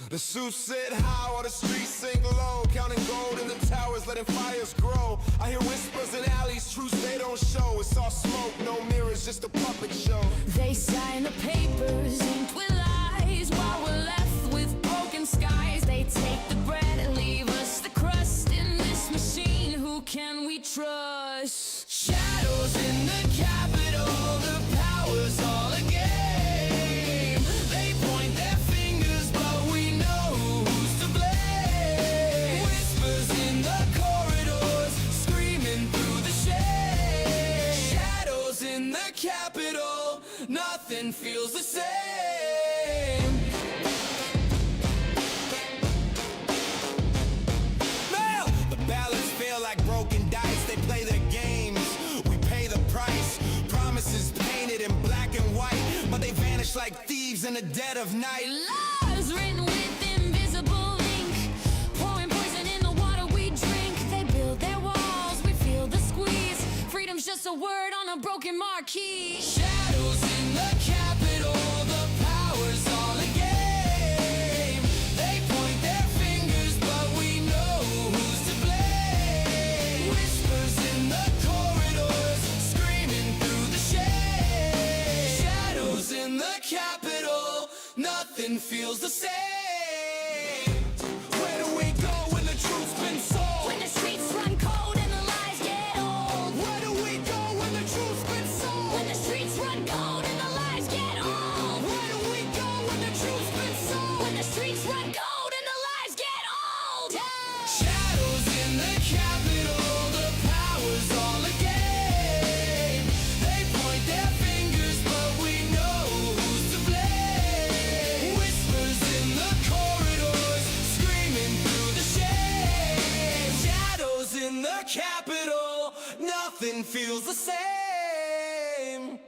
The suits sit high while the streets sink low, counting gold in the towers, letting fires grow. I hear whispers in alleys, truths they don't show. It's all smoke, no mirrors, just a puppet show. They sign the papers inked with lies while we're left with broken skies. They take the bread and leave us the crust in this machine. Who can we trust? Shadows in the Capitol, the power's all a game. They point their fingers, but we know who's to blame. Whispers in the corridors, screaming through the shade. Shadows in the Capitol, nothing feels the same. Mail! The ballots feel like broken dice, they play their games. We pay the price, promises painted in black and white, but they vanish like thieves in the dead of night. Laws written with invisible ink, pouring poison in the water we drink. They build their walls, we feel the squeeze. Freedom's just a word on a broken marquee. Shadows in the Capitol, the power's all a game. They point their fingers, but we know who's to blame. Whispers in the corridors, screaming through the shade. Shadows in the Capitol, nothing feels the same. Where do we go when the truth's been sold? When the streets run cold and the lies get old. Where do we go when the truth's been sold? When the streets run cold and the lies get old. Where do we go when the truth's been sold? When the streets run cold and the lies get old. Shadows in the Capitol, the power's all a game. They point their fingers, but we know who's to blame. Whispers in the corridors, screaming through the shade. Shadows in the Capitol, nothing feels the same.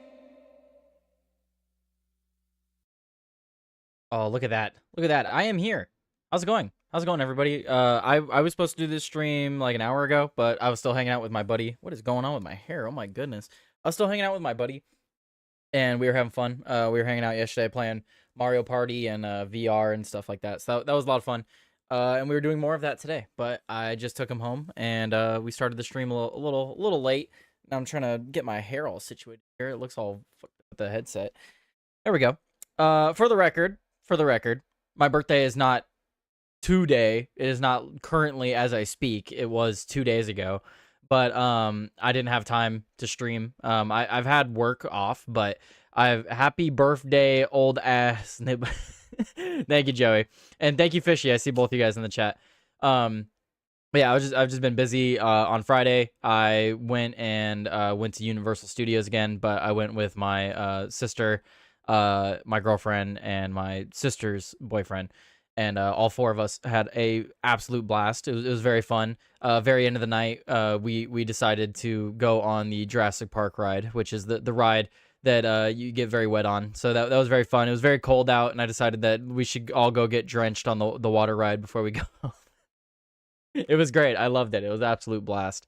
Oh, look at that. Look at that. I am here. How's it going? How's it going, everybody? I was supposed to do this stream like an hour ago, but I was still hanging out with my buddy. What is going on with my hair? Oh my goodness. I was still hanging out with my buddy, and we were having fun. We were hanging out yesterday playing Mario Party and VR and stuff like that. So that was a lot of fun. And we were doing more of that today, but I just took him home, and we started the stream a little late. Now I'm trying to get my hair all situated here. It looks all fucked up with the headset. There we go. For the record, my birthday is not today. It is not currently as I speak. It was 2 days ago, but I didn't have time to stream. I've had work off, but happy birthday, old ass. Thank you, Joey, and thank you, Fishy. I see both you guys in the chat. But yeah, I've just been busy. On Friday, I went to Universal Studios again, but I went with my sister, my girlfriend, and my sister's boyfriend, and all four of us had a absolute blast. It was very fun. Very end of the night, we decided to go on the Jurassic Park ride, which is the ride that you get very wet on. So that was very fun. It was very cold out, and I decided that we should all go get drenched on the water ride before we go. It was great. I loved it. It was an absolute blast.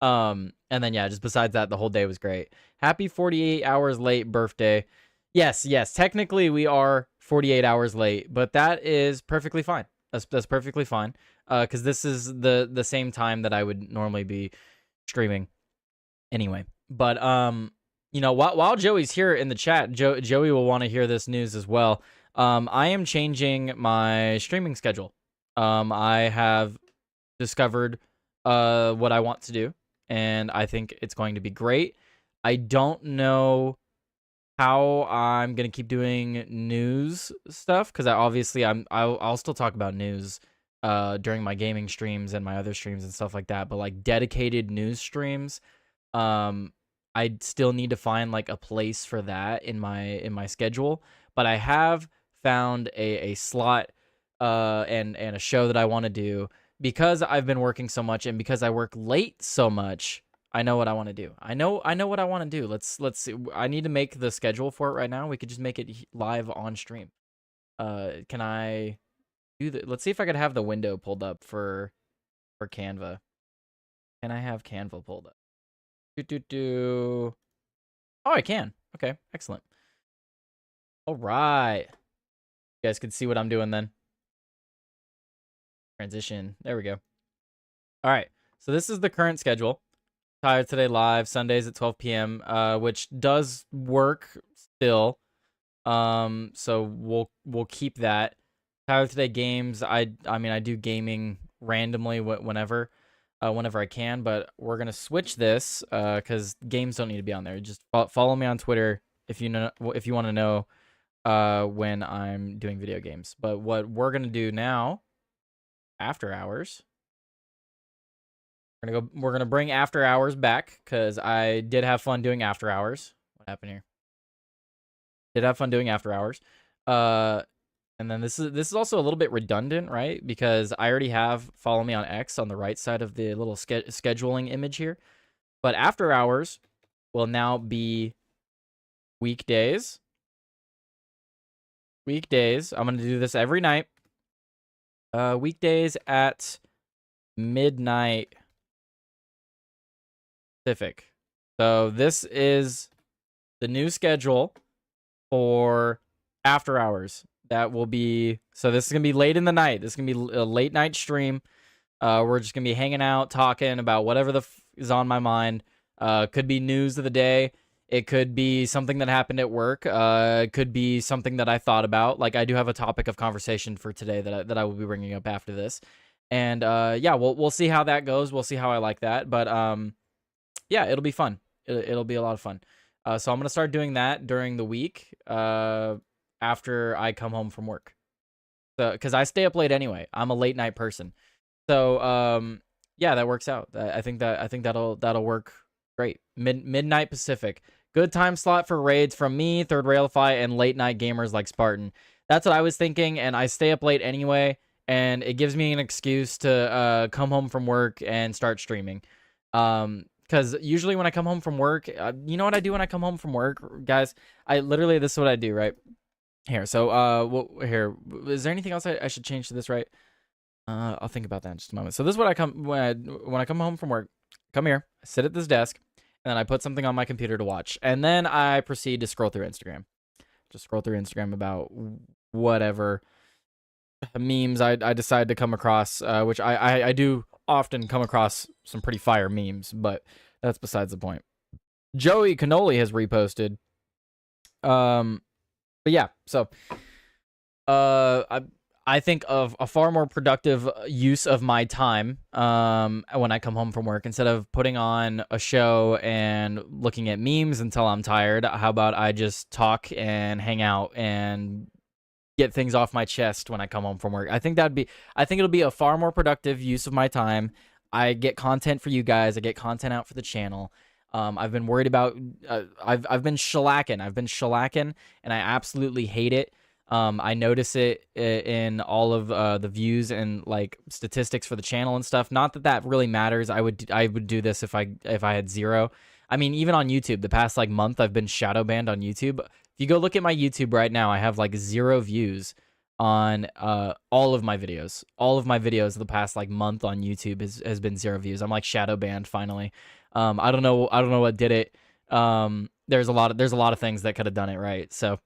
And then yeah, just besides that, the whole day was great. Happy 48 hours late birthday. Yes, technically we are 48 hours late, but that is perfectly fine. That's perfectly fine. Because this is the same time that I would normally be streaming anyway. But you know, while Joey's here in the chat, Joey will want to hear this news as well. I am changing my streaming schedule. I have discovered what I want to do, and I think it's going to be great. I don't know how I'm gonna keep doing news stuff, because I'll still talk about news during my gaming streams and my other streams and stuff like that, but like dedicated news streams, I still need to find like a place for that in my schedule. But I have found a slot and a show that I want to do, because I've been working so much and because I work late so much. I know what I want to do. I know what I want to do. Let's see. I need to make the schedule for it right now. We could just make it live on stream. Can I do that? Let's see if I could have the window pulled up for Canva. Can I have Canva pulled up? Oh, I can. Okay, excellent. All right. You guys can see what I'm doing then. Transition. There we go. All right. So this is the current schedule. Tired Today live Sundays at 12 p.m. Which does work still. So we'll keep that. Tired Today games. I mean I do gaming randomly whenever I can, but we're gonna switch this because games don't need to be on there. Just follow me on Twitter if you want to know when I'm doing video games. But what we're gonna do now, after hours. We're gonna bring after hours back because I did have fun doing after hours. What happened here? Did have fun doing after hours. And then this is also a little bit redundant, right? Because I already have follow me on X on the right side of the little scheduling image here. But after hours will now be weekdays. Weekdays. I'm gonna do this every night. Weekdays at midnight Pacific. So this is the new schedule for after hours. That will be, so this is gonna be late in the night. This is gonna be a late night stream. We're just gonna be hanging out, talking about whatever is on my mind. Could be news of the day. It could be something that happened at work. It could be something that I thought about. Like I do have a topic of conversation for today that I will be bringing up after this. And yeah, we'll see how that goes. We'll see how I like that. But yeah, it'll be fun. It'll be a lot of fun. So I'm gonna start doing that during the week. After I come home from work. So, because I stay up late anyway. I'm a late night person. So, yeah, that works out. I think that'll work great. Midnight Pacific. Good time slot for raids from me, Third Railify, and late night gamers like Spartan. That's what I was thinking, and I stay up late anyway, and it gives me an excuse to come home from work and start streaming. Because usually when I come home from work, you know what I do when I come home from work, guys? This is what I do, right? Here, so, here, is there anything else I should change to this, right? I'll think about that in just a moment. So this is what when I come home from work, come here, I sit at this desk, and then I put something on my computer to watch. And then I proceed to scroll through Instagram. Just scroll through Instagram about whatever memes I decide to come across, which I do often come across some pretty fire memes, but that's besides the point. Joey Cannoli has reposted, but yeah, so I think of a far more productive use of my time when I come home from work. Instead of putting on a show and looking at memes until I'm tired, how about I just talk and hang out and get things off my chest when I come home from work. I think it'll be a far more productive use of my time. I get content for you guys. I get content out for the channel. I've been worried about, I've been shellacking, and I absolutely hate it. I notice it in all of the views and like statistics for the channel and stuff. Not that really matters. I would do this if I had zero. I mean, even on YouTube, the past like month, I've been shadow banned on YouTube. If you go look at my YouTube right now, I have like 0 views on all of my videos. All of my videos the past like month on YouTube has been 0 views. I'm like shadow banned finally. I don't know what did it. There's a lot of things that could have done it right. So,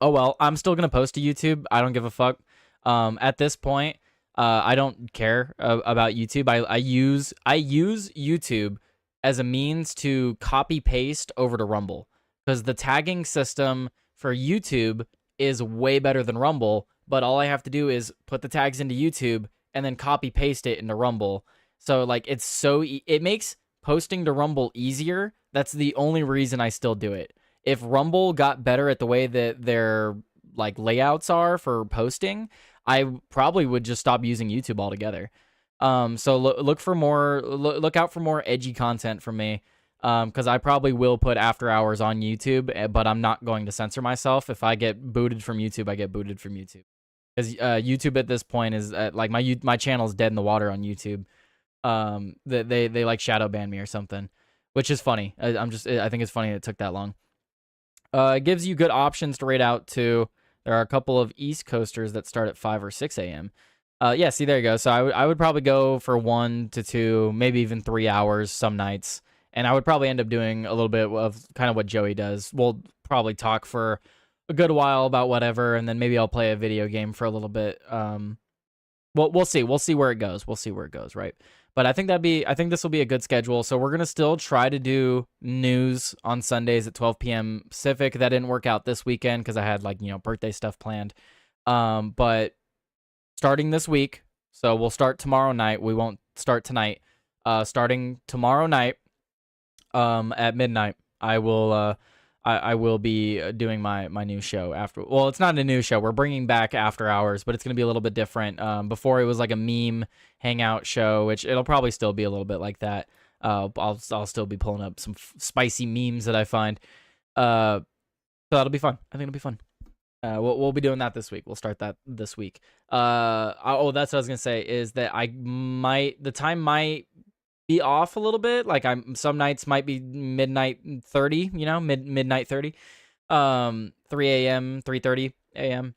oh well, I'm still gonna post to YouTube. I don't give a fuck. At this point, I don't care about YouTube. I use YouTube as a means to copy paste over to Rumble, because the tagging system for YouTube is way better than Rumble. But all I have to do is put the tags into YouTube and then copy paste it into Rumble. So like it makes posting to Rumble easier. That's the only reason I still do it. If Rumble got better at the way that their like layouts are for posting, I probably would just stop using YouTube altogether. So look out for more edgy content from me. Because I probably will put after hours on YouTube, but I'm not going to censor myself. If I get booted from YouTube, I get booted from YouTube. Because YouTube at this point is like my channel is dead in the water on YouTube. They like shadow ban me or something, which is funny. I think it's funny it took that long. It gives you good options to rate out to. There are a couple of East Coasters that start at 5 or 6 a.m. Yeah, see, there you go. So I would probably go for 1 to 2, maybe even 3 hours some nights. And I would probably end up doing a little bit of kind of what Joey does. We'll probably talk for a good while about whatever, and then maybe I'll play a video game for a little bit. We'll we'll see. We'll see where it goes. We'll see where it goes, right? But I think this will be a good schedule. So we're gonna still try to do news on Sundays at 12 p.m. Pacific. That didn't work out this weekend because I had like birthday stuff planned. But starting this week, so we'll start tomorrow night. We won't start tonight. Starting tomorrow night, at midnight, I will be doing my new show after. Well, it's not a new show. We're bringing back After Hours, but it's going to be a little bit different. Before it was like a meme hangout show, which it'll probably still be a little bit like that. I'll still be pulling up some spicy memes that I find. So that'll be fun. I think it'll be fun. We'll be doing that this week. We'll start that this week. That's what I was gonna say is that the time might be off a little bit. Like some nights might be midnight 30, midnight 30, 3 a.m., 3:30 a.m.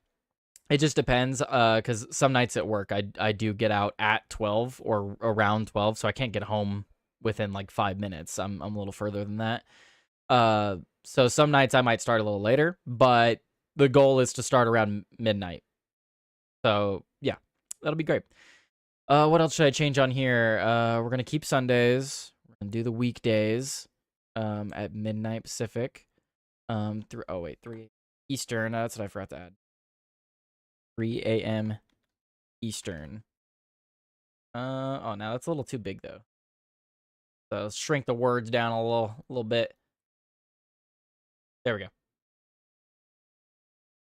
It just depends. Because some nights at work, I do get out at 12 or around 12, so I can't get home within like 5 minutes. I'm a little further than that. So some nights I might start a little later, but the goal is to start around midnight. So yeah, that'll be great. What else should I change on here? We're gonna keep Sundays. We're gonna do the weekdays at midnight Pacific. 3 Eastern. That's what I forgot to add. 3 a.m. Eastern. Oh, now that's a little too big though. So let's shrink the words down a little bit. There we go.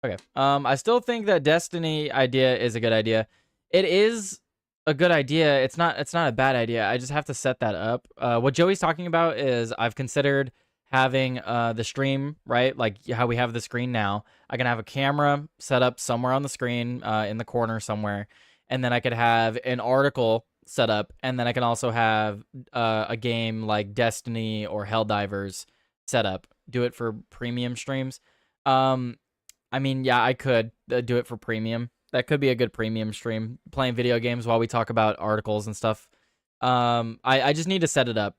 Okay. I still think that Destiny idea is a good idea. It is a good idea. It's not a bad idea. I just have to set that up. What Joey's talking about is I've considered having the stream, right? Like how we have the screen now. I can have a camera set up somewhere on the screen, in the corner somewhere, and then I could have an article set up, and then I can also have a game like Destiny or Helldivers set up. Do it for premium streams. I mean, yeah, I could do it for premium. That could be a good premium stream, playing video games while we talk about articles and stuff. I just need to set it up.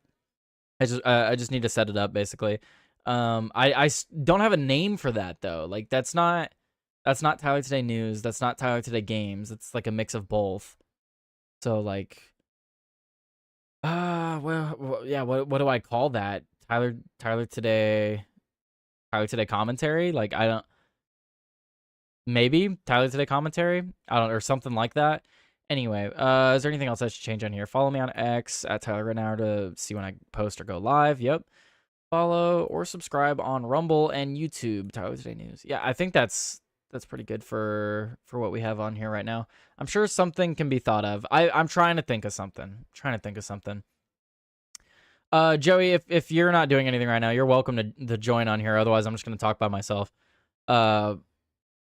I just need to set it up basically. I don't have a name for that though. Like that's not Tyler Today News. That's not Tyler Today Games. It's like a mix of both. So like, well, yeah. What do I call that? Tyler Today Commentary. Like I don't. Maybe Tyler Today Commentary. I don't, or something like that. Anyway, is there anything else I should change on here? Follow me on X at Tyler right now to see when I post or go live. Yep. Follow or subscribe on Rumble and YouTube. Tyler Today News. Yeah, I think that's pretty good for what we have on here right now. I'm sure something can be thought of. I'm trying to think of something. Joey, if you're not doing anything right now, you're welcome to join on here. Otherwise, I'm just gonna talk by myself.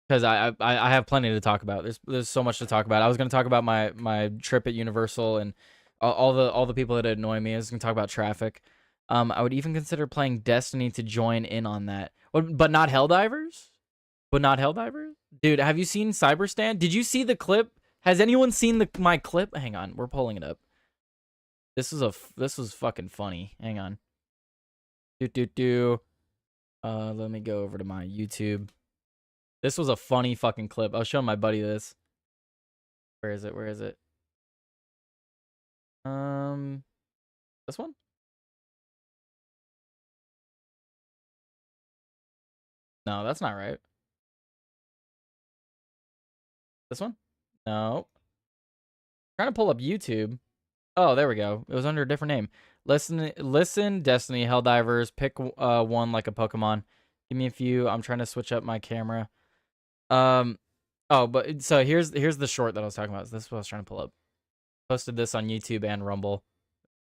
Because I have plenty to talk about. There's so much to talk about. I was going to talk about my trip at Universal and all the people that annoy me. I was going to talk about traffic. I would even consider playing Destiny to join in on that. But not Helldivers? Dude, have you seen Cyberstand? Did you see the clip? Has anyone seen my clip? Hang on, we're pulling it up. This was fucking funny. Hang on. Let me go over to my YouTube. This was a funny fucking clip. I was showing my buddy this. Where is it? This one? No, that's not right. This one? No. I'm trying to pull up YouTube. Oh, there we go. It was under a different name. Listen, Destiny, Helldivers. Pick one like a Pokemon. Give me a few. I'm trying to switch up my camera. But so here's the short that I was talking about. This is what I was trying to pull up. Posted this on YouTube and Rumble.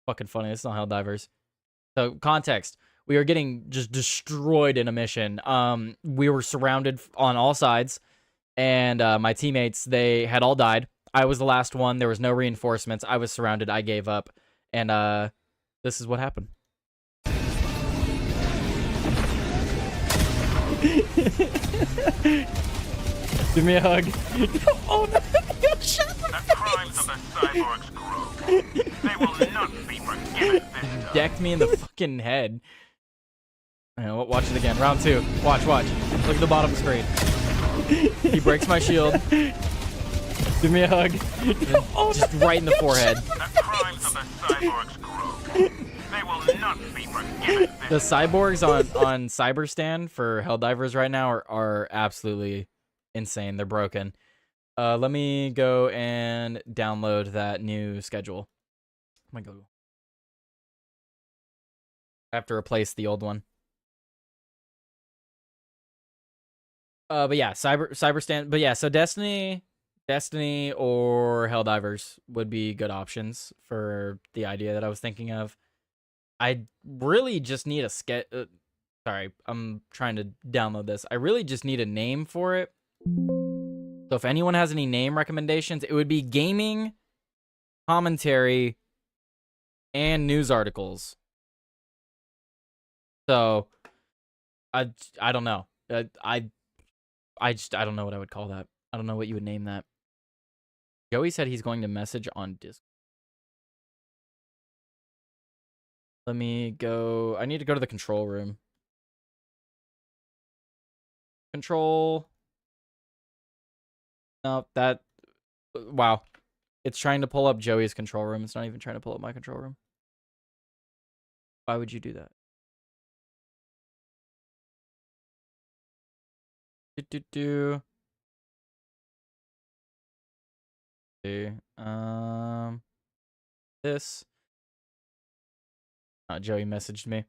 Fucking funny. It's not Helldivers. So context: we are getting just destroyed in a mission. We were surrounded on all sides, and my teammates, they had all died. I was the last one. There was no reinforcements. I was surrounded. I gave up, and this is what happened. Give me a hug. Oh no! Shut up! The crimes of the cyborgs grow. They will not be forgiven this time. Decked me in the fucking head. Watch it again. Round 2. Watch. Look at the bottom screen. He breaks my shield. Give me a hug. Just right in the forehead. The crimes of the cyborgs grow. They will not be forgiven. The cyborgs on Cyberstan for Helldivers right now are absolutely insane. They're broken. Let me go and download that new schedule. Oh my God. I have to replace the old one. But yeah, Cyberstan. But yeah, so Destiny or Helldivers would be good options for the idea that I was thinking of. I really just need a sorry, I'm trying to download this. I really just need a name for it. So if anyone has any name recommendations, it would be gaming, commentary, and news articles. So I don't know. I don't know what I would call that. I don't know what you would name that. Joey said he's going to message on Discord. Let me go. I need to go to the control room. Control. No, that. Wow. It's trying to pull up Joey's control room. It's not even trying to pull up my control room. Why would you do that? Okay, this. Joey messaged me.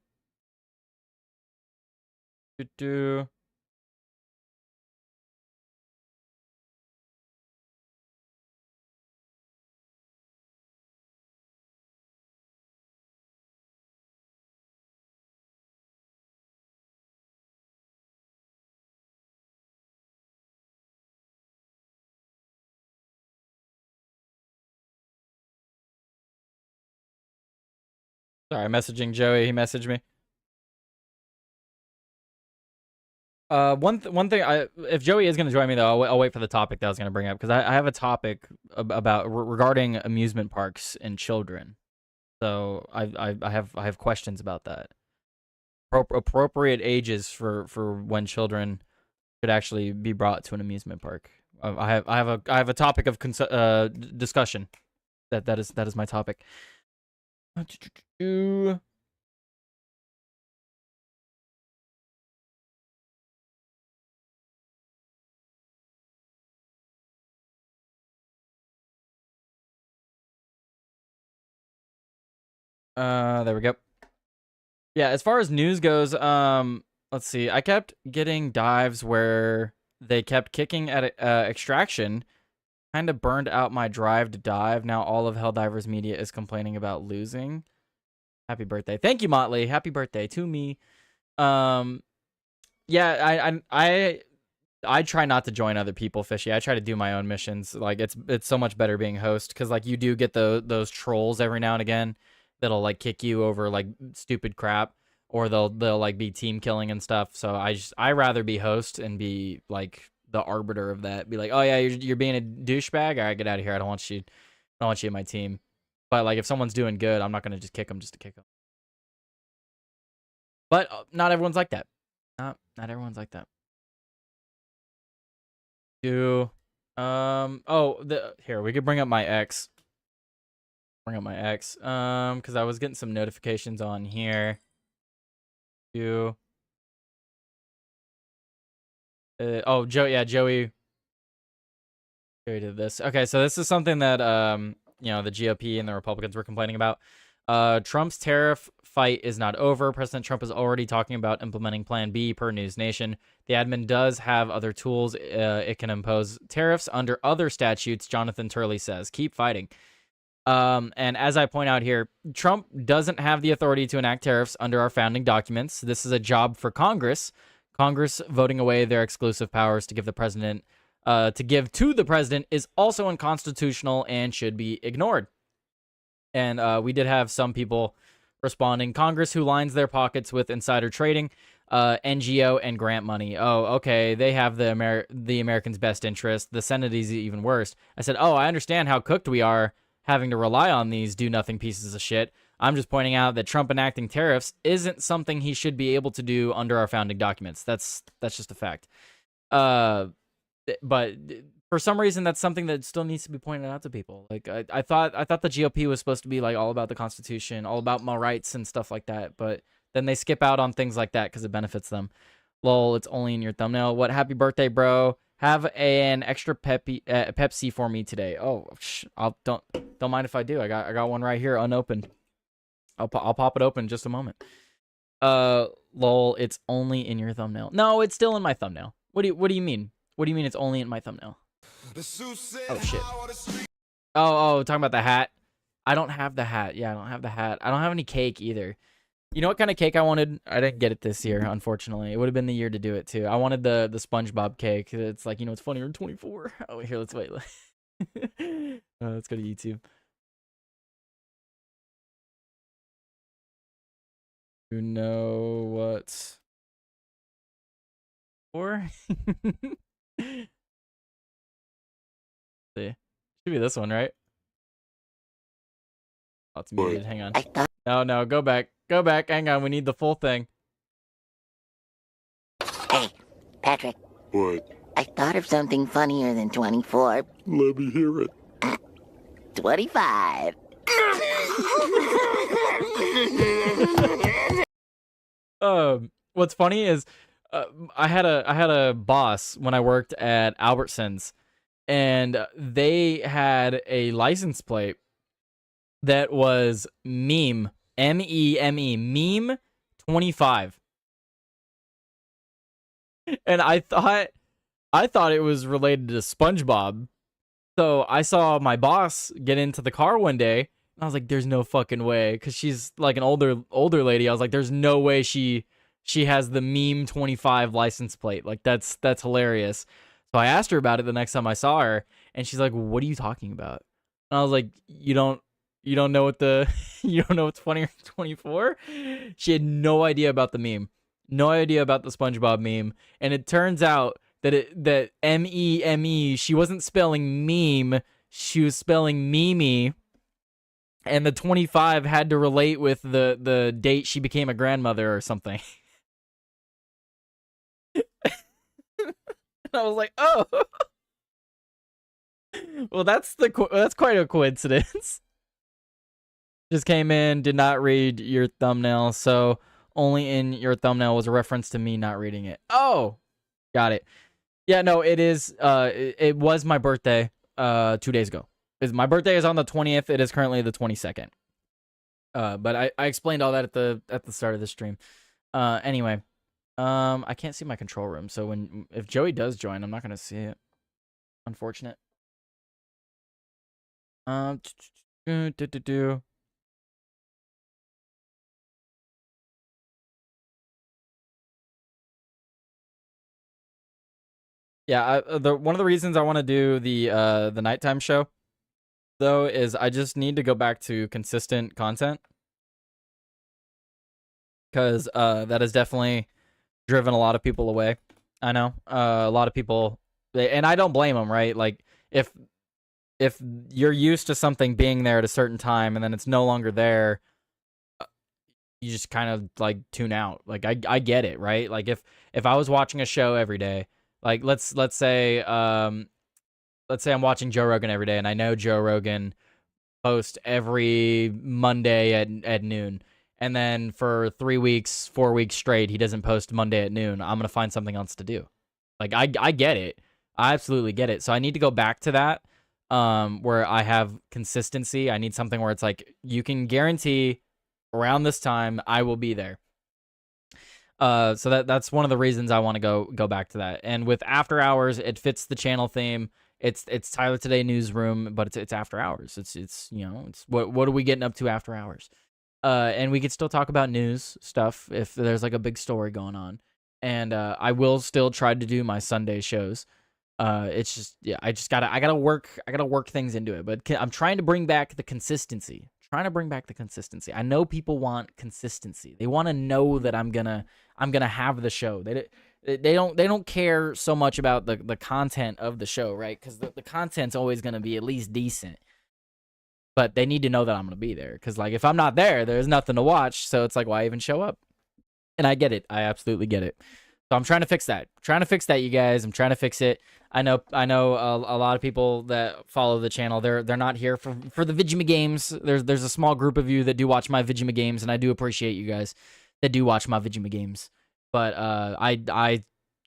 Sorry, messaging Joey. He messaged me. One thing, if Joey is gonna join me though, I'll wait for the topic that I was gonna bring up because I have a topic about regarding amusement parks and children. So I have questions about that. Appropriate ages for when children should actually be brought to an amusement park. I have a topic of discussion. That is my topic. There we go. Yeah, as far as news goes, let's see. I kept getting dives where they kept kicking at extraction. Kind of burned out my drive to dive. Now all of Helldivers media is complaining about losing. Happy birthday. Thank you, Motley. Happy birthday to me. Yeah, I try not to join other people, Fishy. I try to do my own missions. Like it's so much better being host because like you do get those trolls every now and again that'll like kick you over like stupid crap, or they'll like be team killing and stuff. So I rather be host and be like the arbiter of that. Be like, oh yeah, you're being a douchebag. All right, get out of here. I don't want you in my team. But like if someone's doing good, I'm not gonna just kick them just to kick them. But not everyone's like that. Not everyone's like that. Here we could bring up my ex. Because I was getting some notifications on here. Joey Joey did this. Okay, so this is something that the GOP and the Republicans were complaining about. Trump's tariff fight is not over. President Trump is already talking about implementing Plan B per News Nation. The admin does have other tools. It can impose tariffs under other statutes, Jonathan Turley says. Keep fighting. And as I point out here, Trump doesn't have the authority to enact tariffs under our founding documents. This is a job for Congress. Congress voting away their exclusive powers to give the president, is also unconstitutional and should be ignored. And we did have some people responding. Congress, who lines their pockets with insider trading, NGO, and grant money. Oh, okay, they have the Americans' best interest. The Senate is even worse. I said, oh, I understand how cooked we are having to rely on these do-nothing pieces of shit. I'm just pointing out that Trump enacting tariffs isn't something he should be able to do under our founding documents. That's just a fact. But for some reason that's something that still needs to be pointed out to people. Like I thought the GOP was supposed to be like all about the Constitution, all about my rights and stuff like that, but then they skip out on things like that because it benefits them. Lol, it's only in your thumbnail. What? Happy birthday, bro. Have an extra Pepsi for me today. Oh, don't mind if I do. I got one right here unopened. I'll pop it open in just a moment. Lol, it's only in your thumbnail. No, it's still in my thumbnail. What do you mean? What do you mean it's only in my thumbnail? Oh shit. Oh, talking about the hat. I don't have the hat. Yeah, I don't have the hat. I don't have any cake either. You know what kind of cake I wanted? I didn't get it this year, unfortunately. It would have been the year to do it too. I wanted the SpongeBob cake. It's like, you know, it's funnier in 24. Oh, here, let's wait. Let's go to YouTube. You know what? Or see, should be this one, right? Oh, it's muted. Hang on. No, go back. Go back. Hang on. We need the full thing. Hey, Patrick. What? I thought of something funnier than 24. Let me hear it. 25. What's funny is I had a boss when I worked at Albertsons, and they had a license plate that was meme, M-E-M-E, meme 25. And I thought it was related to SpongeBob. So I saw my boss get into the car one day, and I was like, there's no fucking way, because she's like an older lady. I was like, there's no way she has the meme 25 license plate. Like, that's hilarious. So I asked her about it the next time I saw her, and she's like, what are you talking about? And I was like, you don't know what you don't know what's funnier than 24? She had no idea about the meme. No idea about the SpongeBob meme. And it turns out that M-E-M-E, she wasn't spelling meme, she was spelling Mimi. And the 25 had to relate with the date she became a grandmother or something. I was like, oh. Well, that's quite a coincidence. Just came in, did not read your thumbnail, so only in your thumbnail was a reference to me not reading it. Oh, got it. Yeah, no, it is. It was my birthday 2 days ago. My birthday is on the 20th. It is currently the 22nd. But I explained all that at the start of the stream. Anyway, I can't see my control room, so if Joey does join, I'm not gonna see it. Unfortunate. Yeah, one of the reasons I want to do the nighttime show, though, is I just need to go back to consistent content, because that has definitely driven a lot of people away. I know a lot of people, and I don't blame them, right? Like, if you're used to something being there at a certain time and then it's no longer there, you just kind of like tune out. Like, I get it, right? Like, if I was watching a show every day, like let's say I'm watching Joe Rogan every day, and I know Joe Rogan posts every Monday at noon, and then for 3 weeks, 4 weeks straight, he doesn't post Monday at noon. I'm gonna find something else to do. Like, I get it. I absolutely get it. So I need to go back to that, where I have consistency. I need something where it's like, you can guarantee around this time I will be there. So that's one of the reasons I want to go back to that. And with After Hours, it fits the channel theme. It's Tyler Today Newsroom, but it's After Hours. It's you know, it's what are we getting up to after hours? And we could still talk about news stuff if there's like a big story going on. And I will still try to do my Sunday shows. It's just, yeah, I gotta work things into it. But I'm trying to bring back the consistency. I know people want consistency. They want to know that I'm gonna have the show. They don't care so much about the content of the show, right? Because the content's always gonna be at least decent. But they need to know that I'm gonna be there. Because like, if I'm not there, there's nothing to watch. So it's like, why even show up? And I get it. I absolutely get it. So I'm trying to fix that. Trying to fix that, you guys. I'm trying to fix it. I know a lot of people that follow the channel. They're not here for the Vigima games. There's a small group of you that do watch my Vigima games, and I do appreciate you guys that do watch my Vigima games. But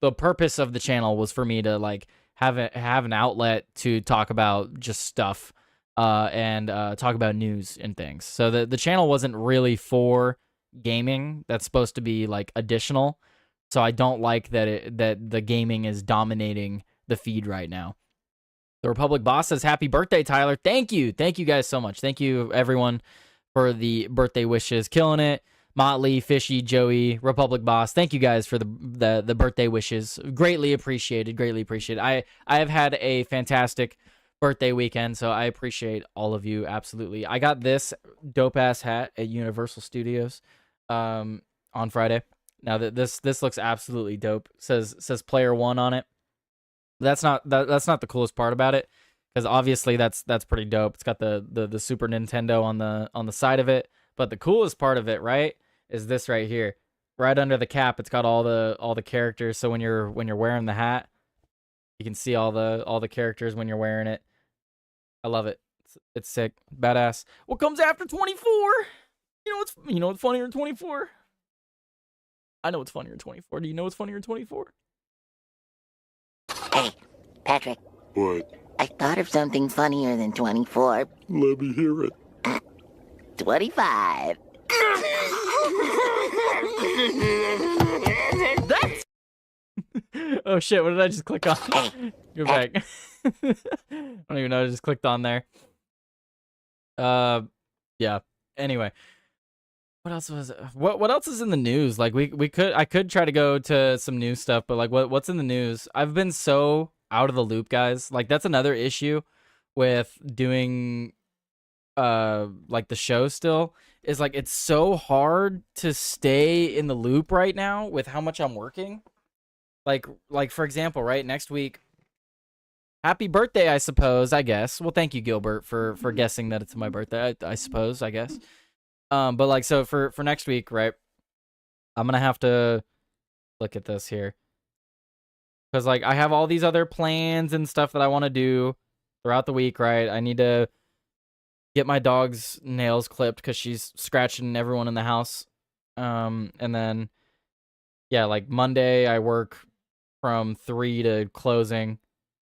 the purpose of the channel was for me to like have an outlet to talk about just stuff and talk about news and things. So the channel wasn't really for gaming. That's supposed to be like additional. So I don't like that the gaming is dominating the feed right now. The Republic Boss says, happy birthday, Tyler. Thank you. Thank you guys so much. Thank you, everyone, for the birthday wishes. Killing it. Motley, Fishy, Joey, Republic Boss. Thank you guys for the birthday wishes. Greatly appreciated. Greatly appreciated. I have had a fantastic birthday weekend, so I appreciate all of you. Absolutely. I got this dope-ass hat at Universal Studios on Friday. Now this looks absolutely dope. Says Player One on it. That's not the coolest part about it, because obviously that's pretty dope. It's got the Super Nintendo on the side of it, but the coolest part of it, right, is this right here. Right under the cap, it's got all the characters. So when you're wearing the hat, you can see all the characters when you're wearing it. I love it. It's sick, badass. What comes after 24? You know what's funnier than 24? I know what's funnier than 24. Do you know what's funnier than 24? Hey, Patrick, What? I thought of something funnier than 24. Let me hear it. 25. That's... Oh shit, what did I just click on? Go back. I don't even know, I just clicked on there. Yeah. Anyway. What else was it? What else is in the news? Like I could try to go to some news stuff, but like what's in the news? I've been so out of the loop, guys. Like that's another issue with doing like the show still, is like it's so hard to stay in the loop right now with how much I'm working. Like for example, right, next week, happy birthday, I suppose, I guess. Well, thank you, Gilbert, for guessing that it's my birthday, I suppose, I guess. But like, so for next week, right, I'm gonna have to look at this here, because like I have all these other plans and stuff that I want to do throughout the week, right? I need to get my dog's nails clipped because she's scratching everyone in the house. And then yeah, like Monday I work from 3 to closing,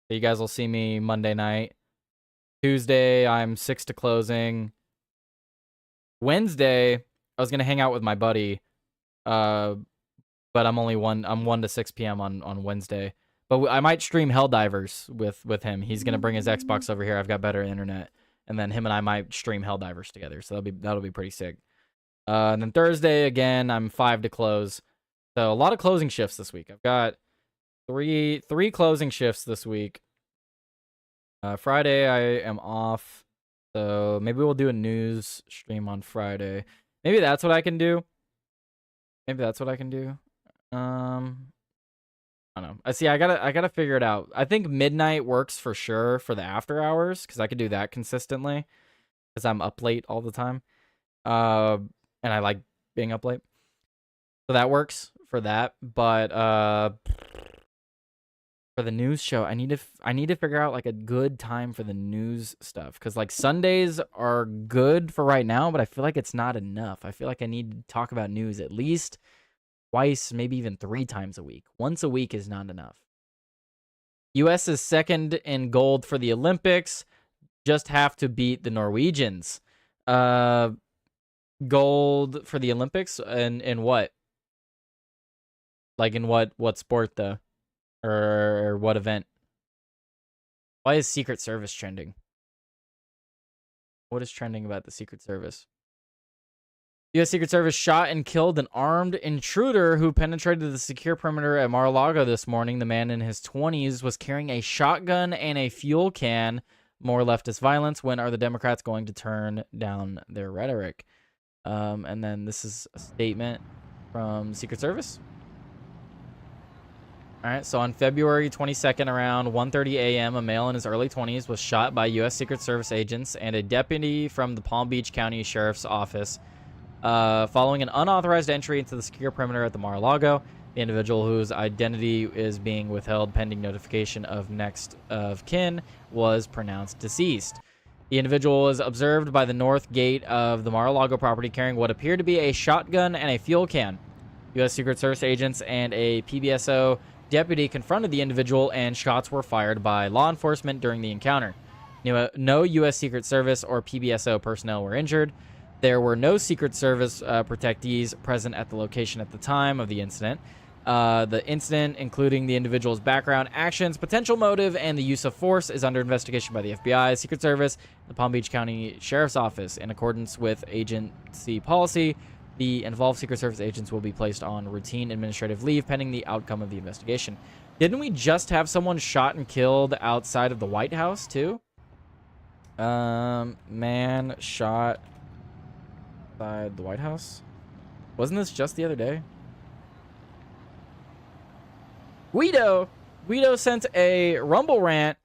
so you guys will see me Monday night. Tuesday I'm 6 to closing. Wednesday, I was gonna hang out with my buddy, but I'm 1 to 6 p.m. on Wednesday. But I might stream Helldivers with him. He's gonna bring his Xbox over here. I've got better internet, and then him and I might stream Helldivers together. So that'll be pretty sick. And then Thursday again, I'm 5 to close. So a lot of closing shifts this week. I've got three closing shifts this week. Friday I am off. So maybe we'll do a news stream on Friday. Maybe that's what I can do. I don't know. I gotta figure it out. I think midnight works for sure for the after hours, because I could do that consistently, because I'm up late all the time. And I like being up late. So that works for that. But for the news show, I need to figure out like a good time for the news stuff, because like Sundays are good for right now, but I feel like it's not enough. I feel like I need to talk about news at least twice, maybe even 3 times a week. Once a week is not enough. US is second in gold for the Olympics, just have to beat the Norwegians. Gold for the Olympics, and in what? Like in what sport though? Or what event? Why is Secret Service trending? What is trending about the Secret Service? U.S. Secret Service shot and killed an armed intruder who penetrated the secure perimeter at Mar-a-Lago this morning. The man in his 20s was carrying a shotgun and a fuel can. More leftist violence. When are the Democrats going to turn down their rhetoric? And then this is a statement from Secret Service. All right, so on February 22nd, around 1:30 a.m., a male in his early 20s was shot by U.S. Secret Service agents and a deputy from the Palm Beach County Sheriff's Office following an unauthorized entry into the secure perimeter at the Mar-a-Lago. The individual whose identity is being withheld pending notification of next of kin was pronounced deceased. The individual was observed by the north gate of the Mar-a-Lago property carrying what appeared to be a shotgun and a fuel can. U.S. Secret Service agents and a PBSO deputy confronted the individual, and shots were fired by law enforcement during the encounter. No U.S. Secret Service or PBSO personnel were injured. There were no Secret Service protectees present at the location at the time of the incident. The incident, including the individual's background, actions, potential motive, and the use of force, is under investigation by the FBI, Secret Service, the Palm Beach County Sheriff's Office. In accordance with agency policy, the involved Secret Service agents will be placed on routine administrative leave pending the outcome of the investigation. Didn't we just have someone shot and killed outside of the White House, too? Man shot outside the White House? Wasn't this just the other day? Guido sent a Rumble rant.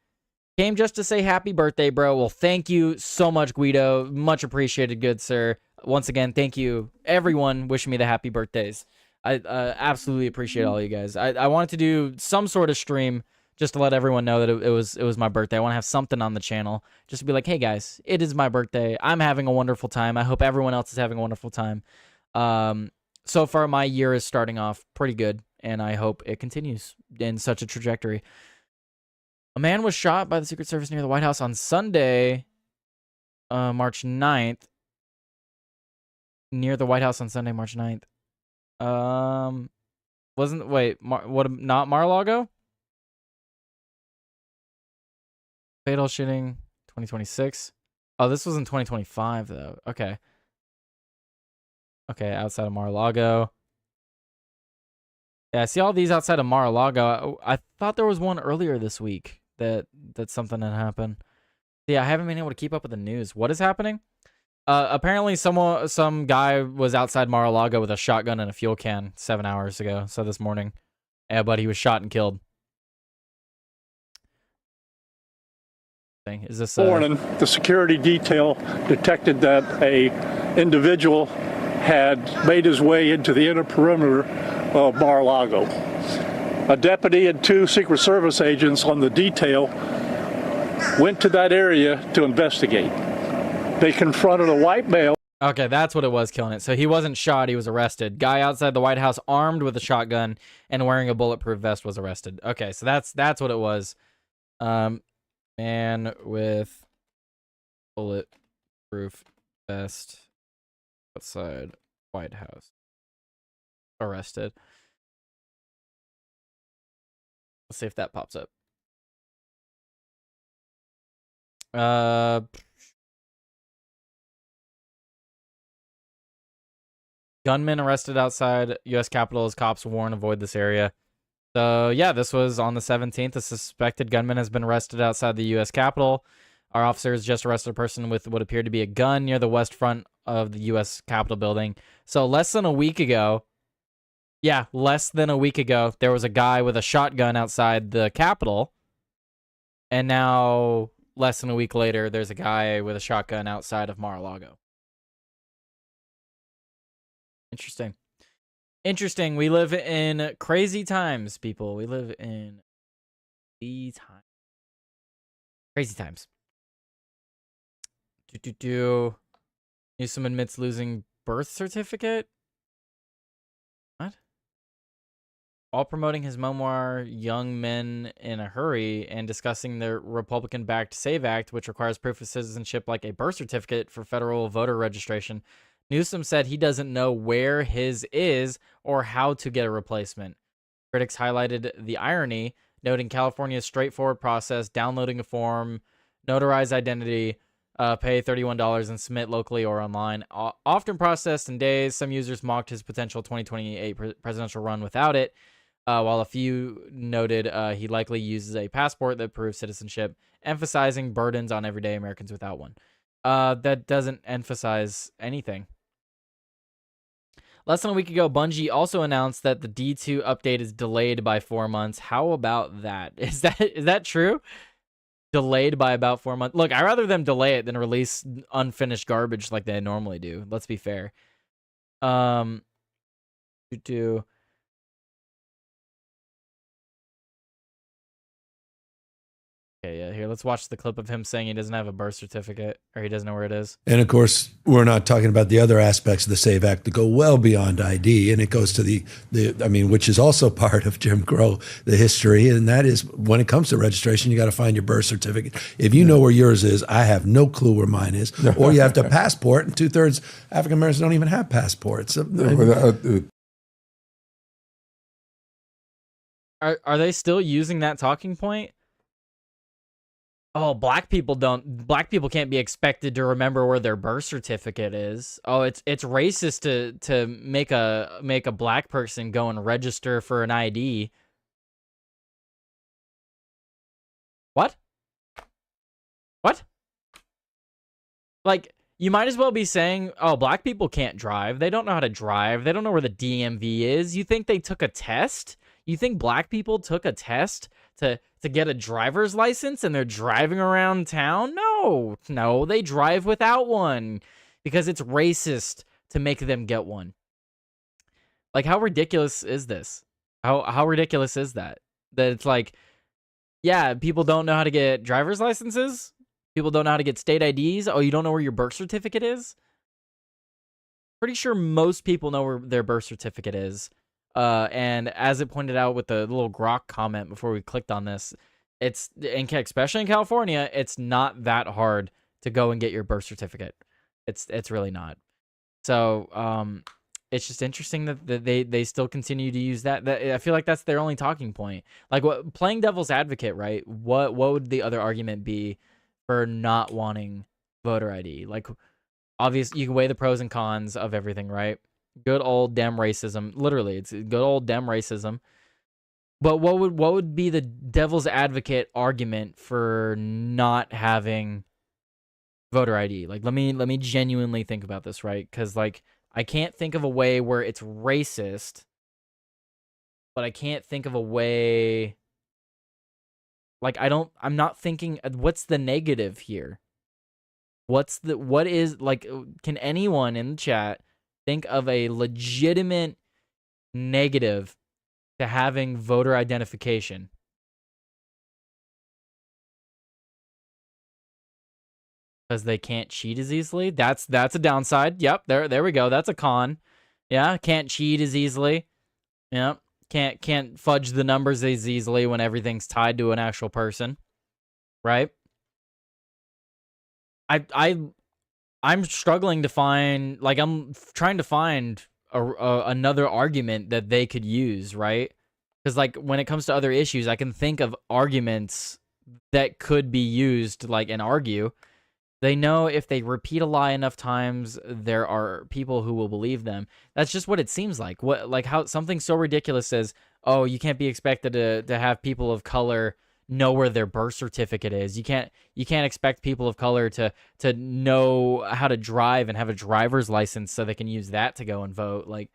Came just to say happy birthday, bro. Well, thank you so much, Guido. Much appreciated, good sir. Once again, thank you, everyone, wishing me the happy birthdays. I absolutely appreciate all you guys. I wanted to do some sort of stream just to let everyone know that it was my birthday. I want to have something on the channel just to be like, hey, guys, it is my birthday. I'm having a wonderful time. I hope everyone else is having a wonderful time. So far, my year is starting off pretty good, and I hope it continues in such a trajectory. A man was shot by the Secret Service near the White House on Sunday, March 9th. Near the White House on Sunday, March 9th. Not Mar-a-Lago? Fatal shooting, 2026. Oh, this was in 2025, though. Okay. Okay, outside of Mar-a-Lago. Yeah, I see all these outside of Mar-a-Lago. I thought there was one earlier this week that something had happened. Yeah, I haven't been able to keep up with the news. What is happening? Apparently some guy was outside Mar-a-Lago with a shotgun and a fuel can 7 hours ago. So this morning. Yeah, but he was shot and killed. Is this morning, the security detail detected that a individual had made his way into the inner perimeter of Mar-a-Lago. A deputy and 2 Secret Service agents on the detail went to that area to investigate. They confronted a white male. Okay, that's what it was killing it. So he wasn't shot, he was arrested. Guy outside the White House armed with a shotgun and wearing a bulletproof vest was arrested. Okay, so that's what it was. Man with bulletproof vest outside White House arrested. Let's see if that pops up. Gunman arrested outside U.S. Capitol as cops warn avoid this area. So, yeah, this was on the 17th. A suspected gunman has been arrested outside the U.S. Capitol. Our officers just arrested a person with what appeared to be a gun near the west front of the U.S. Capitol building. So, less than a week ago, there was a guy with a shotgun outside the Capitol. And now, less than a week later, there's a guy with a shotgun outside of Mar-a-Lago. Interesting. We live in crazy times, people. We live in crazy times. Newsom admits losing birth certificate. What? While promoting his memoir, Young Men in a Hurry, and discussing the Republican-backed SAVE Act, which requires proof of citizenship like a birth certificate for federal voter registration, Newsom said he doesn't know where his is or how to get a replacement. Critics highlighted the irony, noting California's straightforward process: downloading a form, notarize identity, pay $31 and submit locally or online. Often processed in days, some users mocked his potential 2028 presidential run without it, while a few noted he likely uses a passport that proves citizenship, emphasizing burdens on everyday Americans without one. That doesn't emphasize anything. Less than a week ago, Bungie also announced that the D2 update is delayed by 4 months. How about that? Is that true? Delayed by about 4 months. Look, I'd rather them delay it than release unfinished garbage like they normally do. Let's be fair. Okay, yeah, here, let's watch the clip of him saying he doesn't have a birth certificate, or he doesn't know where it is. And of course, we're not talking about the other aspects of the SAVE Act that go well beyond ID, and it goes to which is also part of Jim Crow, the history, and that is when it comes to registration, you got to find your birth certificate. If you know where yours is, I have no clue where mine is, or you have to passport, and 2/3 African Americans don't even have passports. Are they still using that talking point? Oh, black people can't be expected to remember where their birth certificate is. Oh, it's racist to make a black person go and register for an ID. What? What? Like, you might as well be saying, oh, black people can't drive. They don't know how to drive. They don't know where the DMV is. You think they took a test? You think black people took a test to get a driver's license and they're driving around town? No, they drive without one because it's racist to make them get one. Like, how ridiculous is this? How ridiculous is that? That it's like, yeah, people don't know how to get driver's licenses. People don't know how to get state IDs. Oh, you don't know where your birth certificate is? Pretty sure most people know where their birth certificate is. And as it pointed out with the little Grok comment before we clicked on this, especially in California, it's not that hard to go and get your birth certificate. It's really not. So it's just interesting that they still continue to use that. I feel like that's their only talking point. Like, playing devil's advocate, right? What would the other argument be for not wanting voter ID? Like, obviously, you can weigh the pros and cons of everything, right? Good old Dem racism. Literally, it's good old Dem racism. But what would be the devil's advocate argument for not having voter ID? Like, let me genuinely think about this, right? Because, like, I can't think of a way where it's racist, but I can't think of a way. Like, I'm not thinking, what's the negative here? What is, like, can anyone in the chat think of a legitimate negative to having voter identification? Because they can't cheat as easily? That's a downside. Yep, there we go. That's a con. Yeah, can't cheat as easily. Yep. Can't fudge the numbers as easily when everything's tied to an actual person. Right? I'm struggling to find, like, I'm trying to find another argument that they could use, right? Because, like, when it comes to other issues, I can think of arguments that could be used, like, and argue. They know if they repeat a lie enough times, there are people who will believe them. That's just what it seems like. How something so ridiculous as, oh, you can't be expected to have people of color know where their birth certificate is. You can't expect people of color to know how to drive and have a driver's license so they can use that to go and vote. Like,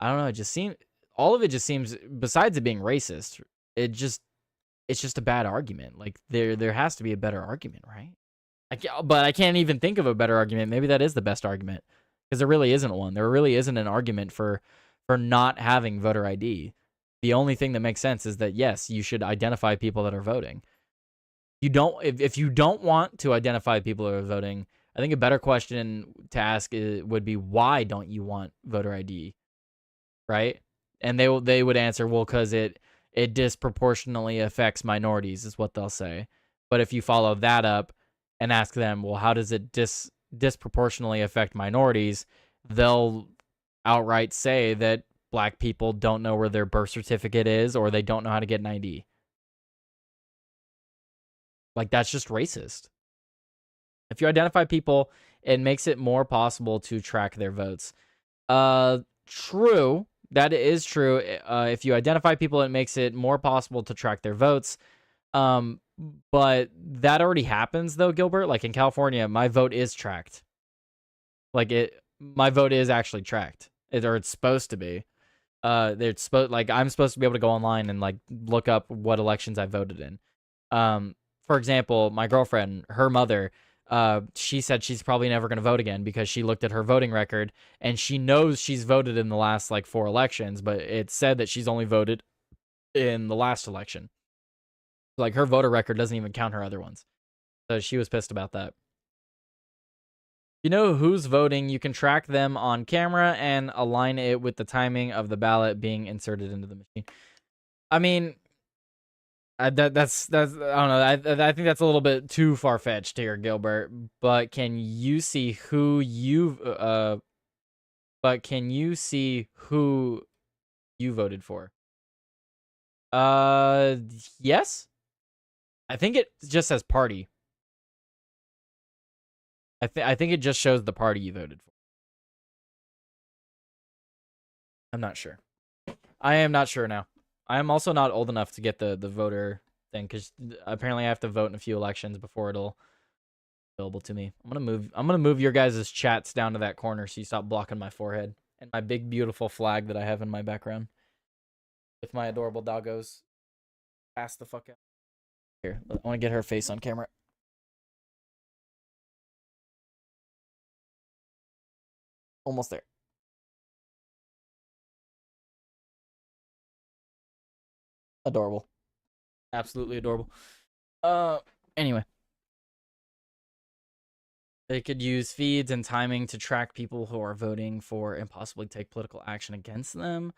I don't know, all of it just seems, besides it being racist, it's just a bad argument. Like, there has to be a better argument, right? But I can't even think of a better argument. Maybe that is the best argument, because there really isn't one. There really isn't an argument for not having voter ID. The only thing that makes sense is that, yes, you should identify people that are voting. If you don't want to identify people that are voting, I think a better question to ask would be, why don't you want voter ID? Right? And they would answer, well, because it disproportionately affects minorities, is what they'll say. But if you follow that up and ask them, well, how does it disproportionately affect minorities? They'll outright say that black people don't know where their birth certificate is, or they don't know how to get an ID. Like, that's just racist. If you identify people, it makes it more possible to track their votes. True. That is true. If you identify people, it makes it more possible to track their votes. But that already happens, though, Gilbert. Like, in California, my vote is tracked. My vote is actually tracked, or it's supposed to be. I'm supposed to be able to go online and, like, look up what elections I voted in. For example, my girlfriend, her mother, she said she's probably never going to vote again because she looked at her voting record and she knows she's voted in the last, like, 4 elections, but it said that she's only voted in the last election. Like, her voter record doesn't even count her other ones. So she was pissed about that. You know who's voting. You can track them on camera and align it with the timing of the ballot being inserted into the machine. I mean, that's I don't know. I think that's a little bit too far fetched here, Gilbert. But can you see who you voted for? Yes. I think it just says party. I think it just shows the party you voted for. I'm not sure. I am not sure now. I am also not old enough to get the voter thing, because apparently I have to vote in a few elections before it'll be available to me. I'm gonna move your guys' chats down to that corner so you stop blocking my forehead and my big beautiful flag that I have in my background with my adorable doggos. Pass the fuck out. Here, I want to get her face on camera. Almost there. Adorable. Absolutely adorable. Anyway. They could use feeds and timing to track people who are voting for and possibly take political action against them.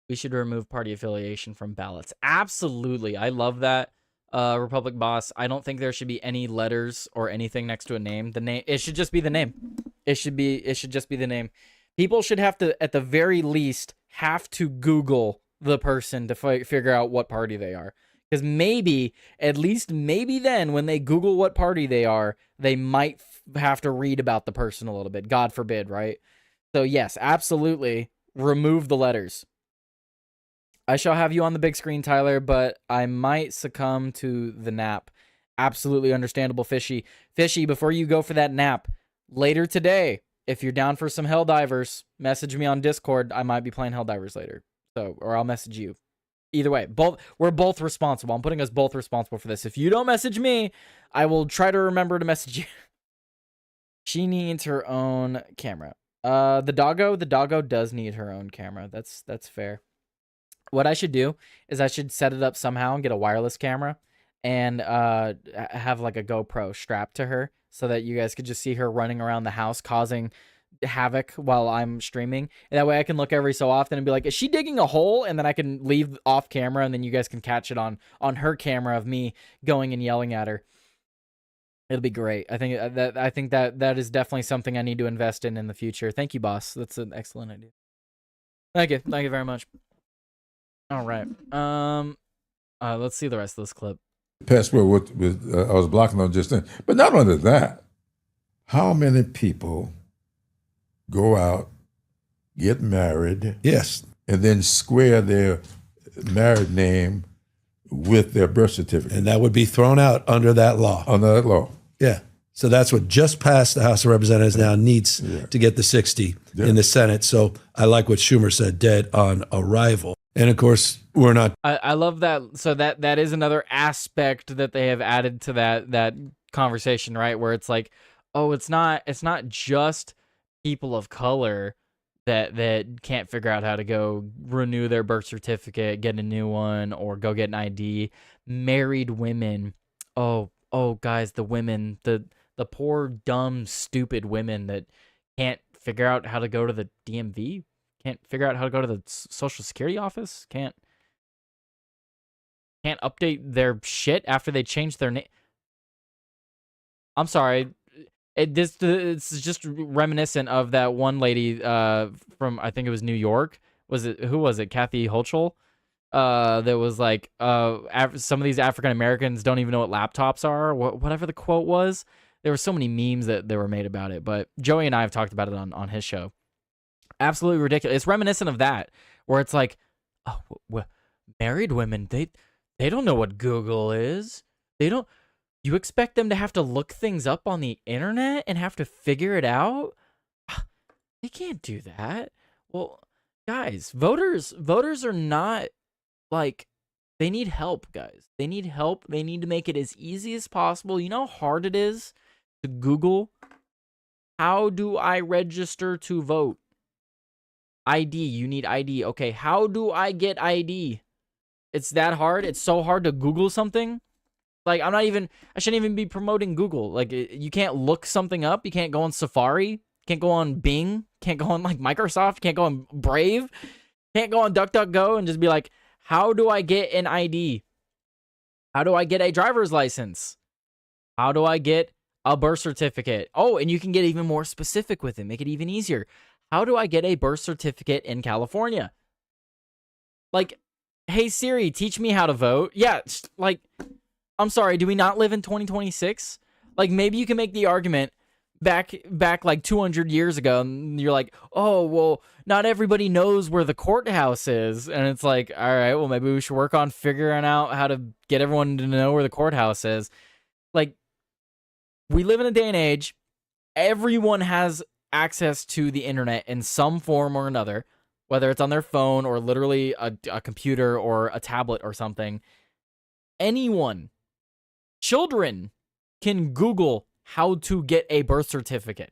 We should remove party affiliation from ballots. Absolutely. I love that. Republic Boss. I don't think there should be any letters or anything next to a name. The name, it should just be the name. It should just be the name. People should have to, at the very least, have to Google the person to figure out what party they are. Because maybe, at least maybe then, when they Google what party they are, they might have to read about the person a little bit. God forbid, right? So yes, absolutely, remove the letters. I shall have you on the big screen, Tyler, but I might succumb to the nap. Absolutely understandable, Fishy. Fishy, before you go for that nap, later today, if you're down for some Helldivers, message me on Discord. I might be playing Helldivers later. So, or I'll message you. Either way, we're both responsible. I'm putting us both responsible for this. If you don't message me, I will try to remember to message you. She needs her own camera. The doggo does need her own camera. That's fair. What I should do is I should set it up somehow and get a wireless camera and have like a GoPro strapped to her so that you guys could just see her running around the house causing havoc while I'm streaming. And that way I can look every so often and be like, is she digging a hole? And then I can leave off camera and then you guys can catch it on her camera of me going and yelling at her. It'll be great. I think that is definitely something I need to invest in the future. Thank you, boss. That's an excellent idea. Thank you very much. All right. Let's see the rest of this clip. Password I was blocking on just then. But not only that, how many people go out, get married, Yes. and then square their married name with their birth certificate? And that would be thrown out under that law. Under that law. Yeah. So that's what just passed the House of Representatives now needs to get the 60 in the Senate. So I like what Schumer said, dead on arrival. And of course, we're not. I love that. So that is another aspect that they have added to that conversation, right? Where it's like, oh, it's not just people of color that can't figure out how to go renew their birth certificate, get a new one, or go get an ID. Married women. Oh, guys, the women, the poor, dumb, stupid women that can't figure out how to go to the DMV, can't figure out how to go to the Social Security office, can't update their shit after they change their name. I'm sorry. It's just reminiscent of that one lady from, I think it was New York. Who was it? Kathy Hochul? That was like, some of these African Americans don't even know what laptops are, whatever the quote was. There were so many memes that were made about it, but Joey and I have talked about it on his show. Absolutely ridiculous. It's reminiscent of that, where it's like, oh, married women, they don't know what Google is. You expect them to have to look things up on the internet and have to figure it out? They can't do that. Well, guys, voters are not like, they need help, guys. They need help. They need to make it as easy as possible. You know how hard it is to Google, how do I register to vote? ID, you need ID. Okay, how do I get ID? It's that hard? It's so hard to Google something? Like, I shouldn't even be promoting Google. Like, you can't look something up. You can't go on Safari. Can't go on Bing. Can't go on, like, Microsoft. Can't go on Brave. Can't go on DuckDuckGo and just be like, how do I get an ID? How do I get a driver's license? How do I get a birth certificate? Oh, and you can get even more specific with it. Make it even easier. How do I get a birth certificate in California? Like, hey, Siri, teach me how to vote. Yeah, like, I'm sorry, do we not live in 2026? Like, maybe you can make the argument back like 200 years ago, and you're like, oh, well, not everybody knows where the courthouse is. And it's like, all right, well, maybe we should work on figuring out how to get everyone to know where the courthouse is. Like, we live in a day and age, everyone has access to the internet in some form or another, whether it's on their phone or literally a computer or a tablet or something. Anyone, children, can Google how to get a birth certificate.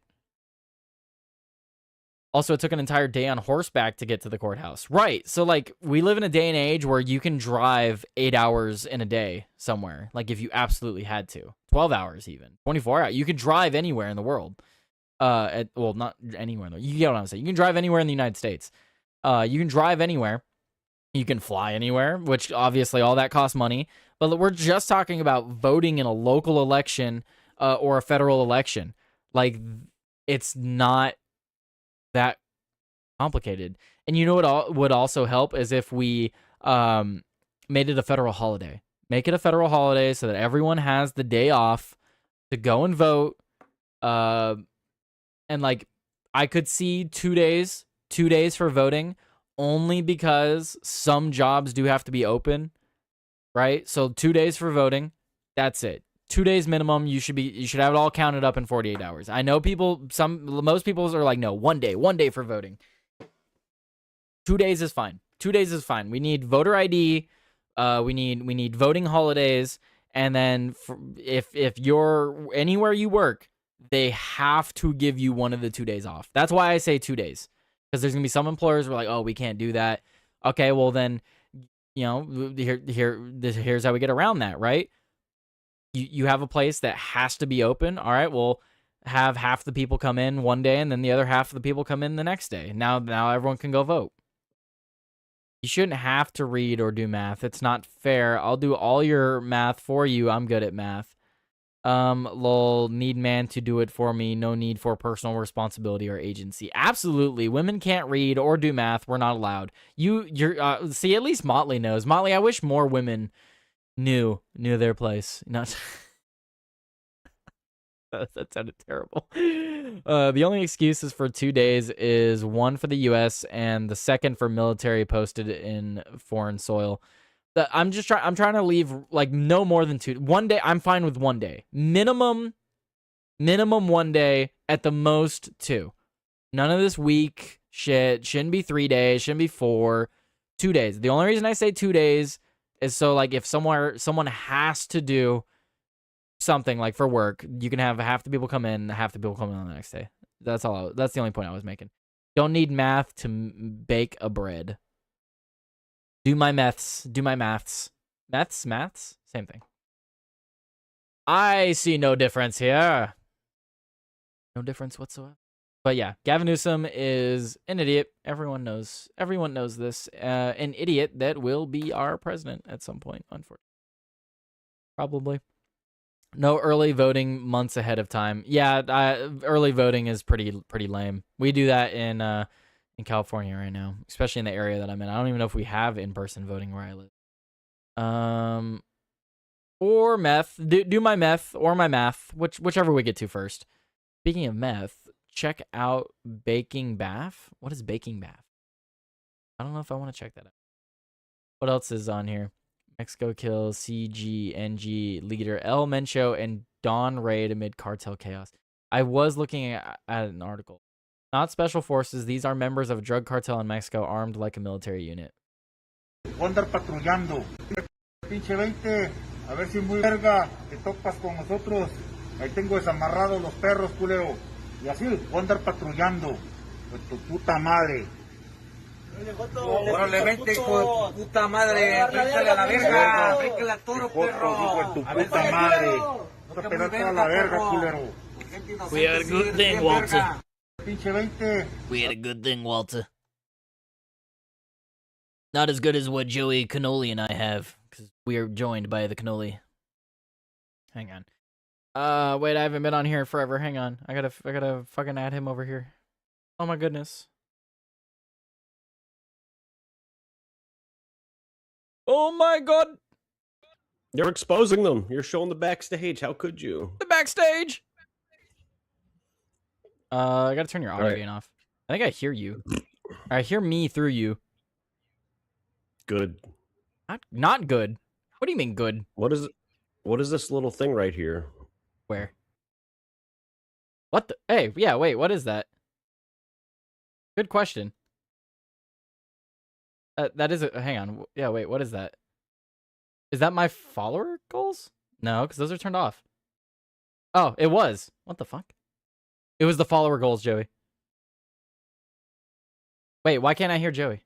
Also, it took an entire day on horseback to get to the courthouse. Right. So, like, we live in a day and age where you can drive 8 hours in a day somewhere. Like, if you absolutely had to. 12 hours even. 24 hours. You could drive anywhere in the world. Well, not anywhere. You get what I'm saying. You can drive anywhere in the United States. You can drive anywhere. You can fly anywhere, which obviously all that costs money. But we're just talking about voting in a local election or a federal election. Like, it's not that complicated. And you know what would also help is if we made it a federal holiday. Make it a federal holiday so that everyone has the day off to go and vote. And like, I could see 2 days for voting, only because some jobs do have to be open, right? So 2 days for voting, that's it. 2 days minimum. You should have it all counted up in 48 hours. I know most people are like, no, 1 day for voting. 2 days is fine. 2 days is fine. We need voter ID. We need voting holidays. And then if you're anywhere you work, they have to give you one of the 2 days off. That's why I say 2 days. Because there's going to be some employers who are like, oh, we can't do that. Okay, well then, here's how we get around that, right? You have a place that has to be open. All right, well, have half the people come in one day and then the other half of the people come in the next day. Now everyone can go vote. You shouldn't have to read or do math. It's not fair. I'll do all your math for you. I'm good at math. Lol, need man to do it for me. No need for personal responsibility or agency. Absolutely. Women can't read or do math. We're not allowed. See, at least Motley knows. Motley, I wish more women knew their place. Not that sounded terrible. The only excuses for 2 days is one for the U.S. and the second for military posted in foreign soil. I'm trying to leave like no more than 1 day. I'm fine with 1 day. Minimum 1 day, at the most 2. None of this week shit. Shouldn't be 3 days, shouldn't be 4. 2 days. The only reason I say 2 days is so like if someone has to do something like for work, you can have half the people come in, half the people come in on the next day. That's all. That's the only point I was making. Don't need math to bake a bread. Do my maths. Maths? Same thing. I see no difference here. No difference whatsoever. But yeah, Gavin Newsom is an idiot. Everyone knows this. An idiot that will be our president at some point, unfortunately. Probably. No early voting months ahead of time. Yeah, early voting is pretty lame. We do that in California right now, especially in the area that I'm in. I don't even know if we have in-person voting where I live. Or meth. Do my meth or my math, whichever we get to first. Speaking of meth, check out Baking Bath. What is Baking Bath? I don't know if I want to check that out. What else is on here? Mexico kills CGNG leader El Mencho and Don raid amid cartel chaos. I was looking at an article. Not special forces. These are members of a drug cartel in Mexico armed like a military unit. Voy a andar patrullando. Pinche 20, a ver si muy verga te topas con nosotros. Ahí tengo desamarrados los perros, culero. Y así, voy a andar patrullando. Pues tu puta madre. Órale, vente, hijo de puta madre. Bríncale a la verga. Bríncale a toro, perro. Hijo de tu puta madre. No te pelas toda la verga, culero. We had a good thing, Walter. Pinche 20. We had a good thing, Walter. Not as good as what Joey Cannoli and I have, because we are joined by the Cannoli. Hang on. Wait, I haven't been on here forever. Hang on. I gotta fucking add him over here. Oh my goodness. Oh my god. You're exposing them. You're showing the backstage. How could you? The backstage. I gotta turn your audio Alright. gain off. I think I hear you. I hear me through you. Good. Not good. What do you mean good? What is it? What is this little thing right here? Where? What the? Hey, yeah, wait, what is that? Good question. That is a. Hang on. Yeah, wait, what is that? Is that my follower goals? No, because those are turned off. Oh, it was. What the fuck? It was the follower goals, Joey. Wait, why can't I hear Joey?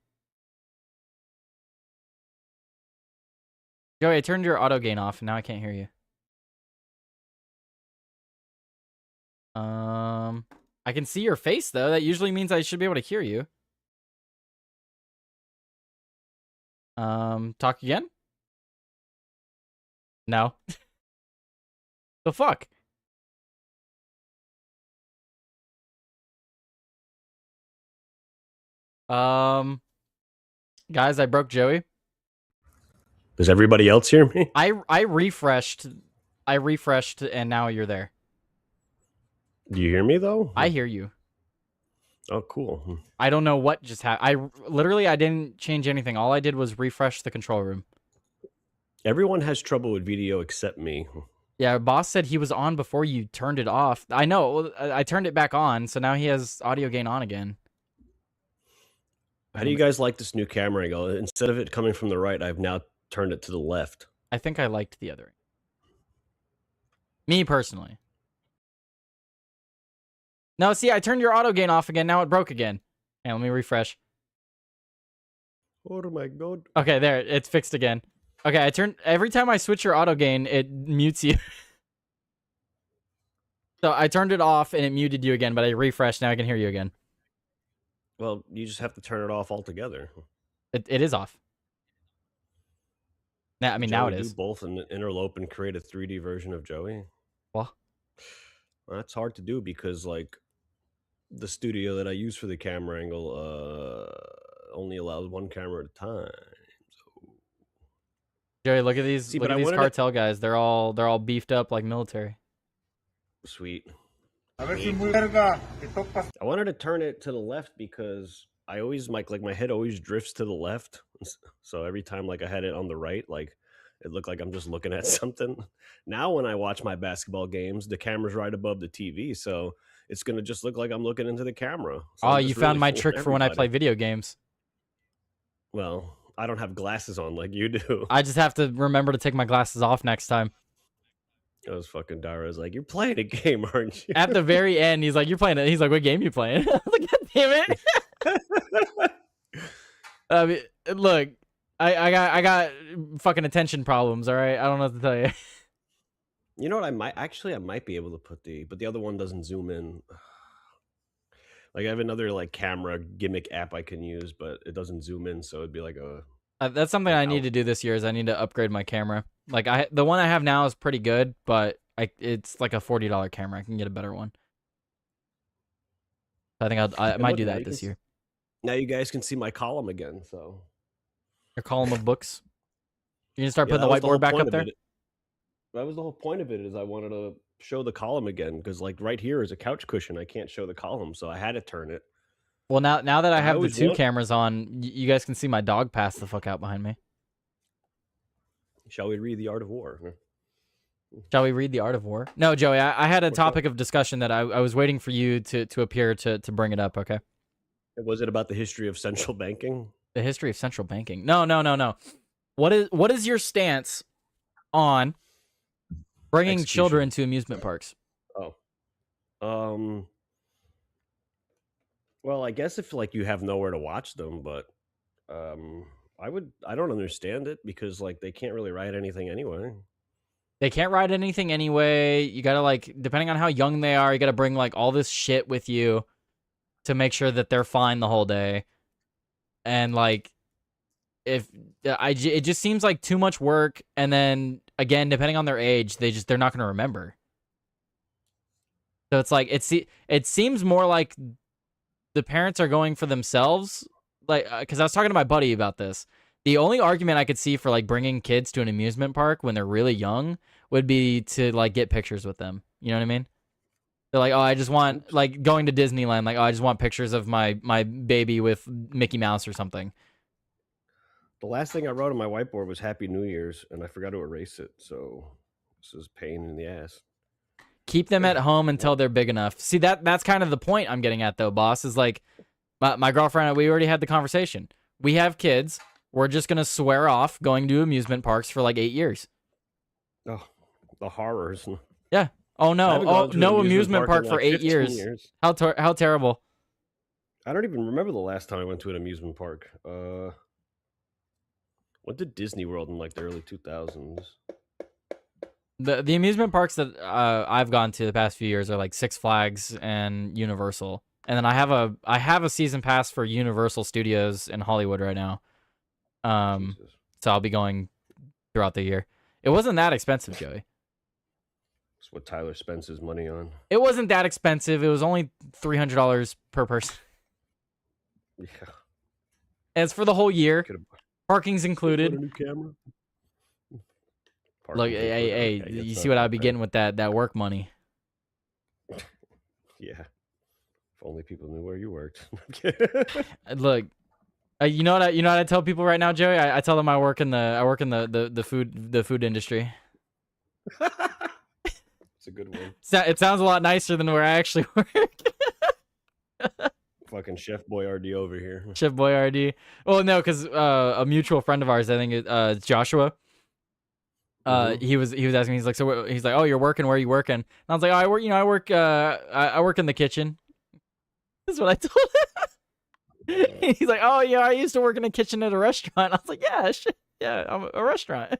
Joey, I turned your auto gain off, and now I can't hear you. I can see your face, though. That usually means I should be able to hear you. Talk again? No. The fuck? Guys, I broke Joey. Does everybody else hear me? I refreshed, and now you're there. Do you hear me though? I hear you. Oh, cool. I I don't know what just happened. I didn't change anything. All I did was refresh the control room. Everyone has trouble with video except me. Yeah, boss said he was on before you turned it off. I know. I turned it back on, so now he has audio gain on again. How do you guys like this new camera angle? Instead of it coming from the right, I've now turned it to the left. I think I liked the other. Me personally. No, see, I turned your auto gain off again. Now it broke again. Hey, let me refresh. Oh my god. Okay, there. It's fixed again. Okay, every time I switch your auto gain, it mutes you. So I turned it off and it muted you again, but I refreshed. Now I can hear you again. Well, you just have to turn it off altogether. It is off. Now, I mean, now it Joey is. do both and interlope and create a 3D version of Joey. Well, That's hard to do because like the studio that I use for the camera angle only allows one camera at a time. So Joey, look at these. See, look but at I these wanted cartel guys. They're all beefed up like military. sweet. A ver si muy verga. Te topas. I wanted to turn it to the left because I always my head always drifts to the left. So every time like I had it on the right, like it looked like I'm just looking at something. Now when I watch my basketball games, the camera's right above the TV, so it's gonna just look like I'm looking into the camera. So Oh, I'm you just found really my fooling trick for when I play everybody. video games. Well, I don't have glasses on like you do. I just have to remember to take my glasses off next time. I was fucking Dara's like, you're playing a game, aren't you? At the very end, he's like, "You're playing it." He's like, "What game you playing?" I was like, "God damn it!" I mean, look, I got fucking attention problems. All right, I don't know what to tell you. You know what? I might be able to put but the other one doesn't zoom in. Like I have another like camera gimmick app I can use, but it doesn't zoom in, so it'd be like a. That's something I need to do this year. Is I need to upgrade my camera. Like the one I have now is pretty good, but it's like a $40 camera. I can get a better one. I think I And might look, do now that you this can year. Now you guys can see my column again. So Your column of books. You're gonna start Yeah, putting that was the whole whiteboard back point up of there. it. That was the whole point of it. Is I wanted to show the column again because like right here is a couch cushion. I can't show the column, so I had to turn it. Well, now that I I have the always two want- cameras on, you guys can see my dog pass the fuck out behind me. Shall we read the Art of War? Shall we read the Art of War? No, Joey, I had a topic of discussion that I was waiting for you to appear to bring it up, okay? Was it about the history of central banking? The history of central banking. No. What is your stance on bringing Execution. children to amusement parks? Oh. Well, I guess if like you have nowhere to watch them, but I don't understand it because like they can't really ride anything anyway. They can't ride anything anyway. You gotta like, depending on how young they are, you gotta bring like all this shit with you to make sure that they're fine the whole day. And like, if it just seems like too much work. And then again, depending on their age, they're not gonna remember. So it's like it seems more like the parents are going for themselves. Like, because I was talking to my buddy about this. The only argument I could see for like bringing kids to an amusement park when they're really young would be to like get pictures with them. You know what I mean? They're like, oh, I just want like going to Disneyland. Like, oh, I just want pictures of my baby with Mickey Mouse or something. The last thing I wrote on my whiteboard was Happy New Year's, and I forgot to erase it. So this is a pain in the ass. Keep them at home until they're big enough. See, that's kind of the point I'm getting at, though, boss. Is like my girlfriend and we already had the conversation. We have kids. We're just gonna swear off going to amusement parks for like 8 years. Oh, the horrors. Yeah. Oh no. Oh no, amusement park for 8 years. How terrible. I don't even remember the last time I went to an amusement park. Went to Disney World in like the early 2000s. The amusement parks that I've gone to the past few years are like Six Flags and Universal, and then I have a season pass for Universal Studios in Hollywood right now. So I'll be going throughout the year. It wasn't that expensive, Joey. That's what Tyler spends his money on. It wasn't that expensive. It was only $300 per person. Yeah. And it's for the whole year. Parking's included. A new camera. Look, hey, Okay, you see what I'd be getting with that work money. Yeah. If only people knew where you worked. Look, you know what I tell people right now, Joey? I tell them I work in the food industry. It's a good one. It sounds a lot nicer than where I actually work. Fucking Chef Boyardee over here. Chef Boyardee. Well, no, because a mutual friend of ours, I think it's Joshua. He was asking me, he's like, oh, you're working, where are you working? And I was like, oh, I work in the kitchen. That's what I told him. He's like, oh yeah, I used to work in a kitchen at a restaurant. I was like, yeah, I'm a restaurant.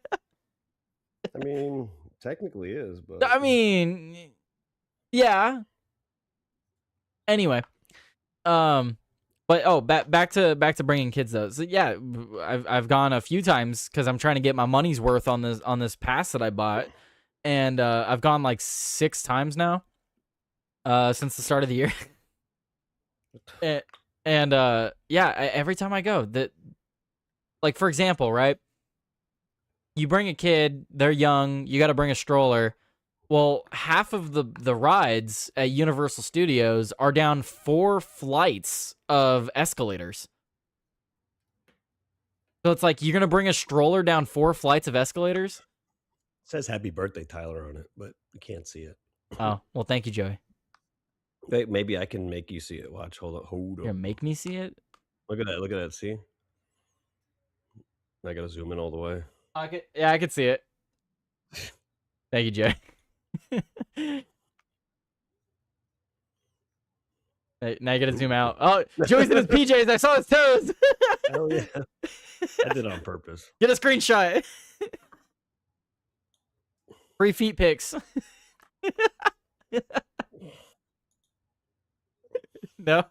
I mean, technically is, but I mean, yeah. Anyway, but back to bringing kids though. So yeah, I've gone a few times because I'm trying to get my money's worth on this pass that I bought, and I've gone like 6 times now, since the start of the year. and yeah, every time I go, like for example, right? You bring a kid, they're young, you got to bring a stroller. Well, half of the rides at Universal Studios are down 4 flights of escalators. So it's like, you're going to bring a stroller down 4 flights of escalators? It says Happy Birthday, Tyler on it, but you can't see it. Oh, well, thank you, Joey. Maybe I can make you see it. Watch, hold on. You're going to make me see it? Look at that, see? I got to zoom in all the way. I could see it. Thank you, Joey. Now you gotta zoom out. Oh, Joey's in his PJs. I saw his toes. Hell yeah. I did it on purpose. Get a screenshot. Free feet pics. No?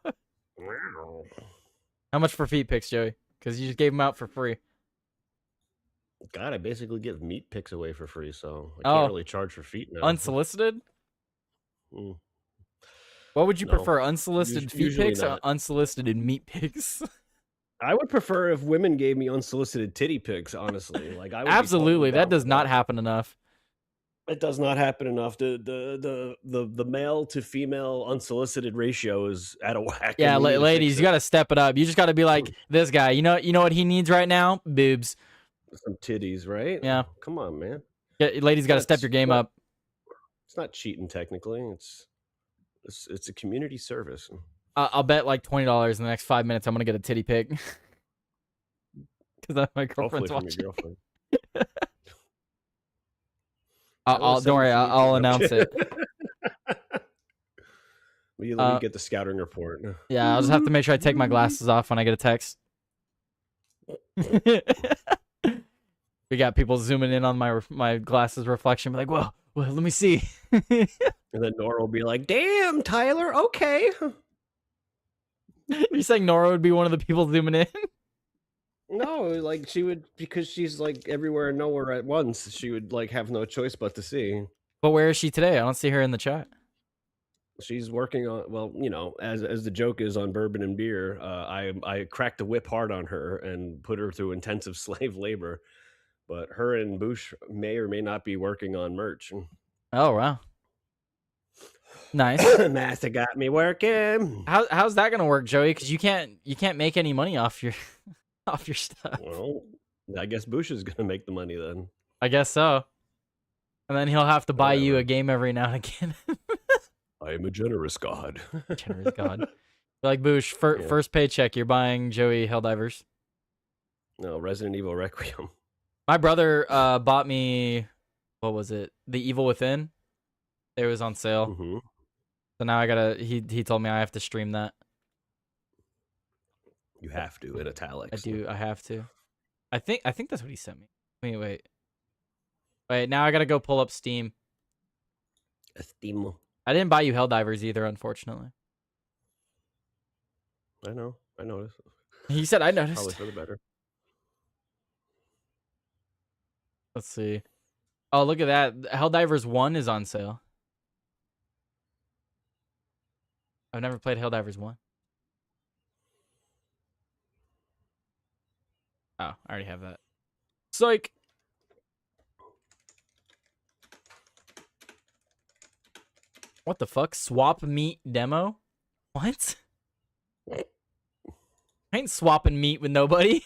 How much for feet pics, Joey? Because you just gave them out for free. God, I basically give meat pics away for free, so I can't really charge for feet now. Unsolicited? What would you prefer, unsolicited feet pics or unsolicited meat pics? I would prefer if women gave me unsolicited titty pics, honestly. Like I would Absolutely, that does not happen enough. It does not happen enough. The male to female unsolicited ratio is out of whack. Yeah, ladies, you got to step it up. You just got to be like this guy. You know what he needs right now? Boobs. Some titties, right? Yeah. Come on, man. Yeah, ladies got to step your game up. It's not cheating technically. It's a community service. I'll bet like $20 in the next 5 minutes I'm gonna get a titty pic. Because my girlfriend's watching. From your girlfriend. Don't worry, I'll announce it. Let me get the scouting report. Yeah, I'll just have to make sure I take my glasses off when I get a text. We got people zooming in on my glasses reflection, be like, whoa, well, let me see. And then Nora will be like, "Damn, Tyler, okay." You're saying Nora would be one of the people zooming in? No, like she would, because she's like everywhere and nowhere at once. She would like have no choice but to see. But where is she today? I don't see her in the chat. She's working on, well, you know, as the joke is on Bourbon and Beer, I cracked the whip hard on her and put her through intensive slave labor. But her and Bush may or may not be working on merch. Oh wow, nice. Master got me working. How's that gonna work, Joey? Because you can't make any money off your off your stuff. Well, I guess Bush is gonna make the money then. I guess so. And then he'll have to buy you Whatever. a game every now and again. I am a generous god. Generous God. Like Bush, first paycheck, you're buying Joey Helldivers. No, Resident Evil Requiem. My brother bought me, what was it? The Evil Within. It was on sale. Mm-hmm. So now I gotta. He told me I have to stream that. You have to in italics. I do. I have to. I think that's what he sent me. Wait. Now I gotta go pull up Steam. Steam. I didn't buy you Helldivers either, unfortunately. I know. I noticed. He said I Probably noticed. for the better. Let's see. Oh, look at that. Helldivers 1 is on sale. I've never played Helldivers 1. Oh, I already have that. Psych. What the fuck? Swap meat demo? What? I ain't swapping meat with nobody.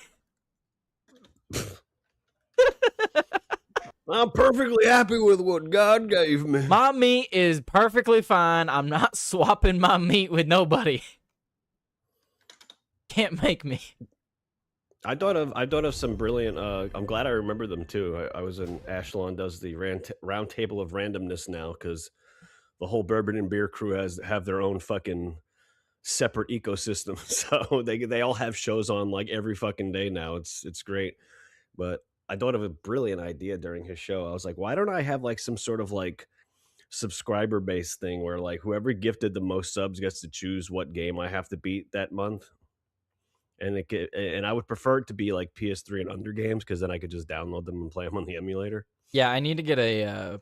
I'm perfectly happy with what God gave me. My meat is perfectly fine. I'm not swapping my meat with nobody. Can't make me. I thought of some brilliant. I'm glad I remember them too. I was in Ashlon does the round table of randomness now because the whole Bourbon and Beer crew have their own fucking separate ecosystem. So they all have shows on like every fucking day now. It's great. But I thought of a brilliant idea during his show. I was like, why don't I have like some sort of like subscriber based thing where like whoever gifted the most subs gets to choose what game I have to beat that month. And I would prefer it to be like PS3 and under games because then I could just download them and play them on the emulator. Yeah, I need to get a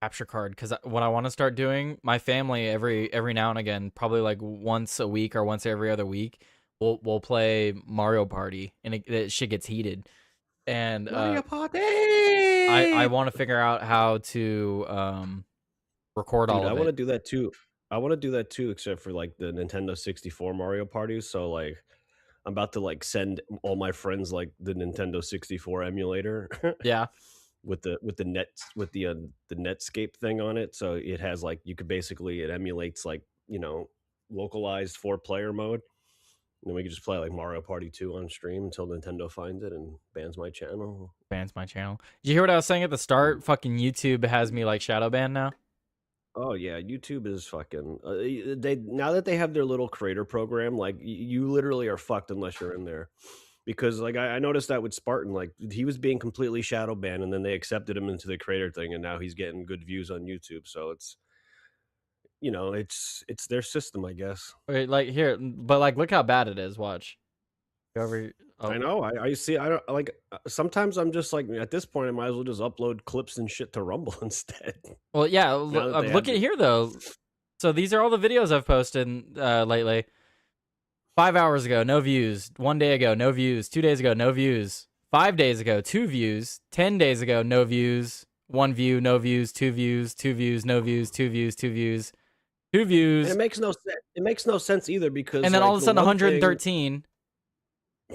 capture card because what I want to start doing, my family every now and again, probably like once a week or once every other week, we'll play Mario Party, and it shit gets heated. And Mario Party. I want to figure out how to record all of it. I want to do that too. I want to do that too, except for like the Nintendo 64 Mario parties. So like, I'm about to like send all my friends like the Nintendo 64 emulator. Yeah. With the Netscape thing on it, so it has like you could basically it emulates like localized 4-player mode. And then we could just play like Mario Party 2 on stream until Nintendo finds it and bans my channel. Bans my channel. Did you hear what I was saying at the start? Fucking YouTube has me like shadow banned now. Oh yeah, YouTube is fucking. They now that they have their little creator program, like you literally are fucked unless you're in there. Because like I noticed that with Spartan, like he was being completely shadow banned, and then they accepted him into the creator thing, and now he's getting good views on YouTube. So it's their system, I guess. Wait, like here, but like look how bad it is. Watch. Go over. Oh. I know. I see. I don't like. Sometimes I'm just like at this point, I might as well just upload clips and shit to Rumble instead. Well, yeah. Look at here though. So these are all the videos I've posted lately. 5 hours ago, no views. 1 day ago, no views. 2 days ago, no views. 5 days ago, 2 views. 10 days ago, no views. 1 view, no views. 2 views, 2 views, no views. 2 views, 2 views. 2 views. And it makes no sense. It makes no sense either because. And then all of a sudden, 113.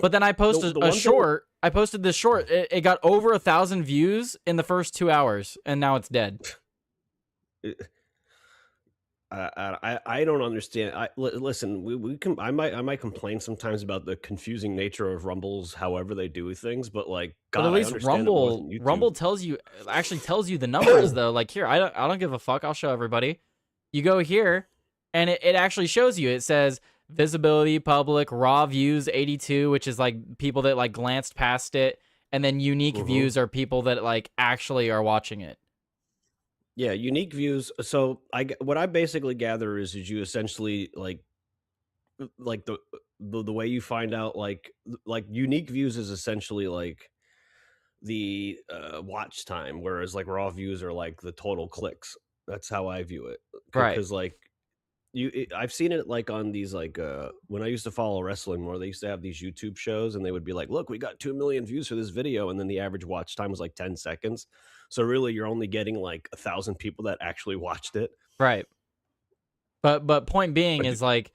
But then I posted a short. I posted this short. It got over 1,000 views in the first 2 hours, and now it's dead. I don't understand. Listen, we can. I might complain sometimes about the confusing nature of Rumbles, however they do things, but like, God, but at least Rumble tells you the numbers though. Like here, I don't give a fuck. I'll show everybody. You go here, and it actually shows you. It says visibility, public, raw views, 82, which is like people that like glanced past it, and then unique views are people that like actually are watching it. Yeah, unique views. So what I basically gather is you essentially like the way you find out like unique views is essentially like the watch time, whereas like raw views are like the total clicks. That's how I view it. Right. Because like I've seen it like on these like when I used to follow wrestling more, they used to have these YouTube shows and they would be like, look, we got 2 million views for this video, and then the average watch time was like 10 seconds. So really you're only getting like 1,000 people that actually watched it. Right. But point being But is like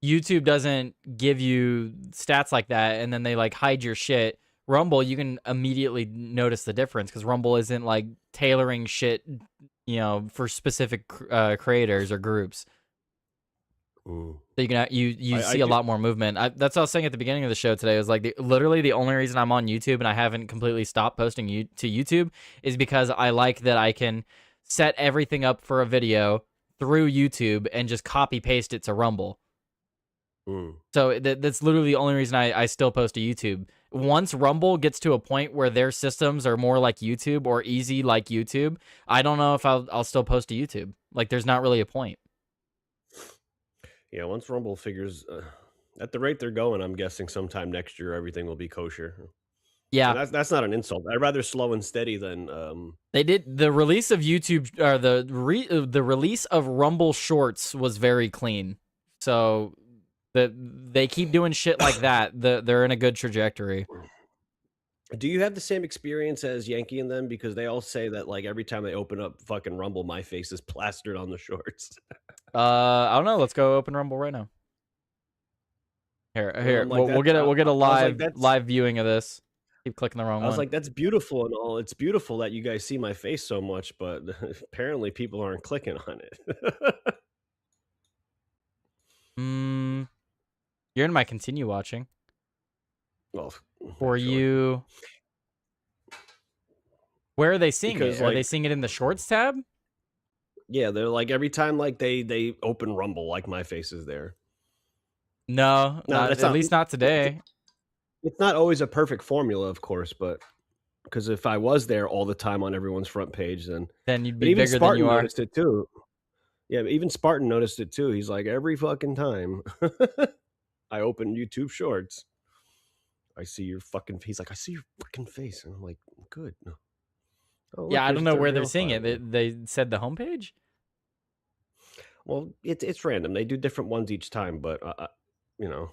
YouTube doesn't give you stats like that, and then they like hide your shit. Rumble, you can immediately notice the difference because Rumble isn't like tailoring shit, you know, for specific creators or groups. So you can you see a lot more movement. That's what I was saying at the beginning of the show today. It was like literally the only reason I'm on YouTube and I haven't completely stopped posting to YouTube is because I like that I can set everything up for a video through YouTube and just copy paste it to Rumble. So that's literally the only reason I still post to YouTube. Once Rumble gets to a point where their systems are more like YouTube or easy like YouTube, I don't know if I'll still post to YouTube. Like there's not really a point. Yeah, once Rumble figures at the rate they're going, I'm guessing sometime next year everything will be kosher. Yeah, And that's not an insult. I'd rather slow and steady than they did the release of YouTube or the release of Rumble Shorts was very clean. So they keep doing shit like that. They're in a good trajectory. Do you have the same experience as Yankee and them? Because they all say that like every time they open up fucking Rumble, my face is plastered on the shorts. I don't know. Let's go open Rumble right now. Here. like, We'll get a live like, live viewing of this. Keep clicking the wrong one. I was like, that's beautiful and all. It's beautiful that you guys see my face so much, but apparently people aren't clicking on it. You're in my continue watching. Well, For you, where are they seeing Because, it? Are they like- seeing it in the Shorts tab? yeah, they're like every time like they open Rumble, like my face is there. No, that's at not- least not today. It's not always a perfect formula, of course, but because if I was there all the time on everyone's front page, then Then you'd but be even bigger Spartan than you are. noticed it too. Yeah, but even Spartan noticed it too. He's like, every fucking time I open YouTube Shorts, I see your fucking. He's like, I see your fucking face, and I'm like, good. No. Oh, look, Yeah, I here's don't know their where they're real seeing file. it. They said the homepage. Well, it's random. They do different ones each time, but you know.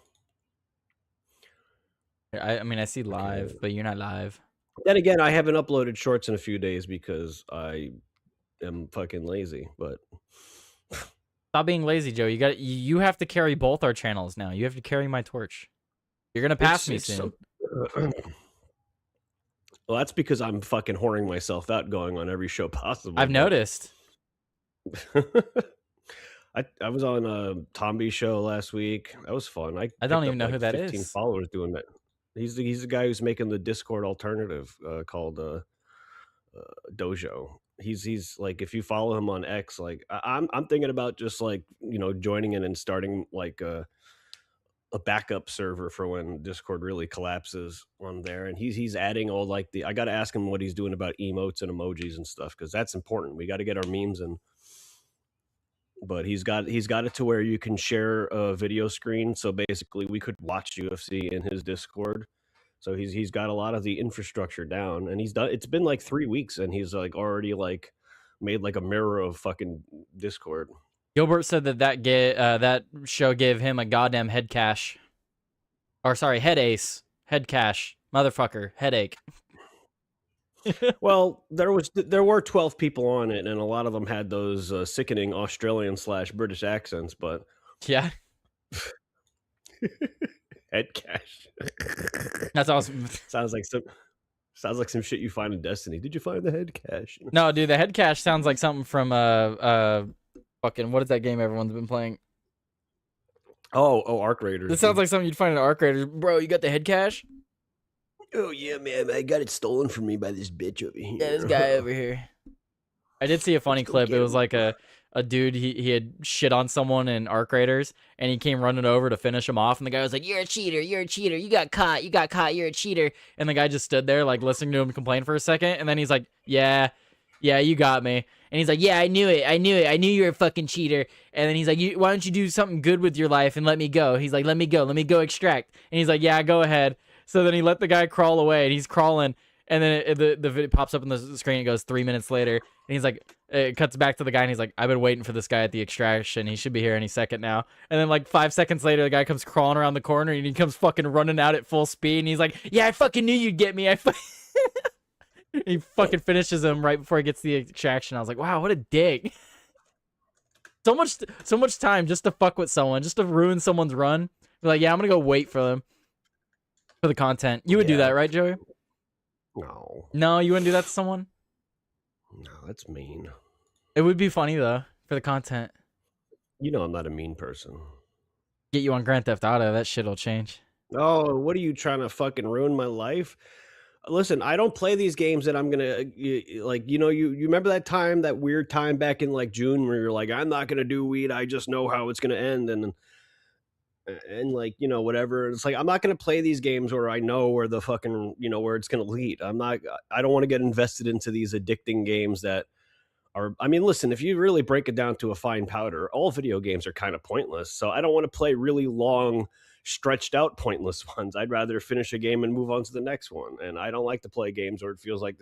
I mean, I see live, Okay. but you're not live. Then again, I haven't uploaded shorts in a few days because I am fucking lazy. But Stop being lazy, Joe. You have to carry both our channels now. You have to carry my torch. You're gonna pass me it's soon. well, that's because I'm fucking whoring myself out going on every show possible. I've but- noticed. I was on a Tomby show last week. That was fun. I don't picked even up, know like, who that 15 is. followers doing that. He's the guy who's making the Discord alternative called Dojo. He's like, if you follow him on X, like I'm thinking about just like, you know, joining in and starting like a backup server for when Discord really collapses on there. And he's adding all like I got to ask him what he's doing about emotes and emojis and stuff, because that's important. We got to get our memes in. But he's got it to where you can share a video screen. So basically, we could watch UFC in his Discord. So he's got a lot of the infrastructure down, and he's done. It's been like 3 weeks, and he's like already like made like a mirror of fucking Discord. Gilbert said that show gave him a goddamn head cash. Or sorry, head ace, head cash, motherfucker, headache. Well, there were 12 people on it, and a lot of them had those sickening Australian/British accents. But Yeah, head cash that's awesome. sounds like some shit you find in Destiny. Did you find the head cash? No, dude, the head cash sounds like something from fucking what is that game everyone's been playing? Oh, Arc Raiders. This sounds like something you'd find in Arc Raiders. Bro, you got the head cash? Oh yeah, man! I got it stolen from me by this bitch over here. Yeah, this guy over here. I did see a funny clip. It was like a a dude he had shit on someone in Arc Raiders, and he came running over to finish him off, and the guy was like, "You're a cheater, you got caught, you're a cheater." And the guy just stood there like listening to him complain for a second, and then he's like, "Yeah, you got me." And he's like, "Yeah, I knew it, I knew you were a fucking cheater." And then he's like, "Why don't you do something good with your life and let me go?" He's like, let me go extract." And he's like, "Yeah, go ahead." So then he let the guy crawl away, and he's crawling, and then the video pops up on the screen. It goes 3 minutes later, and he's like, it cuts back to the guy, and he's like, "I've been waiting for this guy at the extraction. He should be here any second now." And then like 5 seconds later, the guy comes crawling around the corner, and he comes fucking running out at full speed, and he's like, "Yeah, I fucking knew you'd get me. He fucking finishes him right before he gets the extraction. I was like, wow, what a dick. So much time just to fuck with someone, just to ruin someone's run. Be like, yeah, I'm gonna go wait for them for the content. You would do that, right, Joey? No. No, you wouldn't do that to someone? No, that's mean. It would be funny though for the content. You know I'm not a mean person. Get you on Grand Theft Auto, that shit'll change. Oh, what are you trying to fucking ruin my life? Listen, I don't play these games that I'm gonna like. You remember that weird time back in like June where you're like, I'm not gonna do weed. I just know how it's gonna end, and like whatever. It's like I'm not gonna play these games where I know where the fucking where it's gonna lead. I don't want to get invested into these addicting games that are. I mean, listen, if you really break it down to a fine powder, all video games are kind of pointless. So I don't want to play really long, stretched out pointless ones. I'd rather finish a game and move on to the next one. And I don't like to play games where it feels like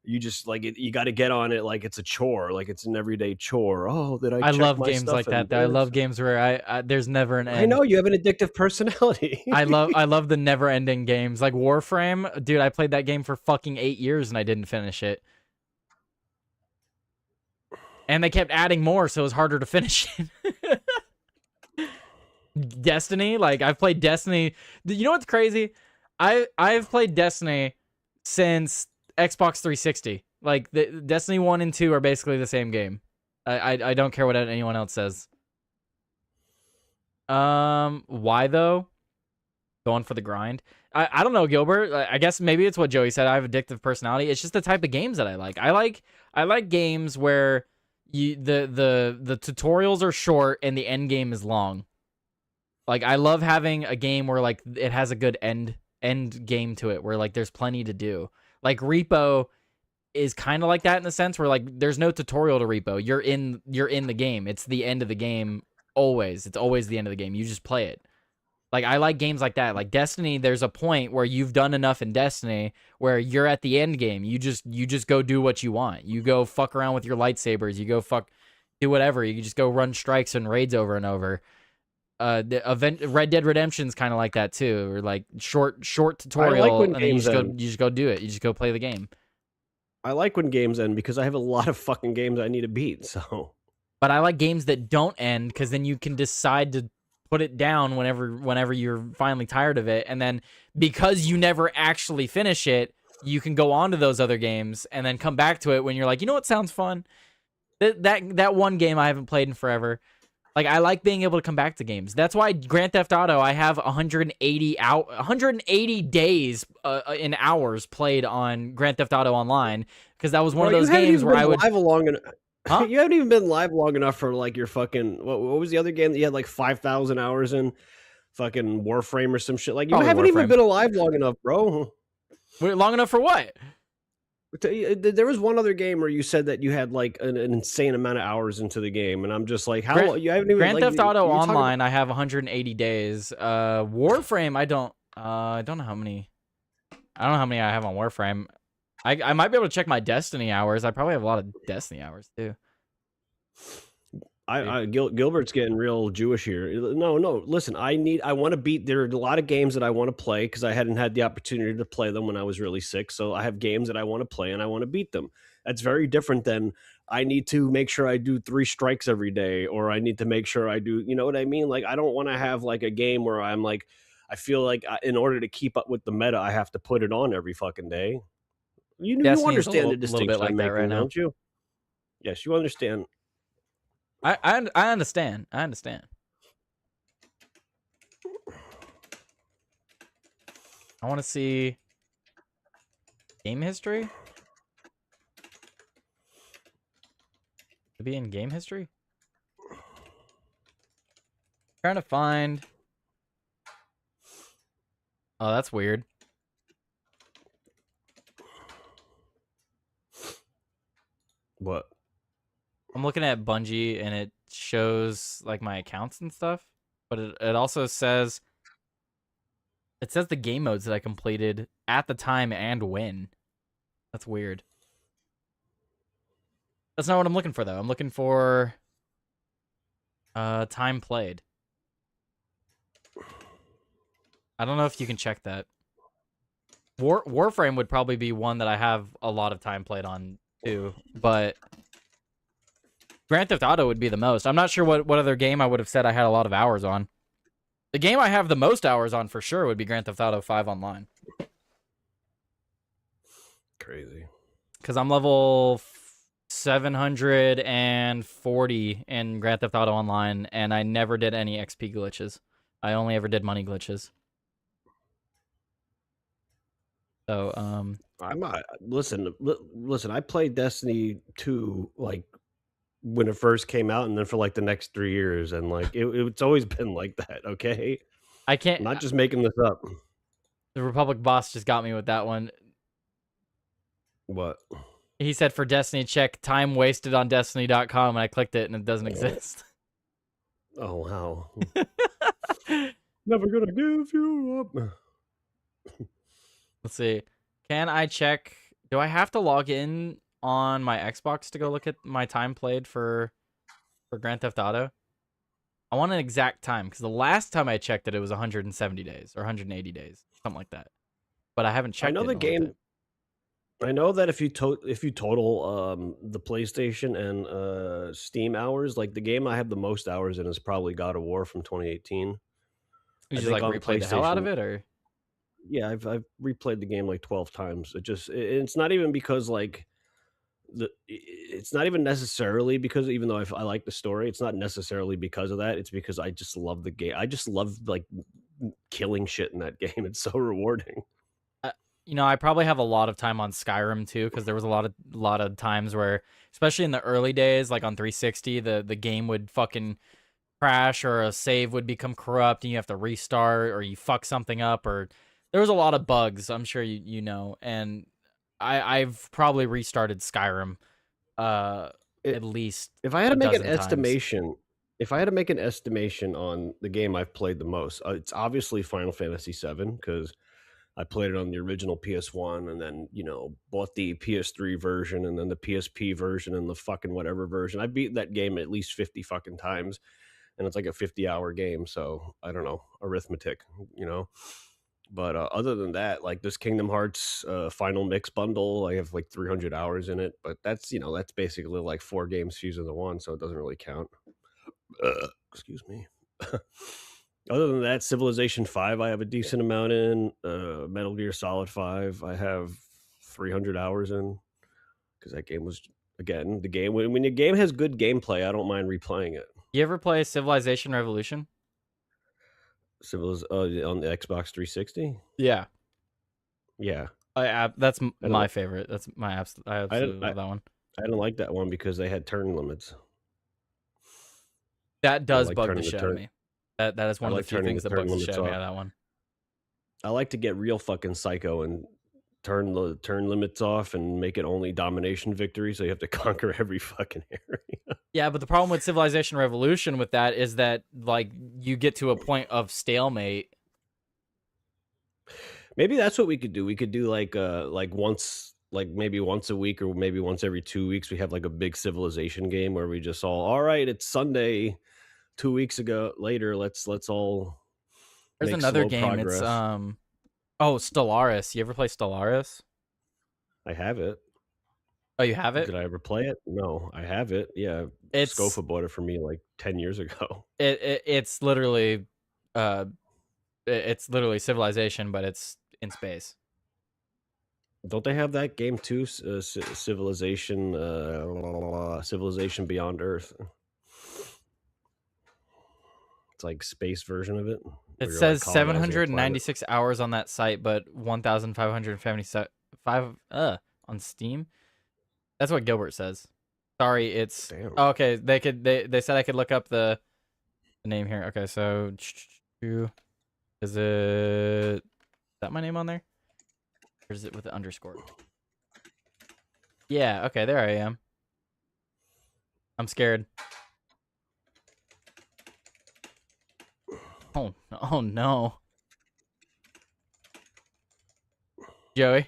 you just like it, you got to get on it like it's a chore, like it's an everyday chore. Oh, did I check love my games stuff like that. in I this? love games where I there's never an end. I know you have an addictive personality. I love the never ending games like Warframe. Dude, I played that game for fucking 8 years and I didn't finish it. And they kept adding more, so it was harder to finish it. Destiny, like I've played Destiny. You know what's crazy? I've played Destiny since Xbox 360. Like the Destiny 1 and 2 are basically the same game. I don't care what anyone else says. Why though? Going for the grind. I don't know, Gilbert. I guess maybe it's what Joey said. I have addictive personality. It's just the type of games that I like. I like games where the tutorials are short and the end game is long. Like I love having a game where like it has a good end game to it, where like there's plenty to do. Like Repo is kind of like that in the sense where like there's no tutorial to Repo. You're in the game. It's the end of the game always. It's always the end of the game. You just play it. Like I like games like that. Like Destiny, there's a point where you've done enough in Destiny where you're at the end game. You just go do what you want. You go fuck around with your lightsabers. You go do whatever. You just go run strikes and raids over and over. Red Dead Redemption's kind of like that too, or like short tutorial, and then you just go do it. You just go play the game. I like when games end because I have a lot of fucking games I need to beat. So, but I like games that don't end because then you can decide to put it down whenever you're finally tired of it, and then because you never actually finish it, you can go on to those other games and then come back to it when you're like, you know what sounds fun? That one game I haven't played in forever. Like I like being able to come back to games. That's why Grand Theft Auto, I have 180 days in hours played on Grand Theft Auto Online because that was one of those games where I would live long enough. Huh? You haven't even been live long enough for like your fucking what was the other game that you had like 5,000 hours in? Fucking Warframe or some shit. Like you haven't even been alive long enough, bro. Wait, long enough for what? There was one other game where you said that you had like an insane amount of hours into the game, and I'm just like, how you haven't even Grand like, Theft Auto Online? I have 180 days. Warframe, I don't know how many. I don't know how many I have on Warframe. I might be able to check my Destiny hours. I probably have a lot of Destiny hours too. Gilbert's getting real Jewish here. No, listen, I want to beat. There are a lot of games that I want to play because I hadn't had the opportunity to play them when I was really sick. So I have games that I want to play and I want to beat them. That's very different than I need to make sure I do 3 strikes every day, or I need to make sure I do, you know what I mean? Like, I don't want to have like a game where I'm like, I feel like in order to keep up with the meta, I have to put it on every fucking day. You understand the distinction I'm making, don't you? Yes, you understand. I understand. I understand. I want to see game history. To be in game history? Trying to find. Oh, that's weird. What? I'm looking at Bungie and it shows like my accounts and stuff, but it also says the game modes that I completed at the time and when. That's weird. That's not what I'm looking for though. I'm looking for time played. I don't know if you can check that. Warframe would probably be one that I have a lot of time played on too, but Grand Theft Auto would be the most. I'm not sure what other game I would have said I had a lot of hours on. The game I have the most hours on for sure would be Grand Theft Auto 5 Online. Crazy. Because I'm level 740 in Grand Theft Auto Online, and I never did any XP glitches. I only ever did money glitches. So, I'm not. Listen. I played Destiny 2 like when it first came out, and then for like the next 3 years, and like it's always been like that. Okay, I can't. I'm not just making this up. The Republic boss just got me with that one. What? He said for Destiny, check time wasted on Destiny.com, and I clicked it, and it doesn't exist. Oh wow. Never gonna give you up. Let's see. Can I check? Do I have to log in on my Xbox to go look at my time played for Grand Theft Auto? I want an exact time because the last time I checked it, it was 170 days or 180 days, something like that. But I haven't checked. I know the game. I know that if you total the PlayStation and Steam hours, like the game I have the most hours in is probably God of War from 2018. You just like replay the hell out of it, or? Yeah, I've replayed the game like 12 times. It's not even because like it's not even necessarily because even though I like the story, it's not necessarily because of that. It's because I just love the game. I just love like killing shit in that game. It's so rewarding. You know, I probably have a lot of time on Skyrim too, because there was a lot of times where, especially in the early days, like on 360, the game would fucking crash or a save would become corrupt and you have to restart or you fuck something up, or there was a lot of bugs, I'm sure you know, and I've probably restarted Skyrim at least. If I had to make an times. estimation, if I had to make an estimation on the game I've played the most, it's obviously Final Fantasy VII because I played it on the original PS1 and then, bought the PS3 version and then the PSP version and the fucking whatever version. I beat that game at least 50 fucking times and it's like a 50-hour game. So I don't know, arithmetic, But other than that, like this Kingdom Hearts Final Mix bundle, I have like 300 hours in it. But that's basically like 4 games fused into one, so it doesn't really count. Excuse me. Other than that, Civilization 5, I have a decent amount in. Metal Gear Solid 5, I have 300 hours in because that game was, again, the game. When the game has good gameplay, I don't mind replaying it. You ever play Civilization Revolution? On the Xbox 360? Yeah. Yeah. That's my favorite. That's my absolute. I absolutely love that one. I didn't like that one because they had turn limits. That does bug the shit out of me. That is one of the few things that bugs the shit out of me out of that one. I like to get real fucking psycho and turn the turn limits off and make it only domination victory, so you have to conquer every fucking area. Yeah, but the problem with Civilization Revolution with that is that like you get to a point of stalemate. Maybe that's what we could do. We could do like maybe once a week or maybe once every 2 weeks we have like a big Civilization game where we just all right, it's Sunday 2 weeks later, let's all There's make another slow game. progress. It's Stellaris. You ever play Stellaris? I have it. Oh, you have it? Did I ever play it? No, I have it. Yeah, Scofa bought it for me like 10 years ago. It's literally Civilization, but it's in space. Don't they have that game too? Civilization Beyond Earth. It's like space version of it. It says 796 hours on that site, but 1,575 on Steam. That's what Gilbert says. Sorry, it's Damn. oh, okay. They said I could look up the name here. Okay, so is that my name on there? Or is it with the underscore? Yeah, okay, there I am. I'm scared. Oh no. Joey,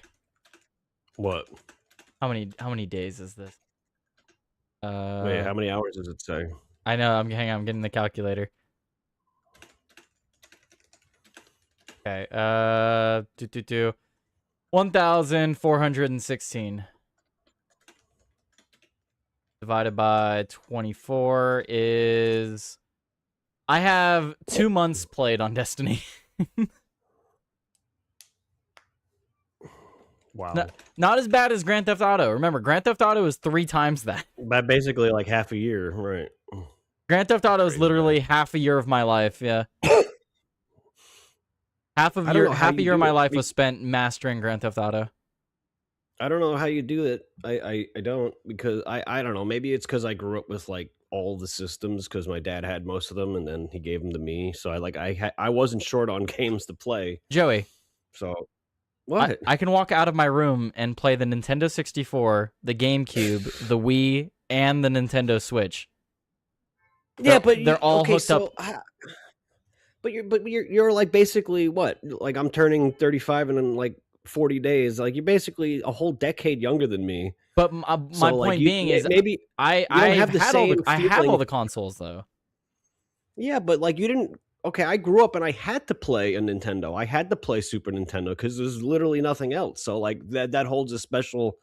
What? how many days is this? Wait, how many hours does it say? I know, hang on, I'm getting the calculator. Okay, 1,416 divided by 24 is I have 2 months played on Destiny. Wow. Not as bad as Grand Theft Auto. Remember, Grand Theft Auto is 3 times that. By basically like half a year, right? Grand Theft Auto is Crazy, literally half a year of my life, yeah. half I don't know how a you year of do my it. life was spent mastering Grand Theft Auto. I don't know how you do it. I don't, because I don't know. Maybe it's because I grew up with like all the systems, because my dad had most of them and then he gave them to me. So I wasn't short on games to play. Joey, So what? I can walk out of my room and play the Nintendo 64, the GameCube, the Wii, and the Nintendo Switch. Yeah, but they're all okay, hooked up. But you're like basically what? Like I'm turning 35 in like 40 days. Like you're basically a whole decade younger than me. But my So, like, point being is, maybe I don't have I've the had all same I have all feeling. the consoles though. Yeah, but like you didn't. Okay, I grew up and I had to play a Nintendo. I had to play Super Nintendo because there's literally nothing else. So like that holds a special.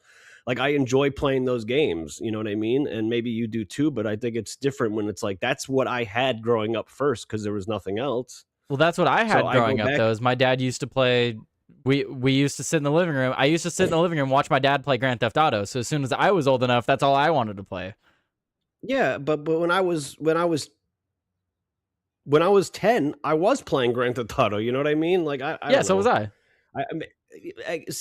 Like I enjoy playing those games. You know what I mean? And maybe you do too. But I think it's different when it's like that's what I had growing up first because there was nothing else. Well, that's what I had So I go growing up back. though. Is my dad used to play. We used to sit in the living room. I used to sit in the living room and watch my dad play Grand Theft Auto. So as soon as I was old enough, that's all I wanted to play. Yeah, but when I was 10, I was playing Grand Theft Auto. You know what I mean? Like I Yeah, don't so was know. I.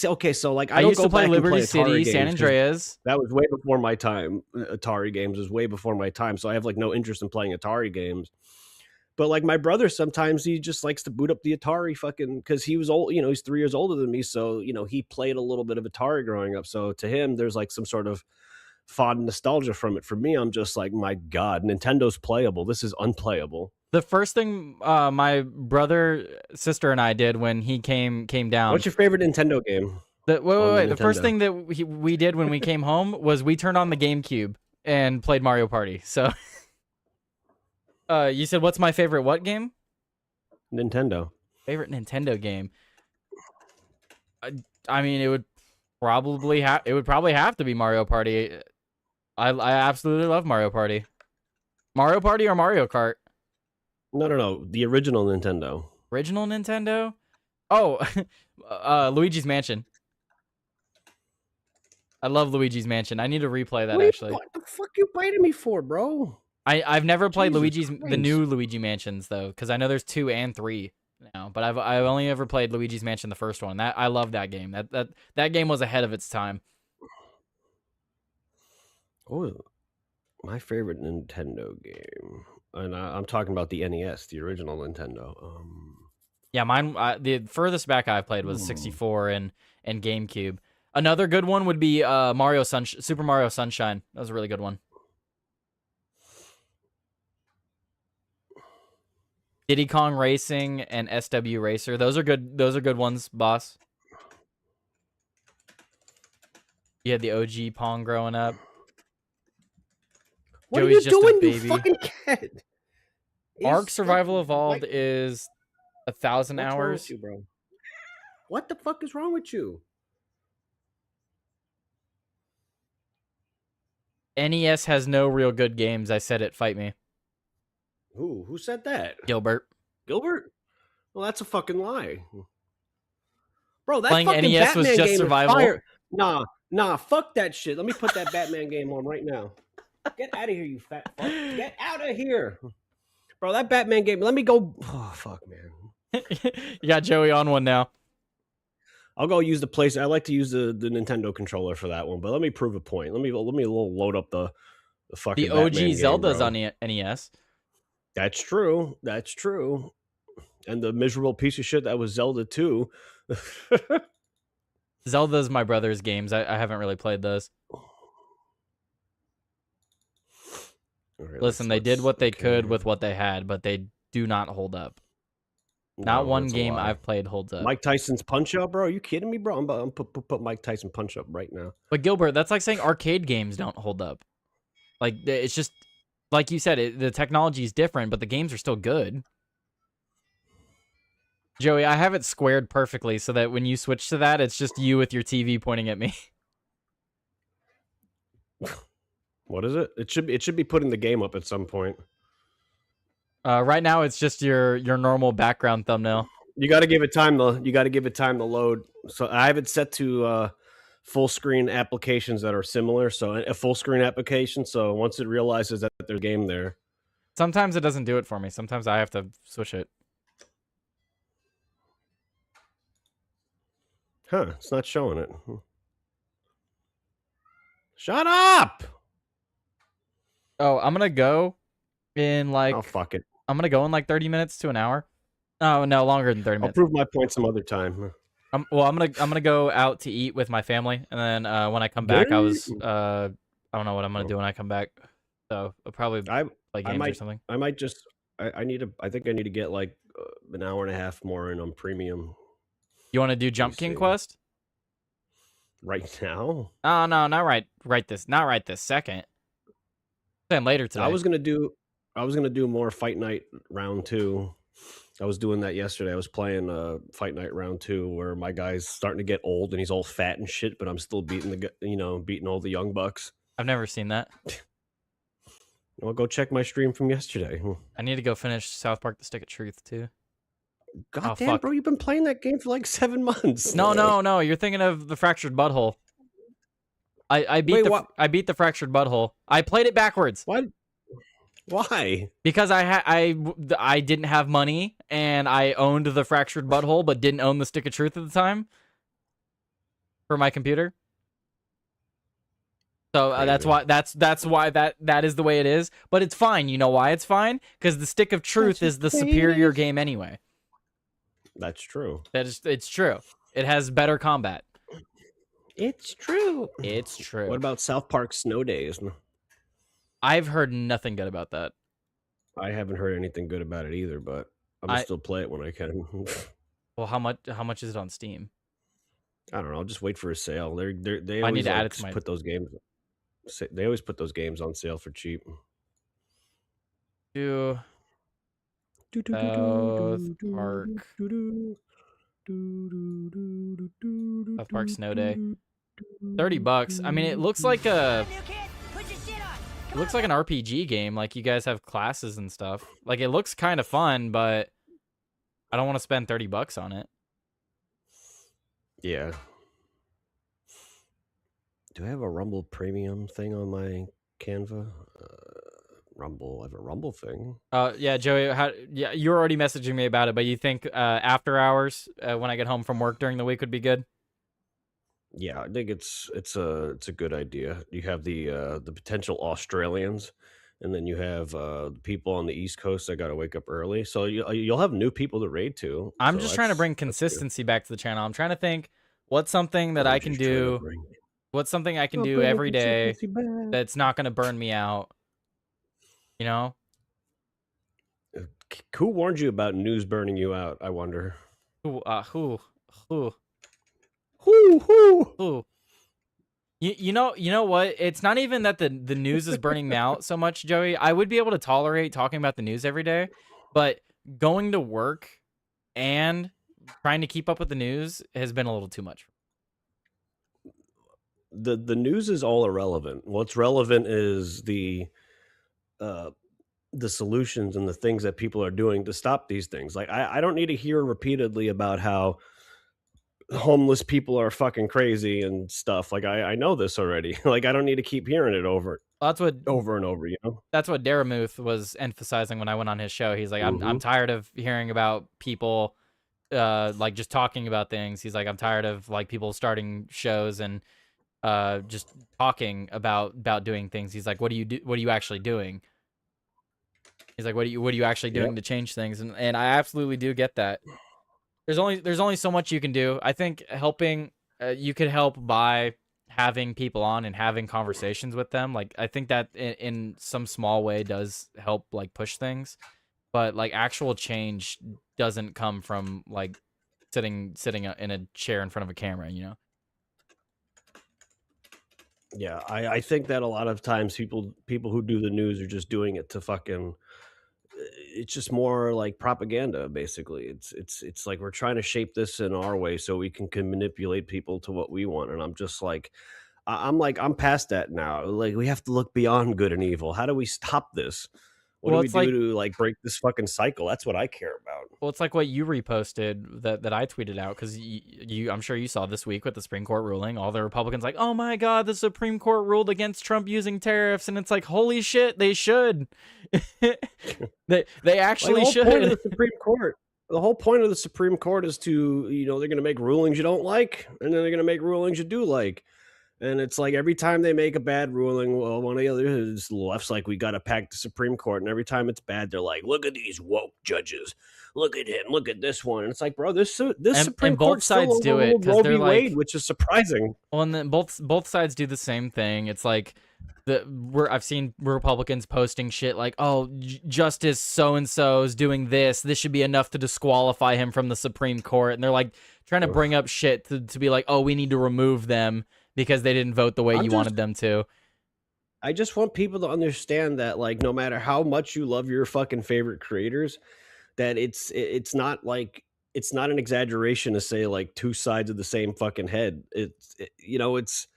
Okay, so like I don't used go to play back and Liberty play City, Atari San games 'cause Andreas. that was way before my time. Atari games was way before my time, so I have like no interest in playing Atari games. But like my brother, sometimes he just likes to boot up the Atari fucking because he was old. You know, he's 3 years older than me, so you know he played a little bit of Atari growing up. So to him, there's like some sort of fond nostalgia from it. For me, I'm just like, my God, Nintendo's playable. This is unplayable. The first thing my brother, sister, and I did when he came down. What's your favorite Nintendo game? Wait. The first Nintendo? thing that we did when we came home was we turned on the GameCube and played Mario Party. So, you said what's my favorite what game? Nintendo. Favorite Nintendo game. I mean, it would probably have to be Mario Party. I absolutely love Mario Party. Mario Party or Mario Kart? No. The original Nintendo. Original Nintendo? Oh, Luigi's Mansion. I love Luigi's Mansion. I need to replay that actually. What the fuck you biting me for, bro? I've never played Jesus the Christ. new Luigi Mansions though, because I know there's 2 and 3 now. But I've only ever played Luigi's Mansion, the first one. I love that game. That game was ahead of its time. Oh, my favorite Nintendo game, and I'm talking about the NES, the original Nintendo. Yeah, mine. The furthest back I've played was 64 and GameCube. Another good one would be Super Mario Sunshine. That was a really good one. Diddy Kong Racing and SW Racer. Those are good. Those are good ones, boss. You had the OG Pong growing up. What Joey's are you doing, you baby. fucking cat? Ark Survival Evolved is 1,000 What's wrong hours. with you, bro? What the fuck is wrong with you? NES has no real good games. I said it. Fight me. Who said that? Gilbert. Gilbert? Well, that's a fucking lie. Bro, that Playing fucking NES was Batman just game survival? is fire. Nah, fuck that shit. Let me put that Batman game on right now. Get out of here, you fat fuck. Get out of here. Bro, that Batman game, let me go. Oh, fuck, man. You got Joey on one now. I'll go use the place. I like to use the Nintendo controller for that one, but let me prove a point. Let me load up the The fucking The OG Batman game, Zelda's bro. on NES. That's true. That's true. And the miserable piece of shit that was Zelda 2. Zelda's my brother's games. I haven't really played those. Right, Listen, they did what they could with what they had, but they do not hold up. Not one game I've played holds up. Mike Tyson's Punch Up, bro. Are you kidding me, bro? I'm put Mike Tyson Punch Up right now. But Gilbert, that's like saying arcade games don't hold up. Like, it's just, like you said, the technology is different, but the games are still good. Joey, I have it squared perfectly so that when you switch to that, it's just you with your TV pointing at me. What is it? It should be putting the game up at some point. Right now, it's just your normal background thumbnail. You got to give it time though. You got to give it time to load. So I have it set to full screen applications that are similar. So a full screen application. So once it realizes that there's a game there, Sometimes it doesn't do it for me. Sometimes I have to switch it. huh? It's not showing it. Shut up! Oh, I'm gonna go in like. Oh fuck it. I'm gonna go in like 30 minutes to an hour. Oh no, longer than 30 I'll minutes. prove my point some other time. Well, I'm gonna go out to eat with my family, and then when I come back, I don't know what I'm gonna do when I come back. So I'll probably play games or something. I might just. I think I need to get like an hour and a half more in on premium. You want to do Jump King Quest right now? Oh no, not right this second. Then later today. I was gonna do more Fight Night Round 2. I was doing that yesterday. I was playing Fight Night Round 2, where my guy's starting to get old and he's all fat and shit, but I'm still beating all the young bucks. I've never seen that. Well, go check my stream from yesterday. I need to go finish South Park: The Stick of Truth too. God damn, bro, you've been playing that game for like 7 months. No, you're thinking of the Fractured Butthole. I beat the Fractured Butthole. I played it backwards. What? Why? Because I didn't have money and I owned the Fractured Butthole but didn't own the Stick of Truth at the time for my computer. So that's why that is the way it is. But it's fine. You know why it's fine? Because the Stick of Truth is the superior game anyway. That's true. It's true. It has better combat. It's true. It's true. What about South Park Snow Days? I've heard nothing good about that. I haven't heard anything good about it either, but I'm gonna still play it when I can. Well, how much is it on Steam? I don't know. I'll just wait for a sale. They I always need to add it to my... put those games. They always put those games on sale for cheap. South Park. South Park Snow Day. $30. I mean, it looks like an RPG game. Like you guys have classes and stuff. Like it looks kind of fun, but I don't want to spend $30 on it. Yeah. Do I have a Rumble Premium thing on my Canva? Rumble. I have a Rumble thing. Yeah, Joey. You're already messaging me about it, but you think after hours when I get home from work during the week would be good? Yeah, I think it's a good idea. You have the potential Australians, and then you have people on the East Coast that got to wake up early. So you'll have new people to raid to. I'm just trying to bring consistency back to the channel. I'm trying to think what's something that I can do. What's something I can do every day that's not going to burn me out? You know? Who warned you about news burning you out? I wonder. Who? You know what? It's not even that the news is burning me out so much, Joey. I would be able to tolerate talking about the news every day, but going to work and trying to keep up with the news has been a little too much. The news is all irrelevant. What's relevant is the solutions and the things that people are doing to stop these things. Like I don't need to hear repeatedly about how homeless people are fucking crazy and stuff. Like I know this already. Like I don't need to keep hearing it over and over, you know? That's what Daramuth was emphasizing when I went on his show. He's like, I'm tired of hearing about people like just talking about things. He's like, I'm tired of like people starting shows and just talking about doing things. He's like, what are you actually doing? He's like, what are you actually doing to change things? And I absolutely do get that. There's only so much you can do. I think helping, you could help by having people on and having conversations with them. Like, I think that in some small way does help, like, push things. But like actual change doesn't come from like sitting in a chair in front of a camera, you know? Yeah, I think that a lot of times people who do the news are just doing it to fucking. It's just more like propaganda, basically. It's like we're trying to shape this in our way so we can manipulate people to what we want, and I'm just like, I'm past that now. Like we have to look beyond good and evil. How do we stop this? What do Well, we it's do like to like break this fucking cycle? That's what I care about. well, it's like what you reposted that I tweeted out because I'm sure you saw this week with the Supreme Court ruling. All the Republicans like, oh my God, the Supreme Court ruled against Trump using tariffs, and it's like, holy shit, they should. They actually Like, the whole point of should. the Supreme Court. The whole point of the Supreme Court is to, they're going to make rulings you don't like, and then they're going to make rulings you do like. And it's like every time they make a bad ruling, well, one of the others, the left's like, we got to pack the Supreme Court. And every time it's bad, they're like, look at these woke judges. Look at him. Look at this one. And it's like, bro, this Supreme And both Court still sides do it overruled because Roe they're v. like, Wade, which is surprising. well, and then both sides do the same thing. It's like I've seen Republicans posting shit like, "Oh, Justice so and so is doing this. This should be enough to disqualify him from the Supreme Court." And they're like trying to bring up shit to be like, "Oh, we need to remove them because they didn't vote the way you wanted them to." I just want people to understand that, like, no matter how much you love your fucking favorite creators, that it's not like it's not an exaggeration to say like two sides of the same fucking head. It's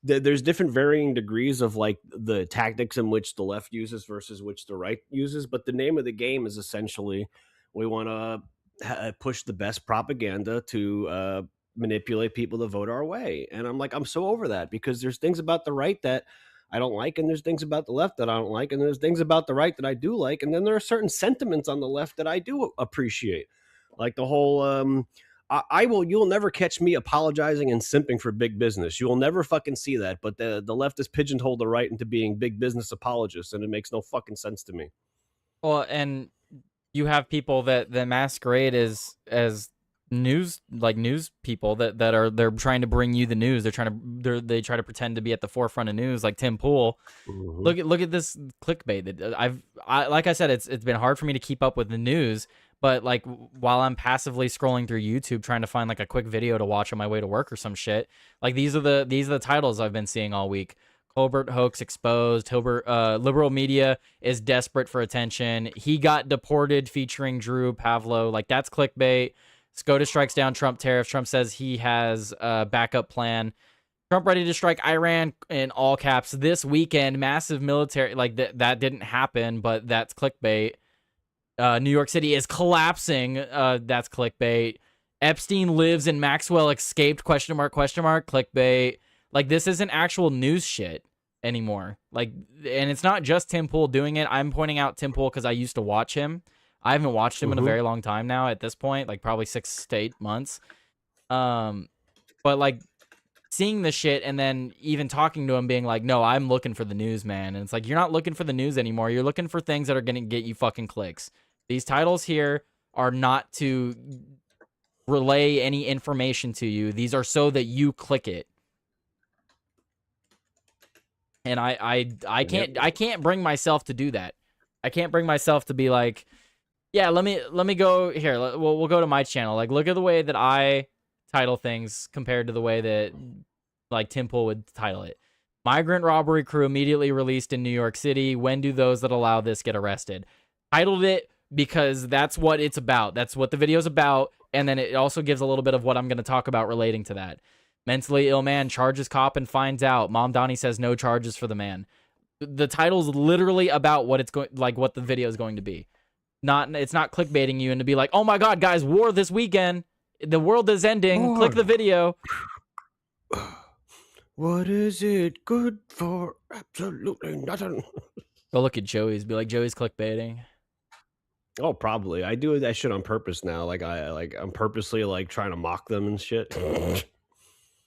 there's different varying degrees of like the tactics in which the left uses versus which the right uses, but the name of the game is essentially we want to push the best propaganda to manipulate people to vote our way. And I'm like, I'm so over that because there's things about the right that I don't like, and there's things about the left that I don't like, and there's things about the right that I do like, and then there are certain sentiments on the left that I do appreciate, like the whole you'll never catch me apologizing and simping for big business. You will never fucking see that. But the leftists pigeonhole the right into being big business apologists, and it makes no fucking sense to me. Well, and you have people that masquerade as news people they're trying to bring you the news. They try to pretend to be at the forefront of news, like Tim Pool. Mm-hmm. Look at this clickbait that like I said, it's been hard for me to keep up with the news. But like while I'm passively scrolling through YouTube trying to find like a quick video to watch on my way to work or some shit, like these are the titles I've been seeing all week. Colbert hoax exposed. Liberal media is desperate for attention. He got deported featuring Drew Pavlo. Like that's clickbait. SCOTUS strikes down Trump tariffs. Trump says he has a backup plan. Trump ready to strike Iran in all caps this weekend. Massive military, like that didn't happen, but that's clickbait. New York City is collapsing. That's clickbait. Epstein lives and Maxwell escaped, ? Clickbait. Like, this isn't actual news shit anymore. Like, and it's not just Tim Pool doing it. I'm pointing out Tim Pool because I used to watch him. I haven't watched him in a very long time now at this point, like probably 6 to 8 months. But like seeing the shit and then even talking to him being like, no, I'm looking for the news, man. And it's like, you're not looking for the news anymore. You're looking for things that are going to get you fucking clicks. These titles here are not to relay any information to you. These are so that you click it. And I can't bring myself to do that. I can't bring myself to be like, yeah, let me go here. We'll go to my channel. Like, look at the way that I title things compared to the way that like Tim Pool would title it. Migrant robbery crew immediately released in New York City. When do those that allow this get arrested? Titled it because that's what it's about. That's what the video's about. And then it also gives a little bit of what I'm going to talk about relating to that. Mentally ill man charges cop and finds out. Mom Donnie says no charges for the man. The title's literally about what it's going, like what the video is going to be. It's not clickbaiting you and to be like, oh my God, guys, war this weekend. The world is ending. War. Click the video. What is it good for? Absolutely nothing. Go look at Joey's. Be like, Joey's clickbaiting. Oh, probably. I do that shit on purpose now. Like I'm purposely like trying to mock them and shit.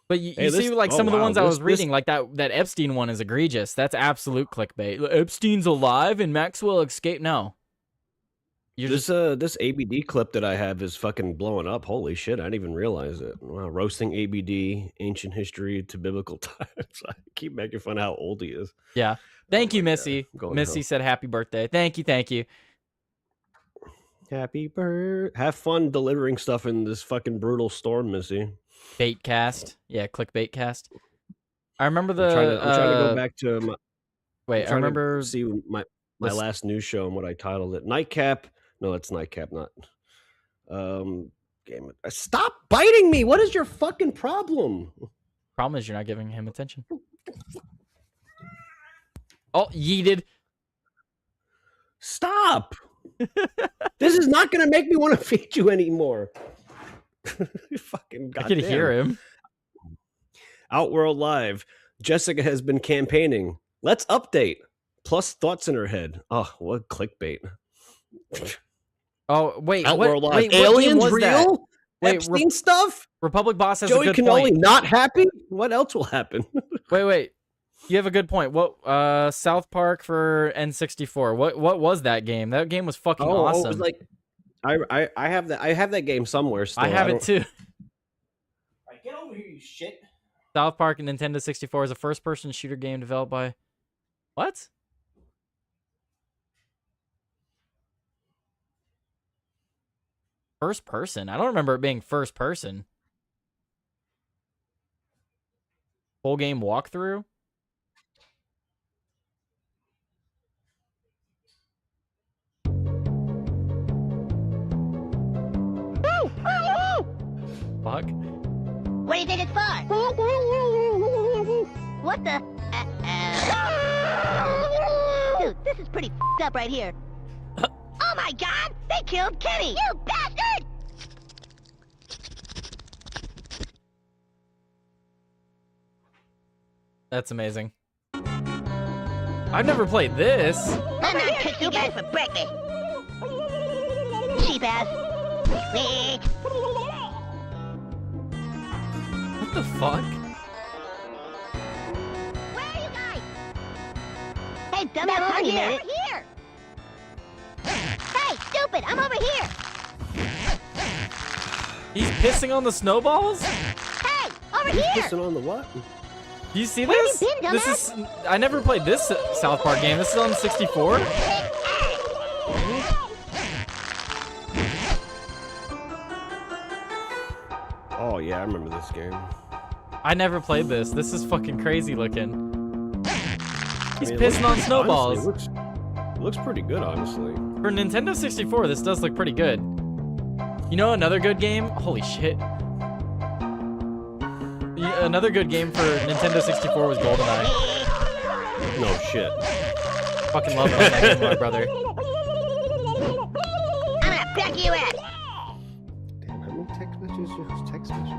But you Hey, see, this- like oh, some of the wow, ones I this- was reading, like that Epstein one is egregious. That's absolute clickbait. Epstein's alive and Maxwell escaped. No, you're This just this ABD clip that I have is fucking blowing up. Holy shit, I didn't even realize it. Wow, roasting ABD, ancient history to biblical times. I keep making fun of how old he is. yeah. Thank you, my God, Missy. I'm going Missy home. said happy birthday. Thank you, thank you. Happy birthday. Have fun delivering stuff in this fucking brutal storm, Missy. Baitcast, yeah, clickbait cast. I remember I'm trying to go the. back to my. Wait, I'm I trying remember to see my this- last news show and what I titled it. Nightcap. No, it's Nightcap, not. Game. Stop biting me. What is your fucking problem? problem is you're not giving him attention. Oh, yeeted. Stop. This is not going to make me want to feed you anymore. Fucking I could hear him. Outworld Live. Jessica has been campaigning. Let's update. Plus thoughts in her head. Oh, what clickbait. Oh, wait. Outworld Live. Wait, what game Aliens was that? real? Wait, Epstein stuff? Republic Boss has Joey a good Cannoli point. not happy? What else will happen? Wait. You have a good point. What South Park for N64. What was that game? That game was fucking awesome. It was like I have that game somewhere still. I have it too. Right, get over here, you shit. South Park and Nintendo 64 is a first-person shooter game developed by what? First person? I don't remember it being first person. Full game walkthrough? Fuck. What do you think it's for? What the? Dude, this is pretty f***ed up right here. Oh my god! They killed Kenny! You bastard! That's amazing. I've never played this. I'm not cooking you guys for breakfast. Cheap ass. What the fuck? Where are you guys? Hey, dumbass, I'm here. Here. Hey, stupid! I'm over here. He's pissing on the snowballs? Hey, over here. Pissing on the what? Do you see Where this? have you been, This is I never played this South Park game. This is on 64. Oh yeah, I remember this game. I never played this. This is fucking crazy looking. He's I mean, it pissing on honestly, snowballs. It looks pretty good, honestly. For Nintendo 64, this does look pretty good. You know another good game? Holy shit. Another good game for Nintendo 64 was GoldenEye. No shit. Fucking love it on that game, my brother. I'm gonna back you at. Damn, how many text messages? Text messages.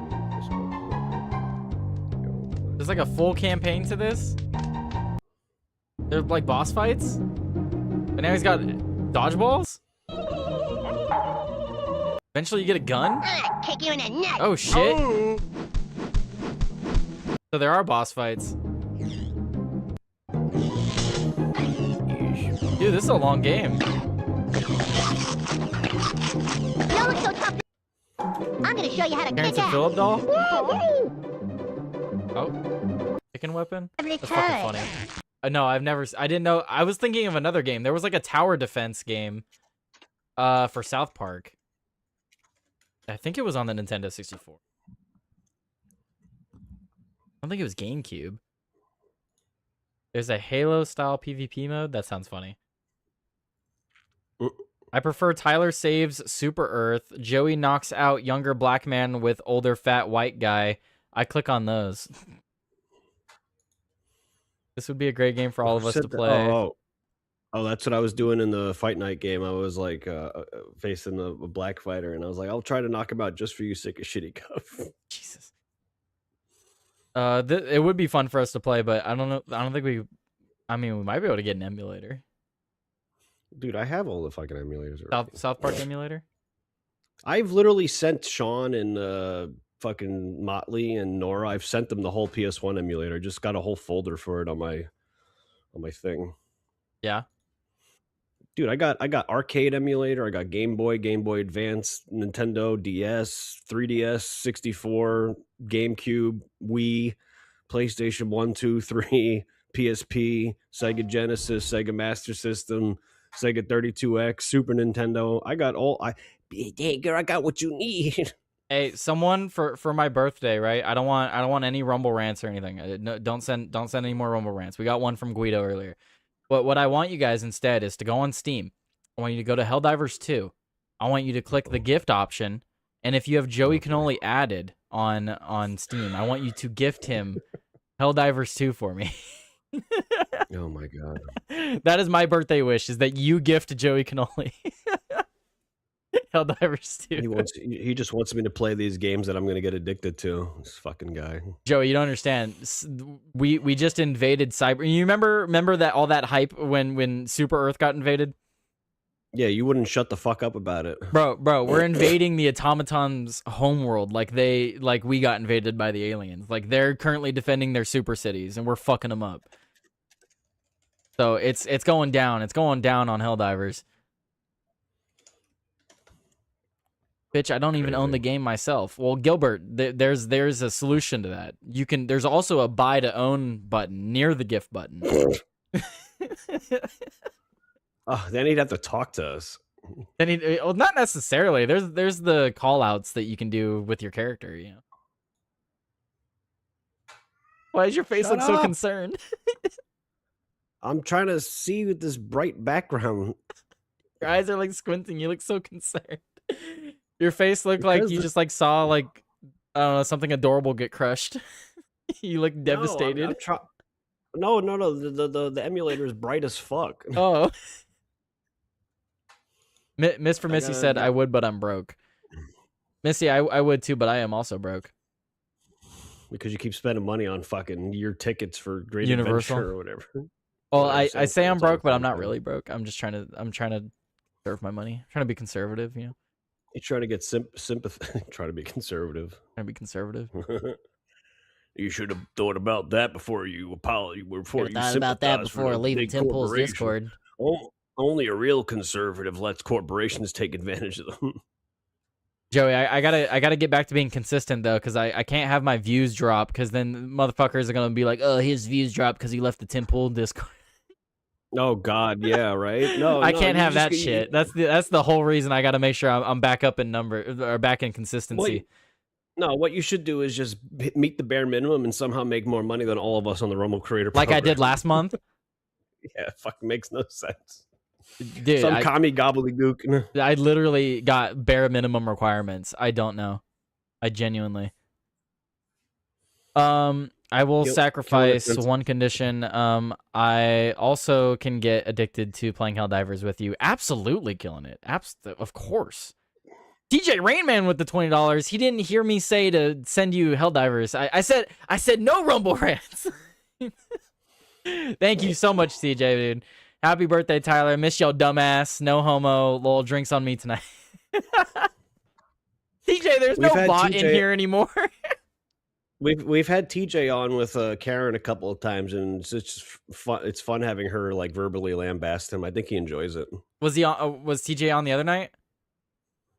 There's like a full campaign to this. They're like boss fights. But now he's got dodgeballs. Eventually you get a gun. I'm gonna kick you in the neck. Oh shit. So there are boss fights. Dude, this is a long game. You don't look so tough. I'm gonna show you how to Terrence kick and ass. Phillip doll. Oh, chicken weapon. Every That's fucking time. funny. No, I didn't know. I was thinking of another game. There was like a tower defense game, for South Park. I think it was on the Nintendo 64. I don't think it was GameCube. There's a Halo-style PvP mode. That sounds funny. I prefer Tyler saves Super Earth. Joey knocks out younger black man with older fat white guy. I click on those. This would be a great game for all of us to play. Oh, that's what I was doing in the Fight Night game. I was like facing a black fighter, and I was like, I'll try to knock him out just for you, sick of shitty cuff. Jesus. It would be fun for us to play, but I don't know. I don't think we. I mean, we might be able to get an emulator. Dude, I have all the fucking emulators already. South Park emulator. I've literally sent Sean and fucking Motley and Nora. I've sent them the whole PS1 emulator. I just got a whole folder for it on my thing. Yeah. Dude, I got arcade emulator, I got Game Boy Advance, Nintendo DS, 3DS, 64, GameCube, Wii, PlayStation 1, 2, 3, PSP, Sega Genesis, Sega Master System, Sega 32X, Super Nintendo. I got all hey girl, I got what you need. Hey, someone for my birthday, right? I don't want any Rumble rants or anything. No, don't send any more Rumble rants. We got one from Guido earlier. But what I want you guys instead is to go on Steam. I want you to go to Helldivers 2. I want you to click the gift option, and if you have Joey Cannoli added on Steam, I want you to gift him Helldivers 2 for me. Oh my god. That is my birthday wish, is that you gift Joey Cannoli Helldivers 2. He just wants me to play these games that I'm going to get addicted to. This fucking guy. Joey, you don't understand. We just invaded cyber. You remember that all that hype when Super Earth got invaded? Yeah, you wouldn't shut the fuck up about it. Bro, we're invading the automatons' homeworld like we got invaded by the aliens. Like, they're currently defending their super cities and we're fucking them up. So it's going down. It's going down on Helldivers. Bitch, I don't even own the game myself. Well, Gilbert, there's a solution to that. There's also a buy to own button near the gift button. Oh, then he'd have to talk to us. Well, not necessarily. There's the call outs that you can do with your character, you know. Why does your face look so concerned? I'm trying to see with this bright background. Your eyes are like squinting. You look so concerned. Your face looked like you just like saw like, I don't know, something adorable get crushed. You look devastated. No, the emulator is bright as fuck. Oh. Miss for Missy said, I would, but I'm broke. Missy, I would too, but I am also broke. Because you keep spending money on fucking your tickets for Great Universal Adventure or whatever. Well, I say I'm broke, but I'm not really broke. I'm just trying to serve my money. I'm trying to be conservative, you know. You're trying to get sympathy. Trying to be conservative. Trying to be conservative. You should have thought about that before you apologize. Before you thought about that before leaving Tim Pool's Discord. Only a real conservative lets corporations take advantage of them. Joey, I gotta get back to being consistent though, because I can't have my views drop, because then motherfuckers are gonna be like, oh, his views dropped because he left the Tim Pool Discord. Oh God, yeah, right. No, I can't have that shit. That's the whole reason I gotta make sure I'm back up in number or back in consistency. No, what you should do is just meet the bare minimum and somehow make more money than all of us on the Rumble Creator like program. I did last month. Yeah, fucking makes no sense. Dude, some commie gobbledygook. I literally got bare minimum requirements. I don't know. I genuinely. I will sacrifice one condition. I also can get addicted to playing Helldivers with you. Absolutely killing it. Of course. DJ Rainman with the $20. He didn't hear me say to send you Helldivers. I said no Rumble rants. Thank you so much, CJ, dude. Happy birthday, Tyler. Miss y'all, dumbass. No homo. Lol, drinks on me tonight. TJ, there's no bot in here anymore. We've had TJ on with Karen a couple of times, and it's just fun. It's fun having her like verbally lambast him. I think he enjoys it. Was TJ on the other night?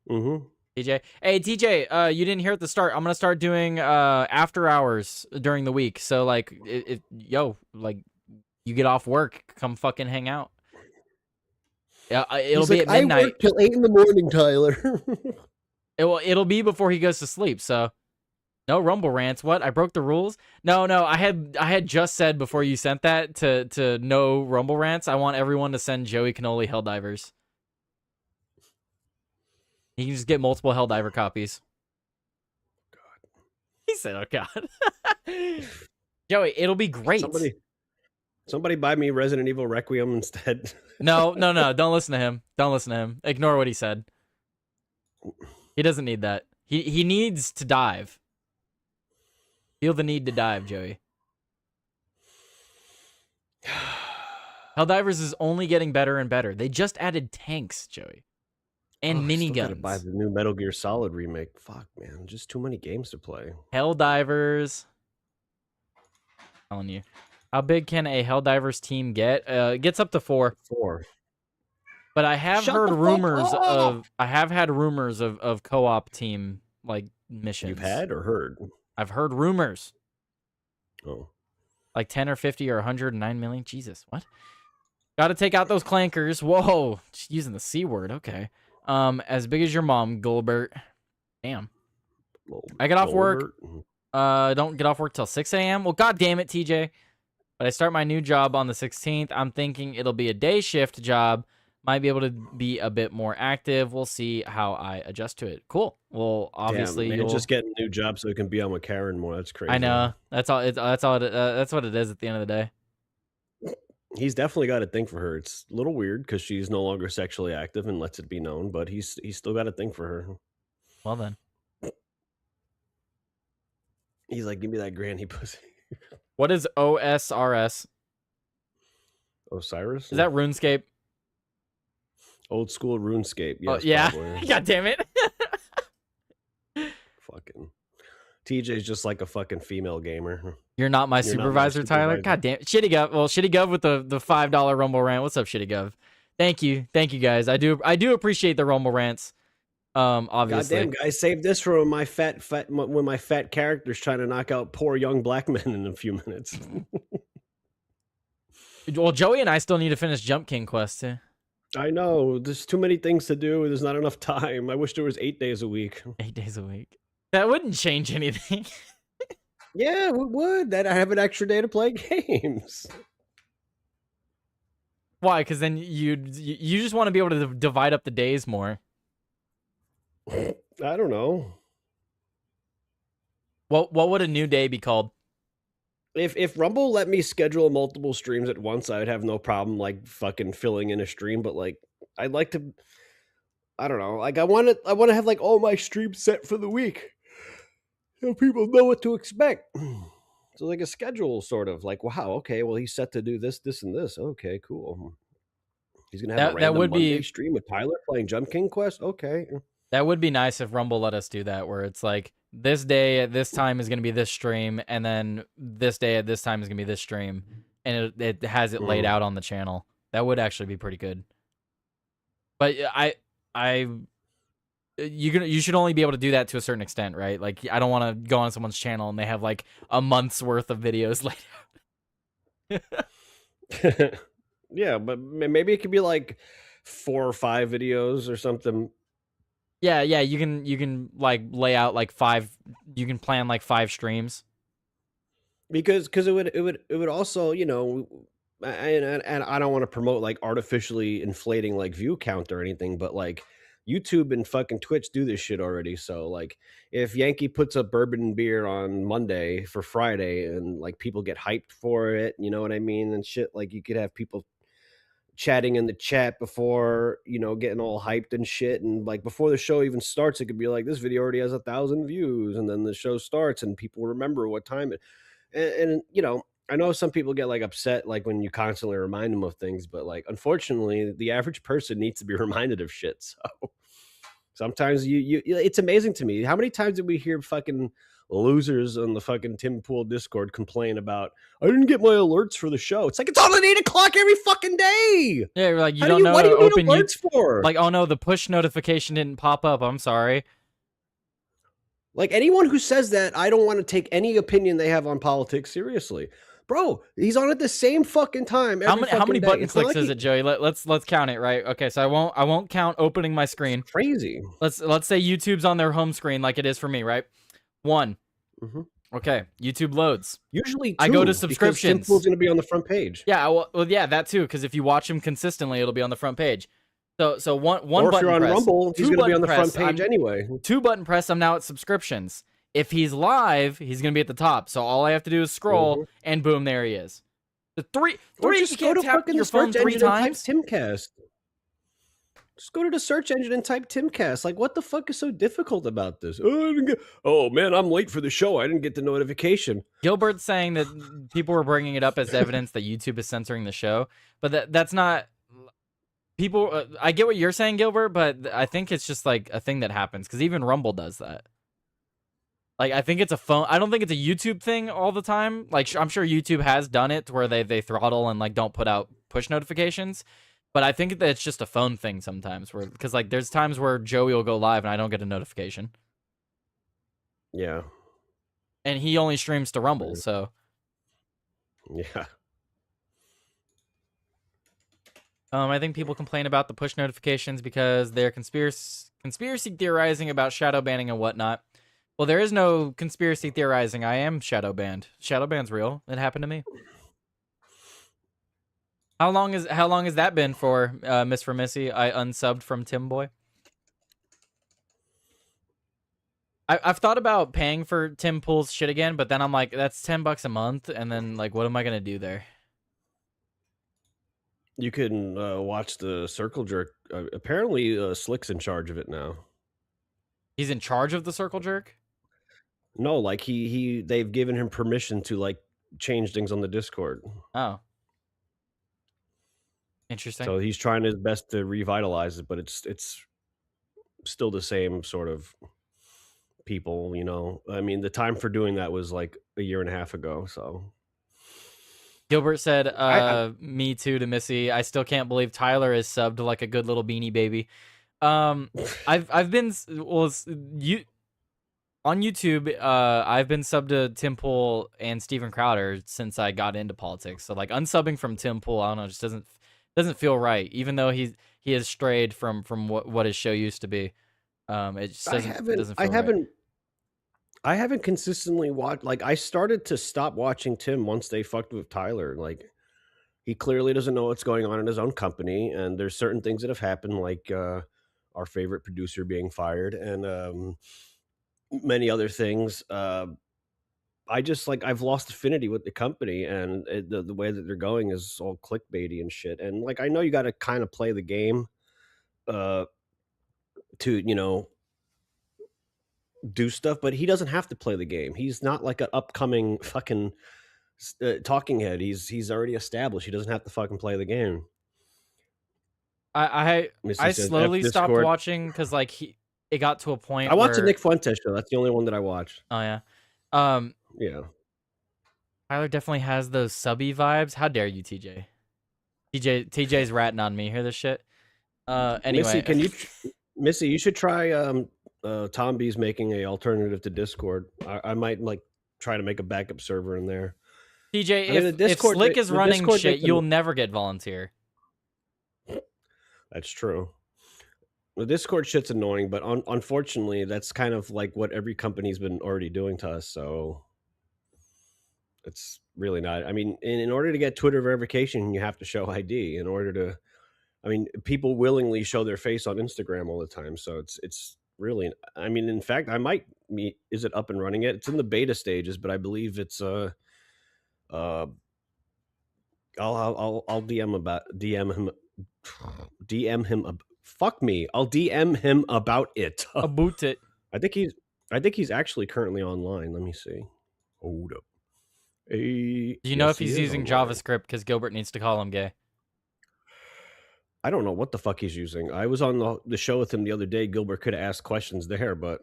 Mm-hmm. TJ, hey TJ, you didn't hear at the start. I'm gonna start doing after hours during the week. So like, like, you get off work, come fucking hang out. Yeah, it'll be at midnight. I work till 8 in the morning, Tyler. It'll be before he goes to sleep. So. No Rumble rants. What? I broke the rules? No. I had just said before you sent that to no Rumble rants. I want everyone to send Joey Cannoli Helldivers. You can just get multiple Helldiver copies. God. He said, "Oh God." Joey, it'll be great. Somebody buy me Resident Evil Requiem instead. No. Don't listen to him. Don't listen to him. Ignore what he said. He doesn't need that. He needs to dive. Feel the need to dive, Joey. Helldivers is only getting better and better. They just added tanks, Joey. and I still gotta buy miniguns. the new Metal Gear Solid remake. Fuck, man, just too many games to play. Helldivers. Telling you. How big can a Helldivers team get? It gets up to 4. 4. But I have Shut heard the fuck rumors up! of I have had rumors of co-op team like missions. You've had or heard? I've heard rumors. Oh. Like 10 or 50 or 109 million. Jesus, what? Got to take out those clankers. Whoa, just using the C word. Okay. As big as your mom, Gilbert. Damn. I get off work. Don't get off work till 6 a.m. Well, god damn it, TJ. But I start my new job on the 16th. I'm thinking it'll be a day shift job. Might be able to be a bit more active. We'll see how I adjust to it. Cool. Well, obviously, Damn, man, you'll just getting a new job so it can be on with Karen more. That's crazy. I know. That's all. That's all. That's what it is at the end of the day. He's definitely got a thing for her. It's a little weird because she's no longer sexually active and lets it be known, but he's still got a thing for her. Well then. He's like, give me that granny pussy. What is OSRS? Osiris? Is that RuneScape? Old school RuneScape. Yes, yeah. probably. God damn it. Fucking TJ's just like a fucking female gamer. You're not my supervisor, Tyler. God damn it. Shitty Gov. Well, Shitty Gov with the $5 Rumble rant. What's up, Shitty Gov? Thank you, guys. I do appreciate the Rumble rants. Obviously. Goddamn, guys, save this for when my fat character's trying to knock out poor young black men in a few minutes. Well, Joey and I still need to finish Jump King quest too. I know. There's too many things to do. There's not enough time. I wish there was 8 days a week. 8 days a week. That wouldn't change anything. Yeah, it would. That I have an extra day to play games. Why? Because then you just want to be able to divide up the days more. I don't know. What would a new day be called? If Rumble let me schedule multiple streams at once, I would have no problem like fucking filling in a stream. But like, I'd like to. I don't know. Like, I want to have like all my streams set for the week, so people know what to expect. So like a schedule, sort of like, wow, okay, well he's set to do this, this, and this. Okay, cool. He's gonna have a random Monday stream with Tyler playing Jump King Quest. Okay. That would be nice if Rumble let us do that, where it's like this day at this time is going to be this stream, and then this day at this time is going to be this stream, and it has it laid out on the channel. That would actually be pretty good. But you should only be able to do that to a certain extent, right? Like, I don't want to go on someone's channel and they have like a month's worth of videos laid out. Yeah, but maybe it could be like 4 or 5 videos or something. Yeah, you can like lay out like 5. You can plan like 5 streams. Because it would also, you know, and I don't want to promote like artificially inflating like view count or anything, but like YouTube and fucking Twitch do this shit already. So like if Yankee puts a bourbon beer on Monday for Friday and like people get hyped for it, you know what I mean, and shit, like you could have people chatting in the chat before, you know, getting all hyped and shit, and like before the show even starts, it could be like, this video already has 1,000 views, and then the show starts and people remember what time it and you know, I know some people get like upset like when you constantly remind them of things, but like unfortunately the average person needs to be reminded of shit. So sometimes you it's amazing to me, how many times did we hear fucking losers on the fucking Tim Pool Discord complain about, I didn't get my alerts for the show. It's like, it's on at 8 o'clock every fucking day. Yeah, like you don't know what do you open need alerts for? Like, oh no, the push notification didn't pop up. I'm sorry. Like anyone who says that, I don't want to take any opinion they have on politics seriously. Bro, he's on at the same fucking time. How many button clicks is it, Joey? Let's count it, right? Okay, so I won't count opening my screen. It's crazy. Let's say YouTube's on their home screen like it is for me, right? 1. Okay, YouTube loads. Usually 2, I go to subscriptions. Tim Pool's going to be on the front page. Yeah, well, yeah, that too. Because if you watch him consistently, it'll be on the front page. So one or button if you're on press, Rumble, he's going to be on the front press, page anyway. 2 button press, I'm now at subscriptions. If he's live, he's going to be at the top. So all I have to do is scroll, and boom, there he is. The 3, just you can't tap your phone 3 times. Timcast. Just go to the search engine and type Timcast. Like, what the fuck is so difficult about this? Oh man, I'm late for the show. I didn't get the notification. Gilbert's saying that people were bringing it up as evidence that YouTube is censoring the show, but that's not. people, I get what you're saying, Gilbert, but I think it's just like a thing that happens because even Rumble does that. Like, I think it's a phone. I don't think it's a YouTube thing all the time. Like, I'm sure YouTube has done it to where they throttle and like don't put out push notifications. But I think that it's just a phone thing sometimes, where because like there's times where Joey will go live and I don't get a notification, Yeah. and he only streams to Rumble, so Yeah. I think people complain about the push notifications because they're conspiracy theorizing about shadow banning and whatnot. Well, there is no conspiracy theorizing. I am shadow banned. Shadow ban's real. It happened to me. How long has that been for, Miss for Missy? I unsubbed from Tim Boy. I've thought about paying for Tim Pool's shit again, but then I'm like, that's $10 a month, and then like, what am I gonna do there? You can watch the Circle Jerk. Apparently, Slick's in charge of it now. He's in charge of the Circle Jerk? No, like they've given him permission to like change things on the Discord. Oh. Interesting. So he's trying his best to revitalize it, but it's still the same sort of people, you know. I mean, the time for doing that was like a year and a half ago, so Gilbert said, me too to Missy. I still can't believe Tyler is subbed like a good little beanie baby. I've been on YouTube, I've been subbed to Tim Pool and Steven Crowder since I got into politics. So like unsubbing from Tim Pool, I don't know, just doesn't feel right. Even though he has strayed from what his show used to be. It just doesn't feel right. I haven't consistently watched. Like, I started to stop watching Tim once they fucked with Tyler. Like, he clearly doesn't know what's going on in his own company, and there's certain things that have happened, like our favorite producer being fired, and many other things. I just like I've lost affinity with the company, and the way that they're going is all clickbaity and shit. And like, I know you got to kind of play the game, to do stuff, but he doesn't have to play the game. He's not like an upcoming fucking talking head. He's already established. He doesn't have to fucking play the game. I says, slowly "F stopped Discord." watching because like it got to a point I watched the where Nick Fuentes show. That's the only one that I watched. oh yeah, Yeah. Tyler definitely has those subby vibes. How dare you, TJ? TJ's ratting on me. Hear this shit? Anyway, Missy, you should try Tom B's making a alternative to Discord. I might like try to make a backup server in there. TJ, I mean, if Slick is running shit, you'll never get volunteer. That's true. The Discord shit's annoying, but unfortunately, that's kind of like what every company's been already doing to us. So it's really not. I mean, in order to get Twitter verification, you have to show ID. In order to, I mean, people willingly show their face on Instagram all the time. So it's really. I mean, in fact, I might meet. Is it up and running yet? It's in the beta stages, but I believe it's I'll DM him. Fuck me. I'll DM him about it. About it. I think he's actually currently online. Let me see. Hold up. Do you know if he's using JavaScript? Because Gilbert needs to call him gay. I don't know what the fuck he's using. I was on the show with him the other day. Gilbert could have asked questions there, but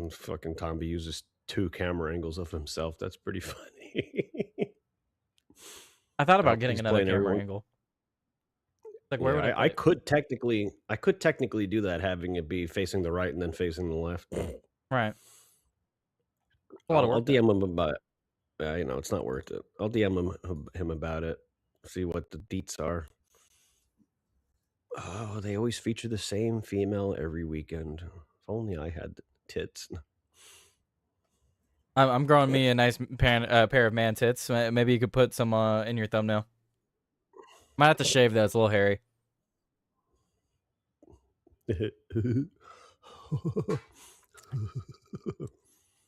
fucking Tomby uses 2 camera angles of himself. That's pretty funny. I thought about getting another camera angle. Like, where would I could technically do that, having it be facing the right and then facing the left. Right. A lot of work. I'll DM him about it. It's not worth it. I'll DM him about it. See what the deets are. Oh, they always feature the same female every weekend. If only I had tits. I'm growing me a nice pair of man tits. Maybe you could put some in your thumbnail. Might have to shave though. It's a little hairy.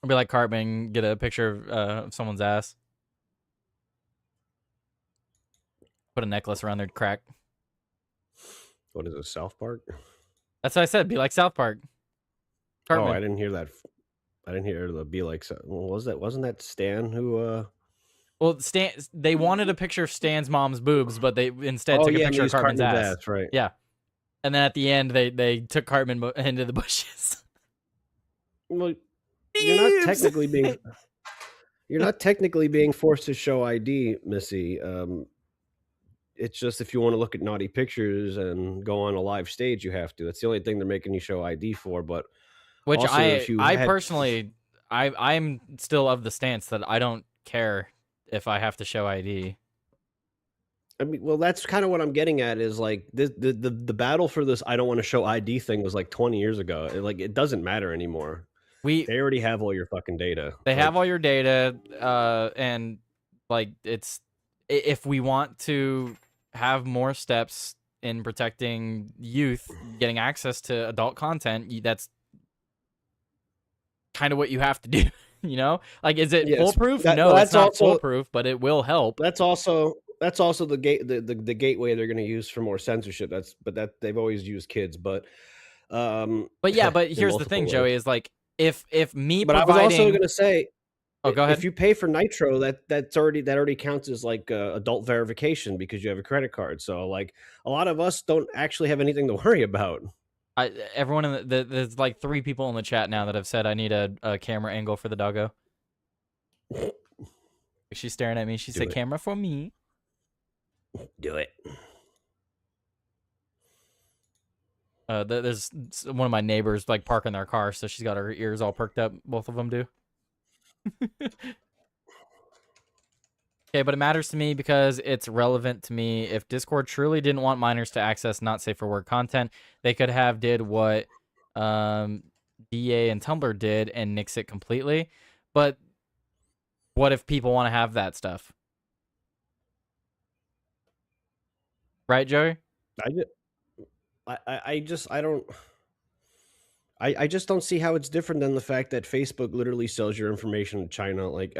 I'll be like Cartman, get a picture of someone's ass. Put a necklace around their crack. What is it, South Park? That's what I said. Be like South Park. Cartman. Oh, I didn't hear that. I didn't hear the be like. Wasn't that Stan who Well, they wanted a picture of Stan's mom's boobs, but they instead took a picture of Cartman's ass. Right? Yeah. And then at the end, they took Cartman into the bushes. Well, you're not technically being forced to show ID, Missy. It's just if you want to look at naughty pictures and go on a live stage, you have to. It's the only thing they're making you show ID for. But which also, I personally, I'm still of the stance that I don't care if I have to show ID. I mean, well, that's kind of what I'm getting at is like the battle for this I don't want to show ID thing was like 20 years ago. It doesn't matter anymore. They already have all your fucking data. They have all your data, and like it's if we want to have more steps in protecting youth getting access to adult content, that's kind of what you have to do. You know, like is it foolproof? No, it's not foolproof, but it will help. That's also the gateway they're going to use for more censorship. But they've always used kids. But yeah, but here's the thing, Joey, is like if me. But I was also going to say, oh, go ahead. If you pay for Nitro, that already counts as like adult verification because you have a credit card. So like a lot of us don't actually have anything to worry about. Everyone in there's like 3 people in the chat now that have said I need a camera angle for the doggo. She's staring at me. She said, "Camera for me." Do it. There's one of my neighbors like parking their car, so she's got her ears all perked up. Both of them do. Okay, but it matters to me because it's relevant to me. If Discord truly didn't want minors to access not safe for work content, they could have did what DA and Tumblr did and nix it completely. But what if people want to have that stuff? Right, Joey? I just don't see how it's different than the fact that Facebook literally sells your information to China. Like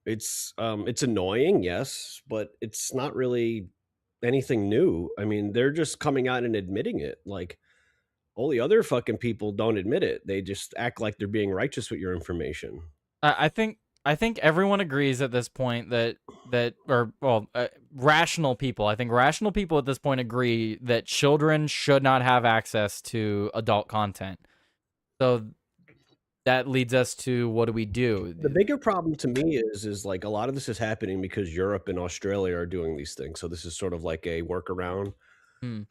it's annoying, yes, but it's not really anything new. I mean, they're just coming out and admitting it. Like all the other fucking people don't admit it. They just act like they're being righteous with your information. I think everyone agrees at this point that rational people. I think rational people at this point agree that children should not have access to adult content. So that leads us to what do we do? The bigger problem to me is like a lot of this is happening because Europe and Australia are doing these things. So this is sort of like a workaround.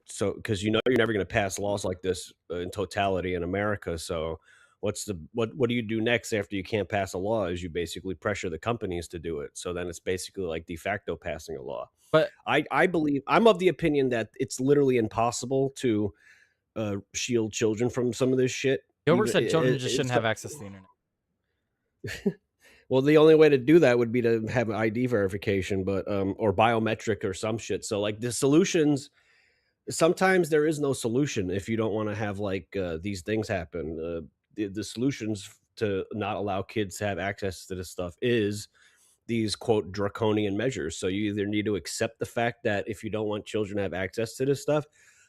So because you're never going to pass laws like this in totality in America. So what do you do next after you can't pass a law? Is you basically pressure the companies to do it. So then it's basically like de facto passing a law. But I believe I'm of the opinion that it's literally impossible to shield children from some of this shit. Gilbert said children just shouldn't have access to the internet. Well, the only way to do that would be to have ID verification, but or biometric or some shit. So like the solutions, sometimes there is no solution if you don't want to have like these things happen. The solutions to not allow kids to have access to this stuff is these quote draconian measures. So you either need to accept the fact that if you don't want children to have access to this stuff,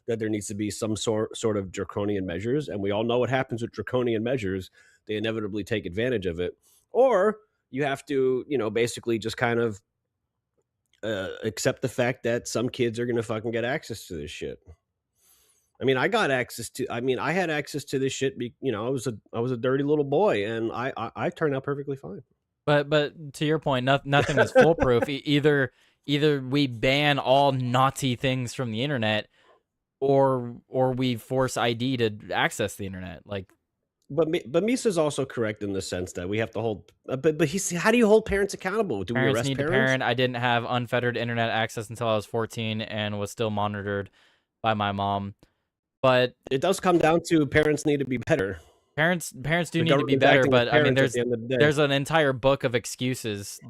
that there needs to be some sort of draconian measures. And we all know what happens with draconian measures. They inevitably take advantage of it. Or you have to, basically just kind of accept the fact that some kids are going to fucking get access to this shit. I mean, I had access to this shit. I was a dirty little boy and I turned out perfectly fine. But to your point, nothing is foolproof. Either we ban all naughty things from the internet, or we force ID to access the internet. Like, but Misa's also correct in the sense that we have to hold. But how do you hold parents accountable? Do parents we arrest need parents? to parent? I didn't have unfettered internet access until I was 14 and was still monitored by my mom. But it does come down to parents need to be better. Parents do need to be better, but I mean, there's an entire book of excuses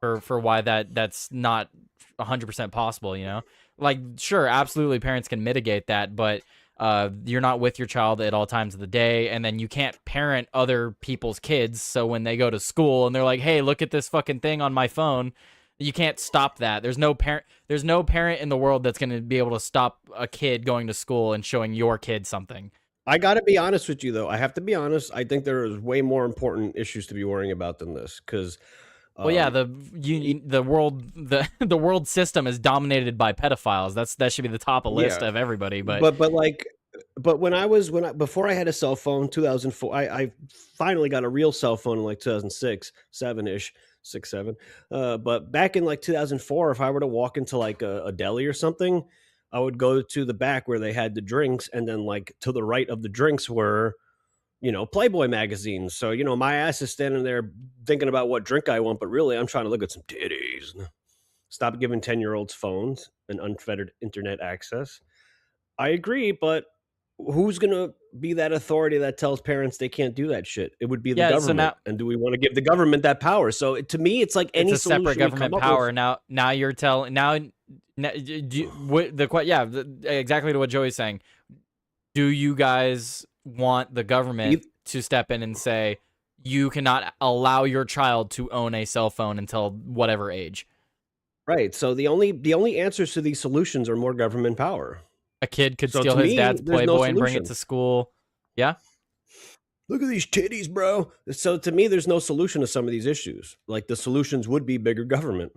for why that's not 100% possible. Like, sure, absolutely, parents can mitigate that, but you're not with your child at all times of the day, and then you can't parent other people's kids. So when they go to school and they're like, "Hey, look at this fucking thing on my phone," you can't stop that. There's no parent in the world that's going to be able to stop a kid going to school and showing your kid something. I got to be honest with you, though. I have to be honest. I think there is way more important issues to be worrying about than this, because Well, yeah, the world system is dominated by pedophiles. That should be the top of list of everybody. But before I had a cell phone, 2004, I finally got a real cell phone in like 2006, 7-ish, 6, 7. But back in like 2004, if I were to walk into like a deli or something, I would go to the back where they had the drinks, and then like to the right of the drinks were, Playboy magazines. So, my ass is standing there thinking about what drink I want, but really I'm trying to look at some titties. Stop giving 10-year-olds phones and unfettered internet access. I agree, but who's going to be that authority that tells parents they can't do that shit? It would be the Yeah, so government. And do we want to give the government that power? So to me, it's like any it's a separate solution we government come up power. with. Now you're telling exactly to what Joey's saying. Do you guys want the government to step in and say you cannot allow your child to own a cell phone until whatever age? Right. So the only answers to these solutions are more government power. A kid could So steal to his me, dad's there's no Playboy and bring it solution. to school. Yeah. Look at these titties, bro. So to me, there's no solution to some of these issues. Like the solutions would be bigger government.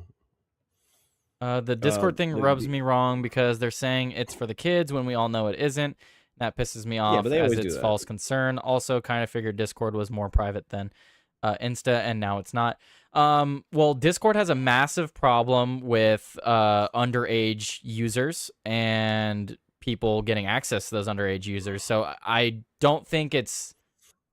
The Discord thing rubs me wrong because they're saying it's for the kids when we all know it isn't. That pisses me off but they as always do it's that. false concern. Also, kind of figured Discord was more private than Insta, and now it's not. Well, Discord has a massive problem with underage users and people getting access to those underage users. So I don't think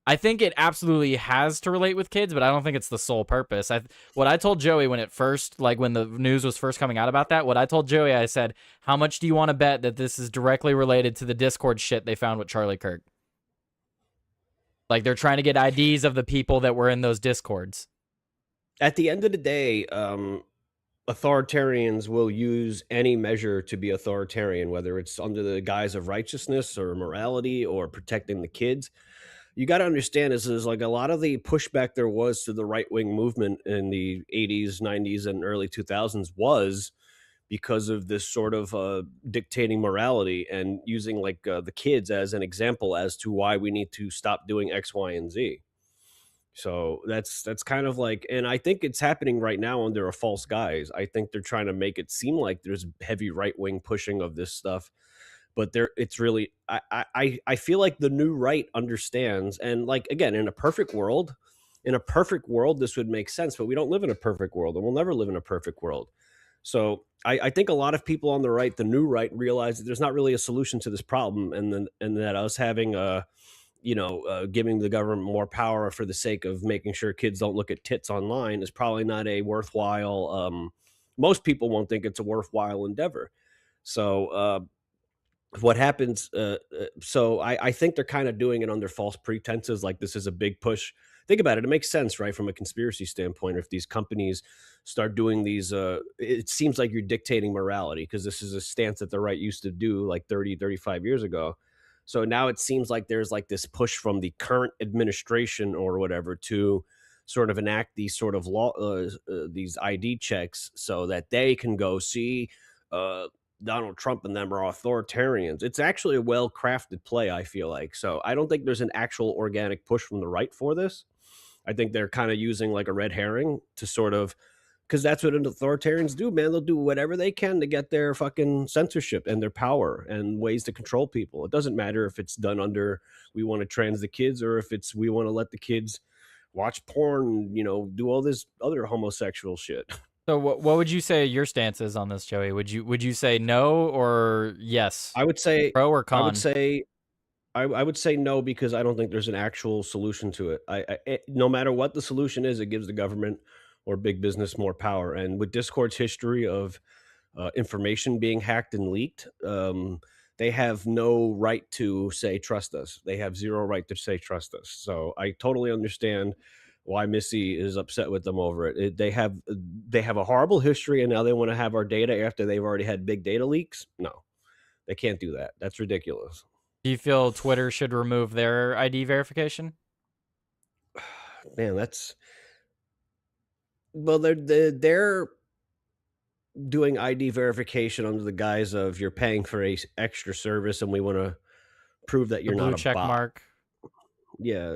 I think it absolutely has to relate with kids, but I don't think it's the sole purpose. What I told Joey when the news was first coming out about that, what I told Joey, I said, how much do you want to bet that this is directly related to the Discord shit they found with Charlie Kirk? Like they're trying to get IDs of the people that were in those Discords. At the end of the day, authoritarians will use any measure to be authoritarian, whether it's under the guise of righteousness or morality or protecting the kids. You got to understand is like a lot of the pushback there was to the right-wing movement in the 80s, 90s, and early 2000s was because of this sort of dictating morality and using like the kids as an example as to why we need to stop doing X, Y, and Z. So that's kind of like, and I think it's happening right now under a false guise. I think they're trying to make it seem like there's heavy right-wing pushing of this stuff, but it's really, I feel like the new right understands. And like, again, in a perfect world, this would make sense, but we don't live in a perfect world, and we'll never live in a perfect world. So I think a lot of people on the right, the new right, realize that there's not really a solution to this problem, and that us having giving the government more power for the sake of making sure kids don't look at tits online is probably not a worthwhile. Most people won't think it's a worthwhile endeavor. So what happens? So I think they're kind of doing it under false pretenses, like this is a big push. Think about it. It makes sense, right? From a conspiracy standpoint, if these companies start doing these, it seems like you're dictating morality, because this is a stance that the right used to do like 30, 35 years ago. So now it seems like there's like this push from the current administration or whatever to sort of enact these sort of law, these ID checks, so that they can go see Donald Trump and them are authoritarians. It's actually a well-crafted play, I feel like. So I don't think there's an actual organic push from the right for this. I think they're kind of using like a red herring to sort of, because that's what authoritarians do, man. They'll do whatever they can to get their fucking censorship and their power and ways to control people. It doesn't matter if it's done under, we want to trans the kids, or if it's, we want to let the kids watch porn, do all this other homosexual shit. So what would you say your stance is on this, Joey? Would you say no or yes? I would say pro or con. I would say no, because I don't think there's an actual solution to it. No matter what the solution is, it gives the government or big business more power. And with Discord's history of information being hacked and leaked, they have no right to say trust us. They have zero right to say trust us. So I totally understand why Missy is upset with them over it. They have a horrible history, and now they want to have our data after they've already had big data leaks. No, they can't do that. That's ridiculous. Do you feel Twitter should remove their ID verification? Man, they're doing ID verification under the guise of you're paying for a extra service, and we want to prove that you're not a check bot. mark. Yeah,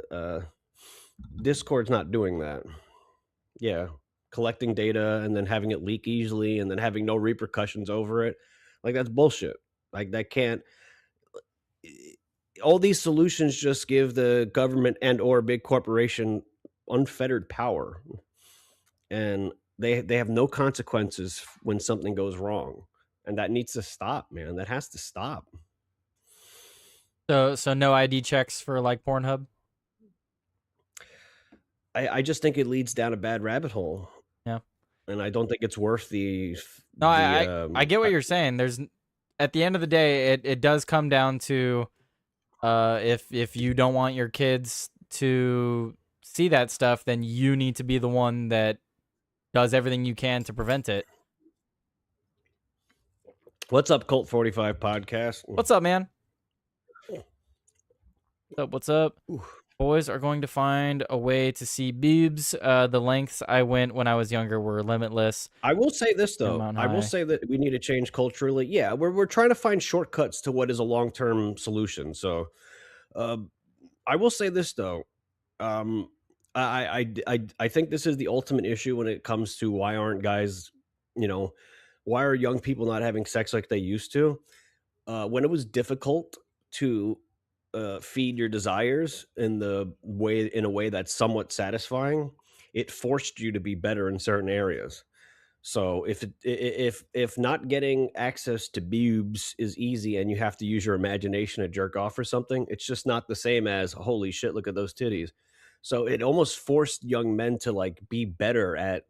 Discord's not doing that. Yeah. collecting data and then having it leak easily and then having no repercussions over it. Like that's bullshit. Like that can't all these solutions just give the government and or big corporation unfettered power, and they have no consequences when something goes wrong, and that needs to stop, man. That has to stop. So no ID checks for like Pornhub? I just think it leads down a bad rabbit hole. Yeah. And I don't think it's worth the No, I get what you're saying. There's at the end of the day, it does come down to if you don't want your kids to see that stuff, then you need to be the one that does everything you can to prevent it. What's up, Cult 45 podcast? What's up, man? What's up? Boys are going to find a way to see boobs. The lengths I went when I was younger were limitless. I will say this though. I will say that we need to change culturally. Yeah, we're trying to find shortcuts to what is a long-term solution. So, I will say this though. I think this is the ultimate issue when it comes to why aren't guys, why are young people not having sex like they used to? When it was difficult to feed your desires in a way that's somewhat satisfying, it forced you to be better in certain areas. So if not getting access to boobs is easy and you have to use your imagination to jerk off or something, it's just not the same as holy shit, look at those titties. So it almost forced young men to like be better at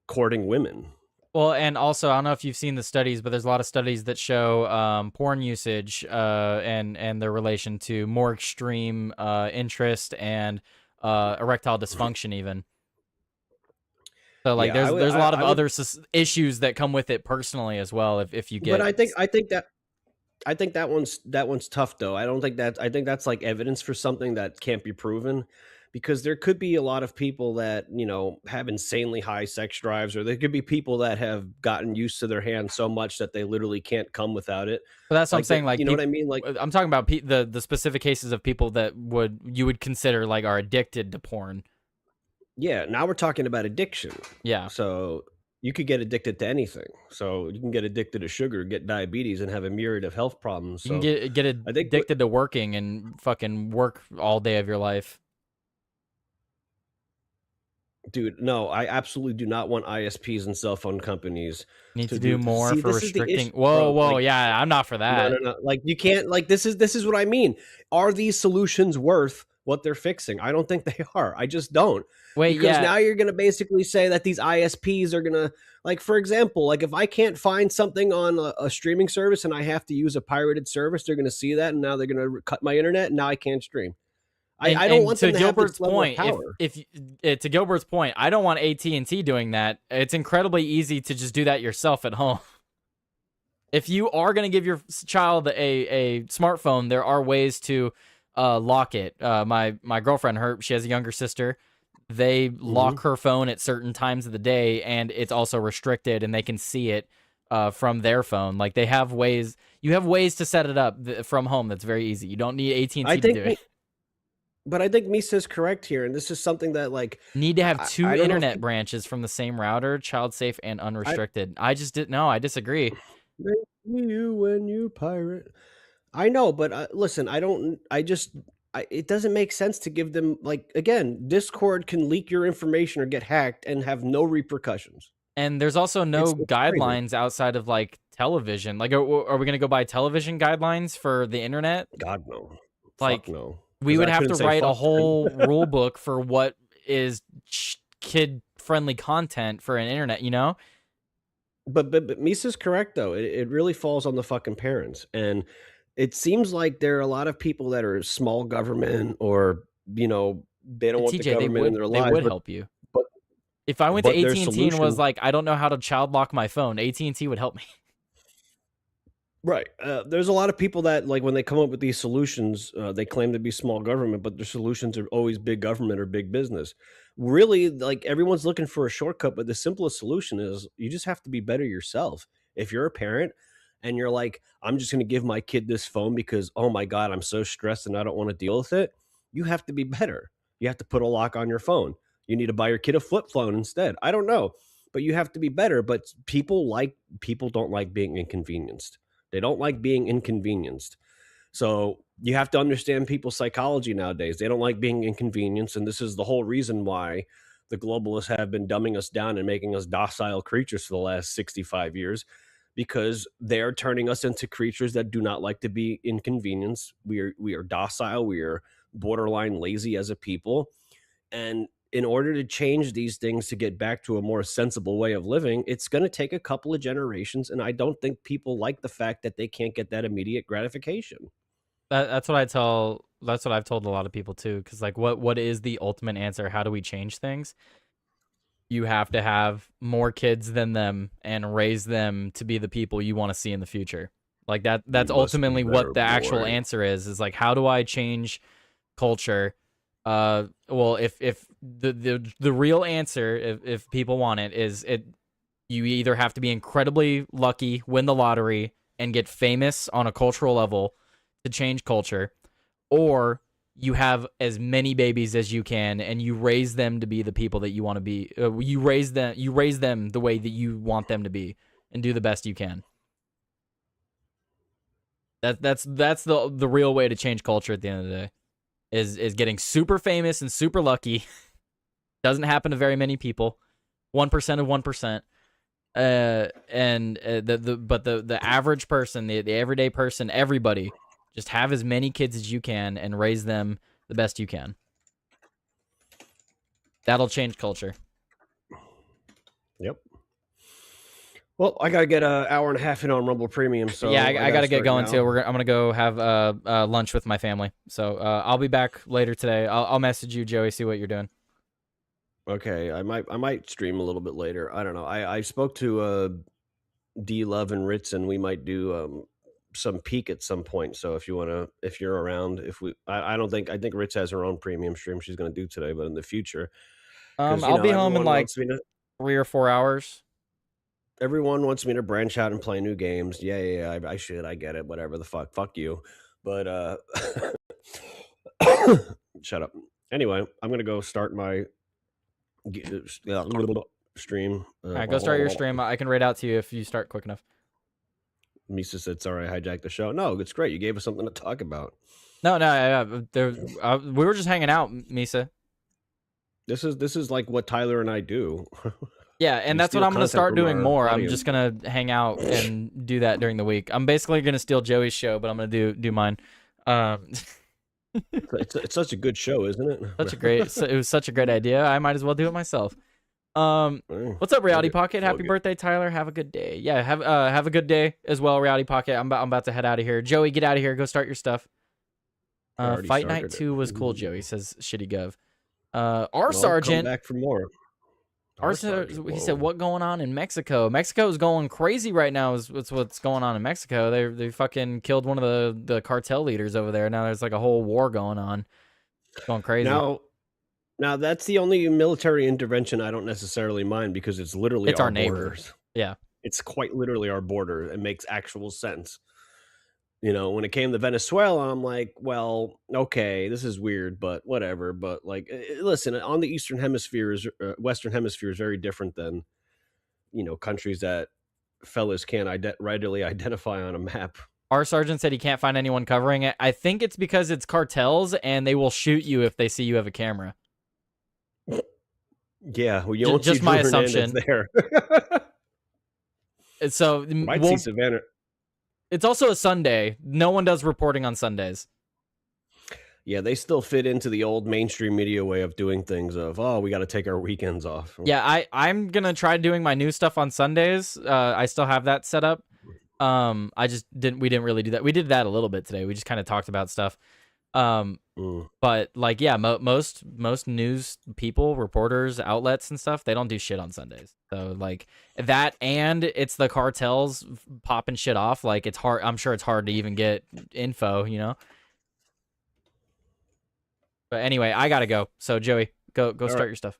courting women. Well, and also, I don't know if you've seen the studies, but there's a lot of studies that show porn usage and their relation to more extreme interest and erectile dysfunction even. So like Yeah, there's a lot of other issues that come with it personally as well if you get. But I think that one's tough though. I think that's like evidence for something that can't be proven, because there could be a lot of people that, have insanely high sex drives, or there could be people that have gotten used to their hand so much that they literally can't come without it. But that's what I'm saying. Like, you know what I mean? Like, I'm talking about the specific cases of people that you would consider like are addicted to porn. Yeah, now we're talking about addiction. Yeah. So you could get addicted to anything. So you can get addicted to sugar, get diabetes, and have a myriad of health problems. So you can get addicted to working and fucking work all day of your life. Dude, no, I absolutely do not want ISPs and cell phone companies to do more for restricting. Whoa, like, yeah, I'm not for that. No. Like you can't. Like this is what I mean. Are these solutions worth what they're fixing? I don't think they are. I just don't. Wait, because now you're gonna basically say that these ISPs are gonna, like, for example, like if I can't find something on a streaming service and I have to use a pirated service, they're gonna see that and now they're gonna cut my internet and now I can't stream. I don't want them to have this level of power. To Gilbert's point, I don't want AT&T doing that. It's incredibly easy to just do that yourself at home. If you are going to give your child a smartphone, there are ways to lock it. My girlfriend, she has a younger sister. They lock her phone at certain times of the day, and it's also restricted, and they can see it from their phone. Like they have ways. You have ways to set it up from home. That's very easy. You don't need AT&T to do it. But I think Misa's correct here, and this is something that like need to have two internet branches from the same router, child safe and unrestricted. I just didn't know. I disagree. You when you pirate. I know, but listen, it doesn't make sense to give them, like, again, Discord can leak your information or get hacked and have no repercussions. And there's also no guidelines outside of like television. Like, are we going to go by television guidelines for the internet? God, no. Like, Fuck no. We would have to write a whole rule book for what is kid-friendly content for an internet, you know? But Misa's correct, though. It really falls on the fucking parents. And it seems like there are a lot of people that are small government or, they don't want the government in their lives. They would help you. But if I went to AT&T and was like, I don't know how to child lock my phone, AT&T would help me. Right. There's a lot of people that, like, when they come up with these solutions, they claim to be small government, but their solutions are always big government or big business. Really, like, everyone's looking for a shortcut, but the simplest solution is you just have to be better yourself. If you're a parent and you're like, I'm just going to give my kid this phone because, oh my God, I'm so stressed and I don't want to deal with it, you have to be better. You have to put a lock on your phone. You need to buy your kid a flip phone instead. I don't know, but you have to be better. But people don't like being inconvenienced. They don't like being inconvenienced. So you have to understand people's psychology nowadays. They don't like being inconvenienced, and this is the whole reason why the globalists have been dumbing us down and making us docile creatures for the last 65 years, because they're turning us into creatures that do not like to be inconvenienced. We are docile. We are borderline lazy as a people. And in order to change these things to get back to a more sensible way of living, it's going to take a couple of generations. And I don't think people like the fact that they can't get that immediate gratification. That's what I tell. That's what I've told a lot of people too. Because like, what is the ultimate answer? How do we change things? You have to have more kids than them and raise them to be the people you want to see in the future. Like that. That's ultimately what the actual answer is. Is like, how do I change culture? Well, if the real answer, if people want it, is you either have to be incredibly lucky, win the lottery, and get famous on a cultural level to change culture, or you have as many babies as you can and you raise them to be the people that you want to be. You raise them the way that you want them to be and do the best you can. That's the real way to change culture at the end of the day. Is getting super famous and super lucky. Doesn't happen to very many people. 1% of 1%. But the average person, the everyday person, everybody, just have as many kids as you can and raise them the best you can. That'll change culture. Yep. Well, I gotta get an hour and a half in on Rumble Premium, so yeah, I gotta get going now. too. I'm gonna go have lunch with my family, so I'll be back later today. I'll message you, Joey, see what you're doing. Okay, I might stream a little bit later. I don't know. I spoke to D Love and Ritz, and we might do some peak at some point. So if you're around, I think Ritz has her own premium stream she's gonna do today, but in the future, I'll be home in like 3 or 4 hours. Everyone wants me to branch out and play new games. Yeah, I should. I get it. Whatever the fuck you. But shut up. Anyway, I'm gonna go start my stream. All right, go start your stream. I can raid out to you if you start quick enough. Misa said, "Sorry, I hijacked the show." No, it's great. You gave us something to talk about. No, we were just hanging out, Misa. This is like what Tyler and I do. Yeah, and that's what I'm gonna start doing more. I'm just gonna hang out and do that during the week. I'm basically gonna steal Joey's show, but I'm gonna do mine. It's such a good show, isn't it? It was such a great idea. I might as well do it myself. What's up, Reality Pocket? Happy birthday, Tyler. Have a good day. Yeah, have a good day as well, Reality Pocket. I'm about to head out of here. Joey, get out of here. Go start your stuff. Fight Night 2 was cool, Joey, says Shitty Gov. Our Sergeant. Come back for more. He said, "What going on in Mexico? Mexico's going crazy right now. Is what's going on in Mexico? They fucking killed one of the cartel leaders over there. Now there's like a whole war going on. It's going crazy. Now that's the only military intervention I don't necessarily mind, because it's literally our neighbors. Yeah, it's quite literally our border. It makes actual sense. You know, when it came to Venezuela, I'm like, well, okay, this is weird, but whatever. But like, listen, on the Eastern Hemisphere Western Hemisphere is very different than, countries that fellas can't readily identify on a map. Our sergeant said he can't find anyone covering it. I think it's because it's cartels and they will shoot you if they see you have a camera. Yeah, well, you don't just see my Drew assumption there. So might see Savannah. It's also a Sunday. No one does reporting on Sundays. Yeah, they still fit into the old mainstream media way of doing things of, we got to take our weekends off. Yeah, I'm going to try doing my new stuff on Sundays. I still have that set up. We didn't really do that. We did that a little bit today. We just kind of talked about stuff. But like, yeah, most news people, reporters, outlets and stuff, they don't do shit on Sundays. So like that, and it's the cartels popping shit off. Like it's hard. I'm sure it's hard to even get info, But anyway, I gotta go. So Joey, go start your stuff.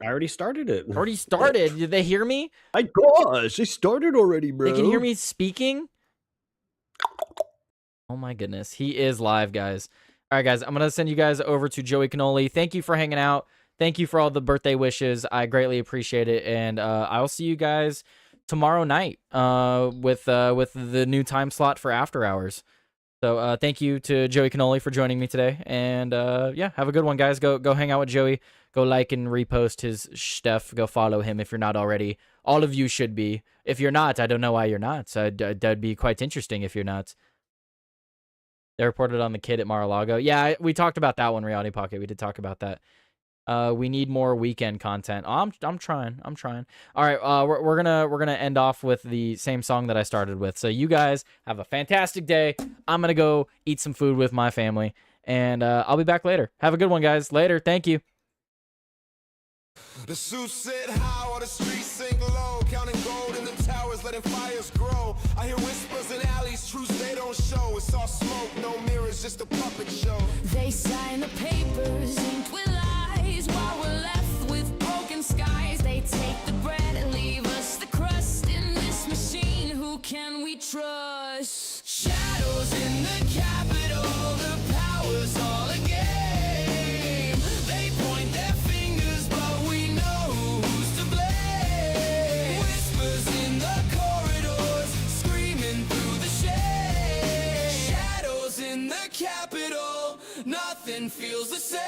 I already started it. Already started? Did they hear me? Gosh, they started already, bro. They can hear me speaking? Oh my goodness. He is live, guys. All right, guys, I'm going to send you guys over to Joey Cannoli. Thank you for hanging out. thank you for all the birthday wishes. I greatly appreciate it, and I will see you guys tomorrow night with the new time slot for After Hours. So thank you to Joey Cannoli for joining me today, and yeah, have a good one, guys. Go hang out with Joey. Go like and repost his stuff. Go follow him if you're not already. All of you should be. If you're not, I don't know why you're not. So that'd be quite interesting if you're not. They reported on the kid at Mar-a-Lago. Yeah, we talked about that one, Reality Pocket. We did talk about that. We need more weekend content. Oh, I'm trying. All right, we're gonna end off with the same song that I started with. So you guys have a fantastic day. I'm gonna go eat some food with my family, and I'll be back later. Have a good one, guys. Later. Thank you. The suits sit high while the streets sink low, counting gold in the towers, letting fires grow. I hear whispers in alleys, truths they don't show. It's all smoke, no mirrors, just a puppet show. They sign the papers inked with lies while we're left with broken skies. They take the bread and leave us the crust in this machine. Who can we trust? Shadows in the Capitol, the power's all a game. They point their fingers, but we know who's to blame. Whispers in the corridors, screaming through the shade. Shadows in the Capitol, nothing feels the same.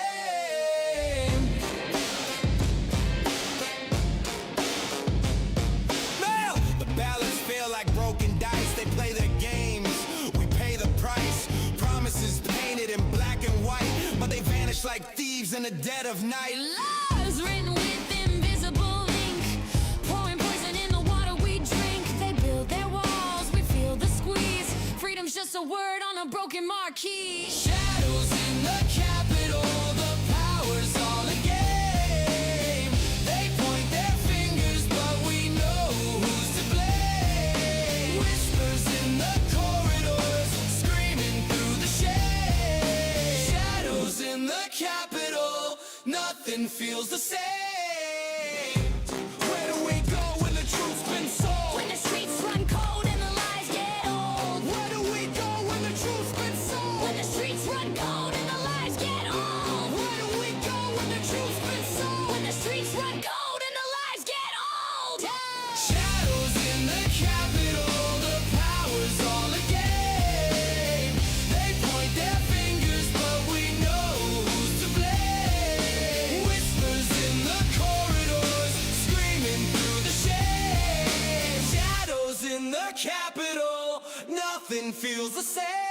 Now, the ballots feel like broken dice. They play their games, we pay the price. Promises painted in black and white, but they vanish like thieves in the dead of night. Lies written with invisible ink, pouring poison in the water we drink. They build their walls, we feel the squeeze. Freedom's just a word on a broken marquee. Shadows in the Capitol, the power's all a game. They point their fingers, but we know who's to blame. Whispers in the corridors, screaming through the shade. Shadows in the Capitol, nothing feels the same. Where do we go when the truth's been sold? When the streets run cold and the lies get old. Where do we go when the truth's been sold? When the streets run cold and the lies get old. Where do we go when the truth's been sold? When the streets run cold and the lies get old. Shadows in the Capitol, the power's all a game. They point their fingers, but we know who's to blame. Whispers in the corridors, screaming through the shade. Shadows in the Capitol, nothing feels the same.